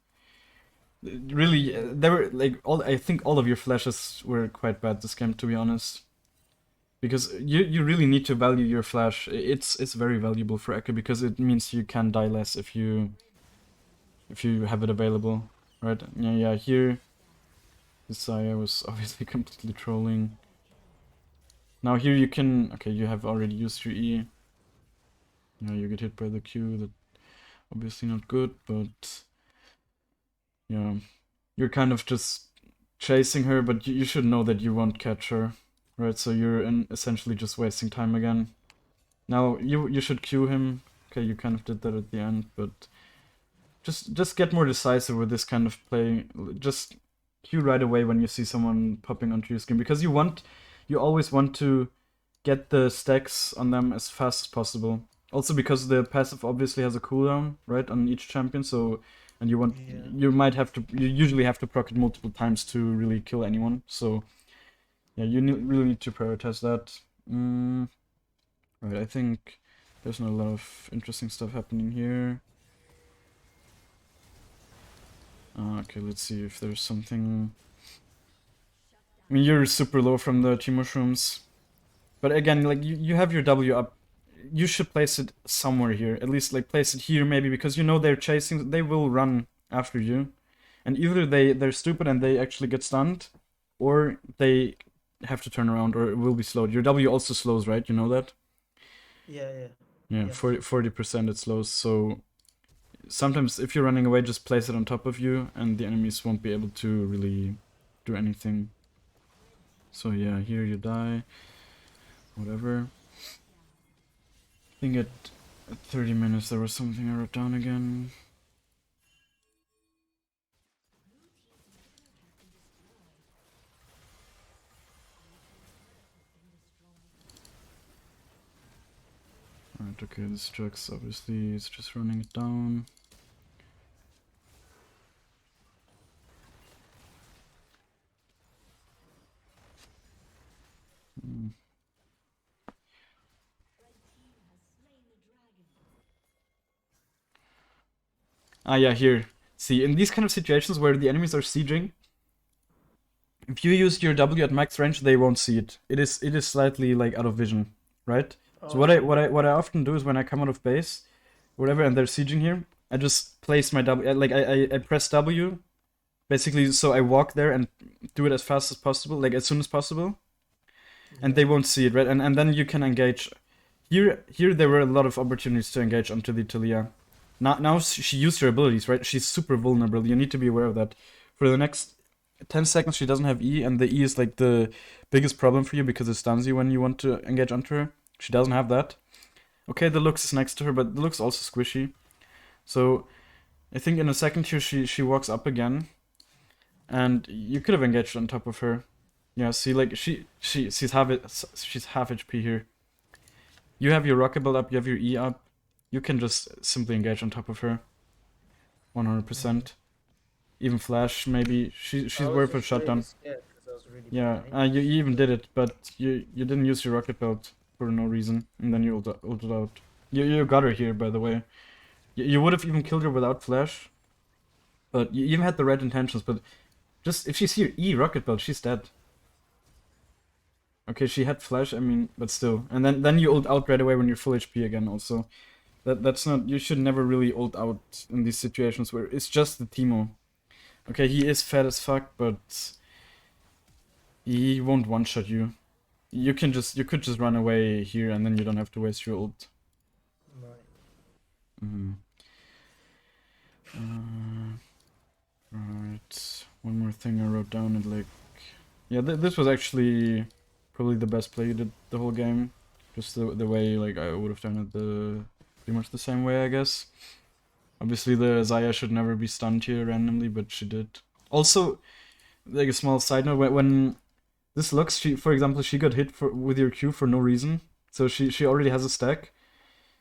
really, there were like all. I think all of your flashes were quite bad this game, to be honest. Because you really need to value your flash. It's very valuable for Ekko because it means you can die less if you have it available, right? Yeah, yeah. Here, Isaiah was obviously completely trolling. Now here you can. Okay, you have already used your E. Yeah, you get hit by the Q. That obviously not good, but yeah, you're kind of just chasing her, but you should know that you won't catch her, right? So you're essentially just wasting time again. Now you should Q him. Okay, you kind of did that at the end, but just get more decisive with this kind of play. Just Q right away when you see someone popping onto your screen because you always want to get the stacks on them as fast as possible. Also because the passive obviously has a cooldown, right, on each champion, so and Yeah. you usually have to proc it multiple times to really kill anyone. So yeah, really need to prioritize that. Right, I think there's not a lot of interesting stuff happening here. Okay, let's see if there's something. I mean, you're super low from the tea mushrooms. But again, like you have your W up. You should place it somewhere here. At least like place it here maybe because you know they're chasing. They will run after you, and either they're stupid and they actually get stunned, or they have to turn around or it will be slowed. Your W also slows, right? You know that? Yeah, yeah. Yeah, Yes. 40% it slows. So sometimes if you're running away, just place it on top of you, and the enemies won't be able to really do anything. So yeah, here you die. Whatever. I think at 30 minutes there was something I wrote down again. Alright, okay, this Jax obviously is just running it down. Hmm. Ah yeah, here. See, in these kind of situations where the enemies are sieging, if you use your W at max range, they won't see it. It is slightly like out of vision, right? So Oh, okay. what I often do is when I come out of base, whatever, and they're sieging here, I just place my W. Like I press W, basically, so I walk there and do it as fast as possible, like as soon as possible, and Yeah. they won't see it, right? And then you can engage. Here there were a lot of opportunities to engage onto the Talia. Now she used her abilities, right? She's super vulnerable. You need to be aware of that. For the next 10 seconds, she doesn't have E, and the E is like the biggest problem for you because it stuns you when you want to engage onto her. She doesn't have that. Okay, the Lux is next to her, but the Lux is also squishy. So I think in a second here she walks up again, and you could have engaged on top of her. Yeah, see, like she's half HP here. You have your rocket build up, you have your E up. You can just simply engage on top of her. Mm. 100%. Even flash, maybe. I She's was worth a just really shutdown. scared because I was really Yeah, bad aim. you even So did it, but you didn't use your rocket belt for no reason, and then you ulted out. You got her here, by the way. You would have even killed her without flash, but you even had the right intentions. But just if she's here, E rocket belt, she's dead. Okay, she had flash, I mean, but still. And then you ult out right away when you're full HP again. Also, that's not. You should never really ult out in these situations where it's just the Teemo. Okay, he is fat as fuck, but he won't one shot you. You could just run away here and then you don't have to waste your ult. right. Mm. Right. One more thing I wrote down and like, yeah, this was actually probably the best play you did the whole game. Just the way like I would have done it pretty much the same way, I guess. Obviously the Zaya should never be stunned here randomly, but she did. Also, like a small side note, when this Lux, for example, she got hit with your Q for no reason. So she already has a stack,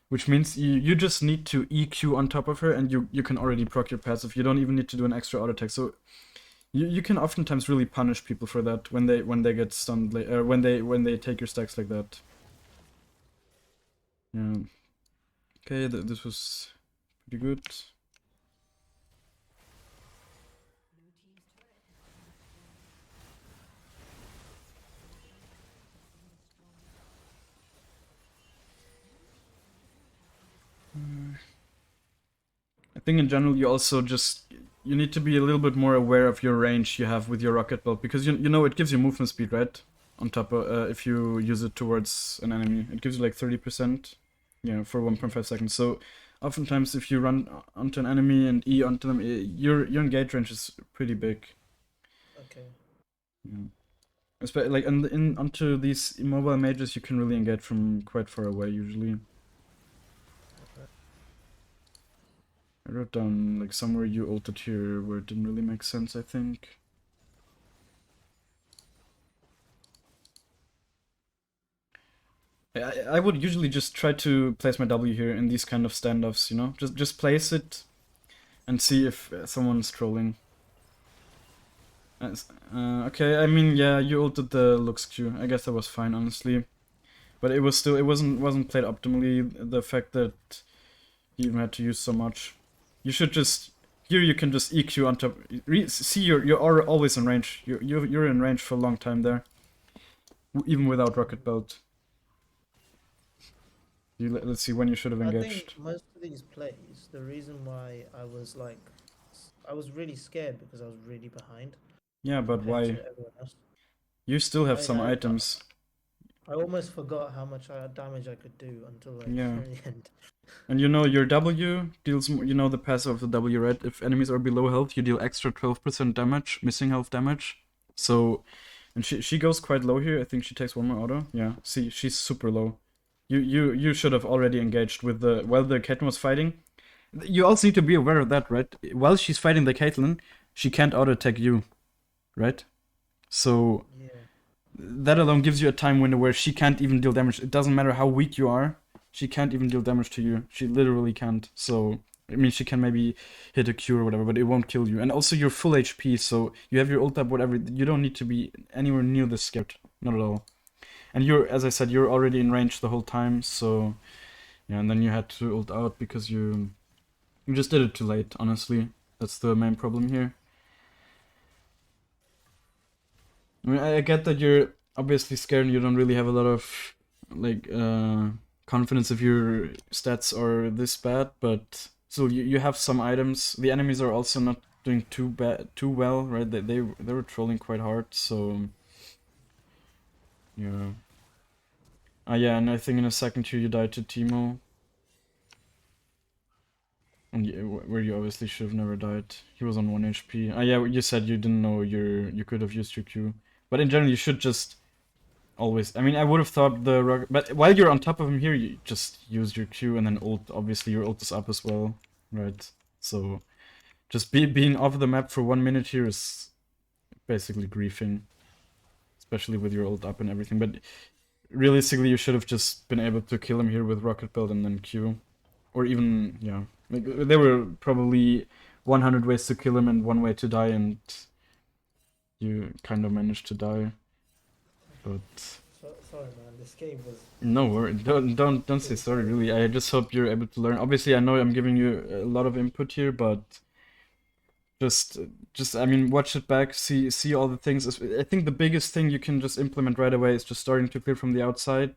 which means you just need to EQ on top of her, and you can already proc your passive. You don't even need to do an extra auto attack. So you can oftentimes really punish people for that when they get stunned, when they take your stacks like that. Yeah. Okay, this was Pretty good. I think in general you also just you need to be a little bit more aware of your range you have with your rocket belt, because you know it gives you movement speed, right? On top of if you use it towards an enemy, it gives you like 30%, for 1.5 seconds. So oftentimes if you run onto an enemy and E onto them, your engage range is pretty big. Okay. Yeah. Especially like in onto these immobile mages, you can really engage from quite far away usually. I wrote down like somewhere you ulted here where it didn't really make sense, I think. I would usually just try to place my W here in these kind of standoffs, Just place it and see if someone's trolling. Okay, I mean, yeah, you ulted the Lux Q. I guess that was fine, honestly. But it wasn't played optimally, the fact that you even had to use so much. You should just here you can just EQ on top. See, you're always in range. You're in range for a long time there, even without rocket belt. Let's see when you should have I engaged. think most of these plays, the reason why I was really scared because I was really behind Yeah, but compared why? to everyone else. You still have some I items. I almost forgot how much damage I could do until like Yeah. the end. And your W deals, the passive of the W, right? If enemies are below health, you deal extra 12% damage, missing health damage. So, and she goes quite low here. I think she takes one more auto. Yeah, see, she's super low. You should have already engaged with while the Caitlyn was fighting. You also need to be aware of that, right? While she's fighting the Caitlyn, she can't auto attack you, right? So Yeah. that alone gives you a time window where she can't even deal damage. It doesn't matter how weak you are, she can't even deal damage to you. She literally can't. So, I mean, she can maybe hit a Q or whatever, but it won't kill you. And also, you're full HP, so you have your ult up, whatever. You don't need to be anywhere near this scared. Not at all. And as I said, you're already in range the whole time, so yeah. And then you had to ult out because you just did it too late. Honestly, that's the main problem here. I mean, I get that you're obviously scared and you don't really have a lot of like confidence if your stats are this bad, but still you have some items. The enemies are also not doing too well, right? They were trolling quite hard, so yeah. Yeah, and I think in a second here you died to Timo. And where you obviously should have never died. He was on 1 HP. Yeah, you said you didn't know you could have used your Q. But in general, you should just always. I mean, I would have thought the rocket. But while you're on top of him here, you just use your Q and then ult. Obviously, your ult is up as well, right? So just being off the map for 1 minute here is basically griefing, especially with your ult up and everything. But realistically, you should have just been able to kill him here with rocket belt and then Q, or even yeah. Like, there were probably 100 ways to kill him and one way to die, and you kind of managed to die. But Sorry, man. This game was no worry, don't say pretty sorry. scary. Really, I just hope you're able to learn. Obviously, I know I'm giving you a lot of input here, but just I mean, watch it back, see all the things. I think the biggest thing you can just implement right away is just starting to clear from the outside.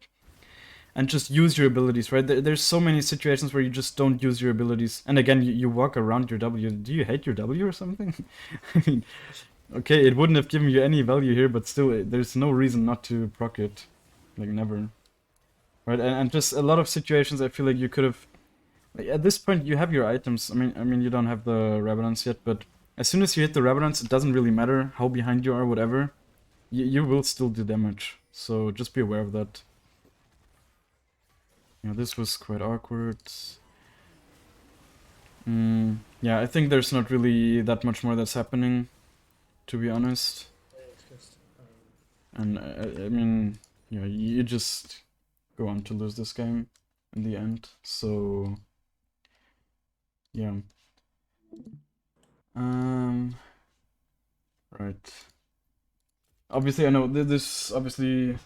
And just use your abilities, right? There's so many situations where you just don't use your abilities. And again, you walk around your W. Do you hate your W or something? I mean, okay, it wouldn't have given you any value here, but still, there's no reason not to proc it. Like, never. Right? And just a lot of situations I feel like you could have... Like, at this point, you have your items. I mean, you don't have the Revenants yet, but as soon as you hit the Revenants, it doesn't really matter how behind you are, whatever. You will still do damage. So just be aware of that. Yeah, this was quite awkward. Yeah, I think there's not really that much more that's happening, to be honest. It's just And I mean, yeah, you just go on to lose this game in the end. So, yeah. Right. Obviously, I know this obviously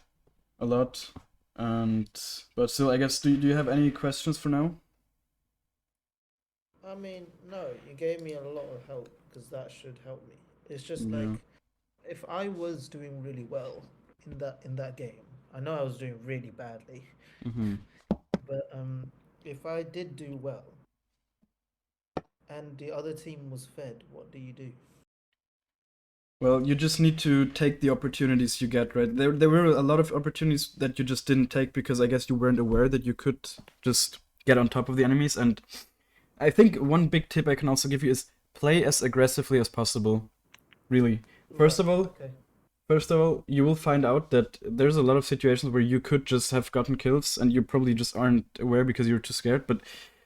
a lot, and but still, I guess do you have any questions for now? I mean, no, you gave me a lot of help because that should help me. It's just Yeah. like if I was doing really well in that game, I know I was doing really badly, Mm-hmm. but if I did do well and the other team was fed, what do you do? Well, you just need to take the opportunities you get, right? There were a lot of opportunities that you just didn't take because I guess you weren't aware that you could just get on top of the enemies. And I think one big tip I can also give you is play as aggressively as possible. Really. First Right. of all, Okay. First of all, you will find out that there's a lot of situations where you could just have gotten kills and you probably just aren't aware because you're too scared. But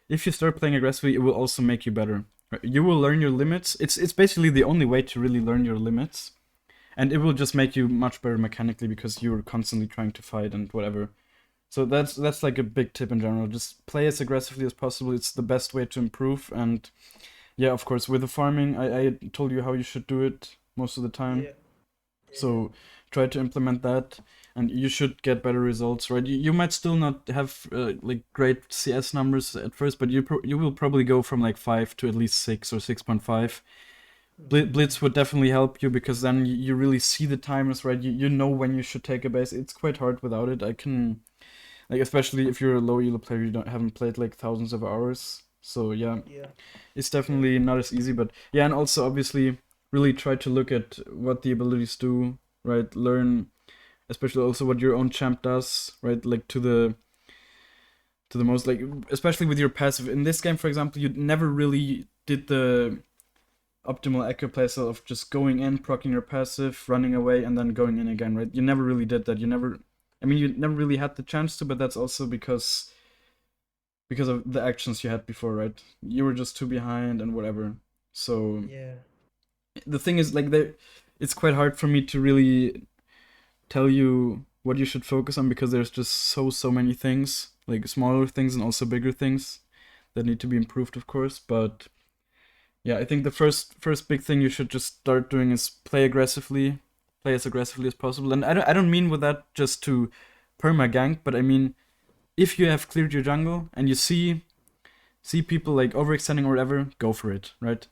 if you start playing aggressively, it will also make you better. Right? You will learn your limits. It's basically the only way to really learn your limits, and it will just make you much better mechanically because you're constantly trying to fight and whatever. So that's like a big tip in general. Just play as aggressively as possible. It's the best way to improve. And yeah, of course, with the farming, I told you how you should do it most of the time. Yeah. Yeah. So try to implement that, and you should get better results, right? You might still not have like great CS numbers at first, but you will probably go from like 5 to at least 6 or 6.5. Mm-hmm. Blitz would definitely help you because then you really see the timers, right? You know when you should take a base. It's quite hard without it. I can like especially if you're a low elo player, you don't haven't played like thousands of hours. So yeah, Yeah. it's Yeah. definitely not as easy, but yeah, and also obviously really try to look at what the abilities do, right? Learn especially also what your own champ does, right? Like to the most like especially with your passive. In this game, for example, you never really did the optimal Echo playstyle of just going in, proccing your passive, running away, and then going in again, right? You never really did that. You never I mean you never really had the chance to, but that's also because of the actions you had before, right? You were just too behind and whatever. So Yeah. the thing is like it's quite hard for me to really tell you what you should focus on because there's just so many things, like smaller things and also bigger things that need to be improved, of course. But yeah, I think the first big thing you should just start doing is play as aggressively as possible. And I don't mean with that just to perma gank, but I mean if you have cleared your jungle and you see people like overextending or whatever, go for it, right?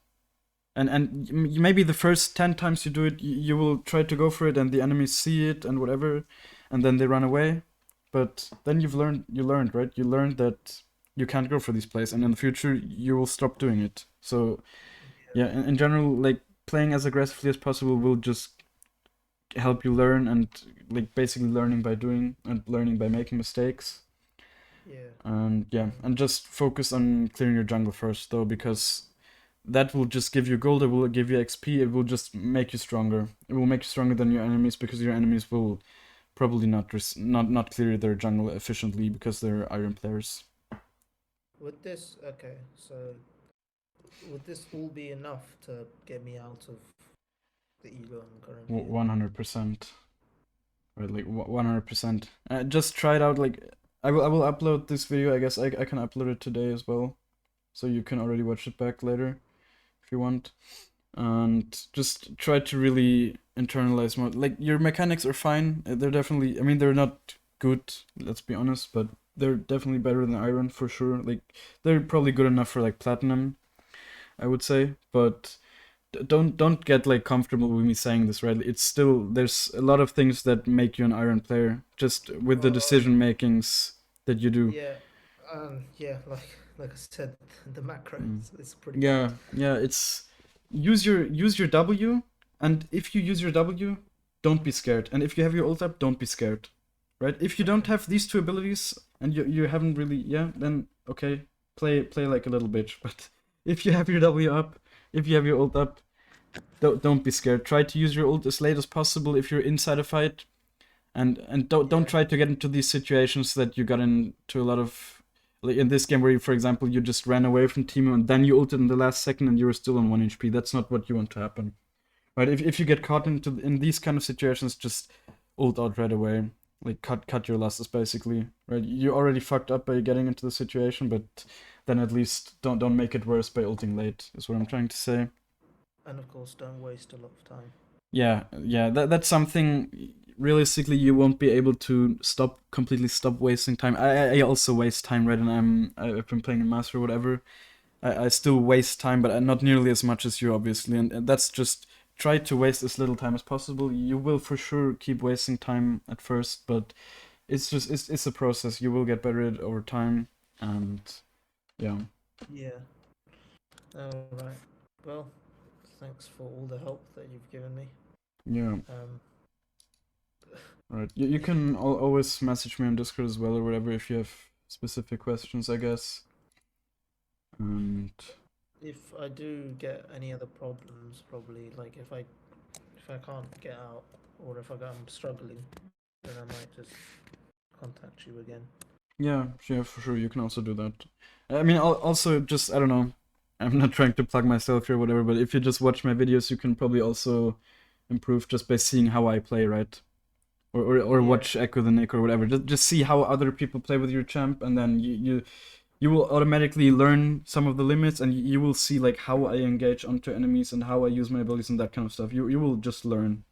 And maybe the first 10 times you do it, you will try to go for it and the enemies see it and whatever, and then they run away. But then you learned, right? You learned that you can't go for these plays, and in the future you will stop doing it. So yeah, in general, like playing as aggressively as possible will just help you learn, and like basically learning by doing and learning by making mistakes. Yeah. And yeah, Um, and just focus on clearing your jungle first though, because that will just give you gold, it will give you XP, it will just make you stronger. It will make you stronger than your enemies because your enemies will probably not clear their jungle efficiently because they're iron players. would this okay? So would this all be enough to get me out of the elo I'm currently in? 100%. Right, like 100%. Just try it out. Like I will upload this video. I guess I can upload it today as well, so you can already watch it back later if you want. And just try to really internalize more. Like your mechanics are fine. They're definitely. I mean, they're not good. Let's be honest, but they're definitely better than iron for sure. Like they're probably good enough for like platinum, I would say. But don't get like comfortable with me saying this, right? It's still there's a lot of things that make you an iron player just with the Oh, decision makings that you do. yeah. Yeah, like I said, the macro Mm. is pretty bad. Yeah, it's use your W, and if you use your W, don't be scared. And if you have your ult up, don't be scared. Right? If you don't Okay. have these two abilities and you haven't really then okay, play like a little bitch. But if you have your W up, if you have your ult up, don't be scared. Try to use your ult as late as possible if you're inside a fight, and don't Yeah. try to get into these situations that you got into a lot of, like in this game where you, for example, you just ran away from team and then you ulted in the last second and you were still on 1 HP. That's not what you want to happen. Right? If you get caught in these kind of situations, just ult out right away. Like cut your losses basically. Right? You already fucked up by getting into the situation, but then at least don't make it worse by ulting late, is what I'm trying to say. And of course, don't waste a lot of time. Yeah, that's something realistically you won't be able to completely stop wasting time. I also waste time, right? And I've been playing in Master or whatever, I still waste time, but not nearly as much as you, obviously. And that's just try to waste as little time as possible. You will for sure keep wasting time at first, but it's a process. You will get better at it over time, and yeah, Yeah. All right. Well, thanks for all the help that you've given me. yeah. Um, Right. You can always message me on Discord as well or whatever if you have specific questions, I guess. And if I do get any other problems, probably like if I can't get out or if I'm struggling, then I might just contact you again. yeah, yeah, for sure, you can also do that. I mean, also just I don't know. I'm not trying to plug myself here or whatever, but if you just watch my videos, you can probably also improve just by seeing how I play, right? Or Yeah. watch Ekko the Nick or whatever. Just see how other people play with your champ, and then you will automatically learn some of the limits, and you will see like how I engage onto enemies and how I use my abilities and that kind of stuff. You will just learn.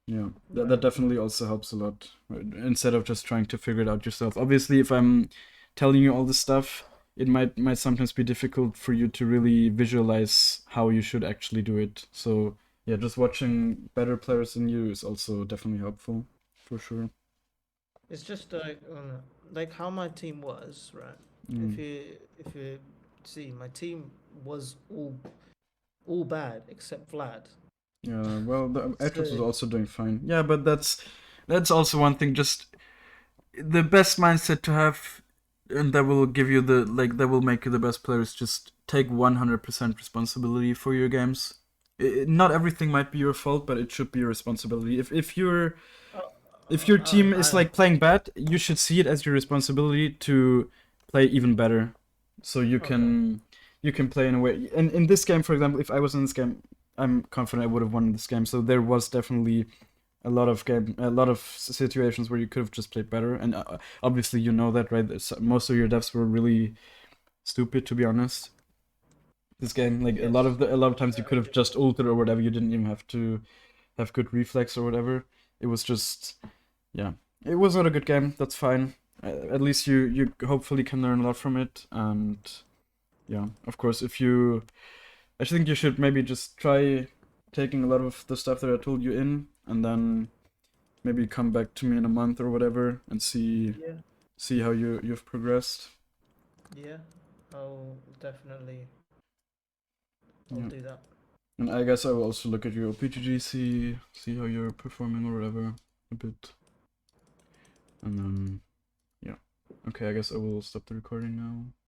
Yeah, that Right. definitely also helps a lot. Right? Instead of just trying to figure it out yourself. Obviously, if I'm telling you all this stuff, it might sometimes be difficult for you to really visualize how you should actually do it. So yeah, just watching better players than you is also definitely helpful, for sure. It's just like how my team was, right? Mm. If you see, my team was all bad except Vlad. Yeah, well, the Atrox was So also doing fine. Yeah, but that's also one thing. Just the best mindset to have, and that will give you the like that will make you the best player is just take 100% responsibility for your games. Not everything might be your fault, but it should be your responsibility. uh, If your team is I like playing bad, you should see it as your responsibility to play even better, so okay. you can play in a way. And in this game, for example, if I was in this game, I'm confident I would have won this game. So there was definitely a lot of situations where you could have just played better. And obviously, you know that, right? Most of your devs were really stupid, to be honest. This game, like Yes. a lot of times, you I could have did. just ulted or whatever. You didn't even have to have good reflex or whatever. It was just yeah, it was not a good game. That's fine. At least you hopefully can learn a lot from it. And yeah, of course, I think you should maybe just try taking a lot of the stuff that I told you in, and then maybe come back to me in a month or whatever and Yeah. see how you've progressed. Yeah. I'll definitely I'll Yeah, do that. and I guess I will also look at your PTG, see how you're performing or whatever a bit, and then yeah. Okay, I guess I will stop the recording now.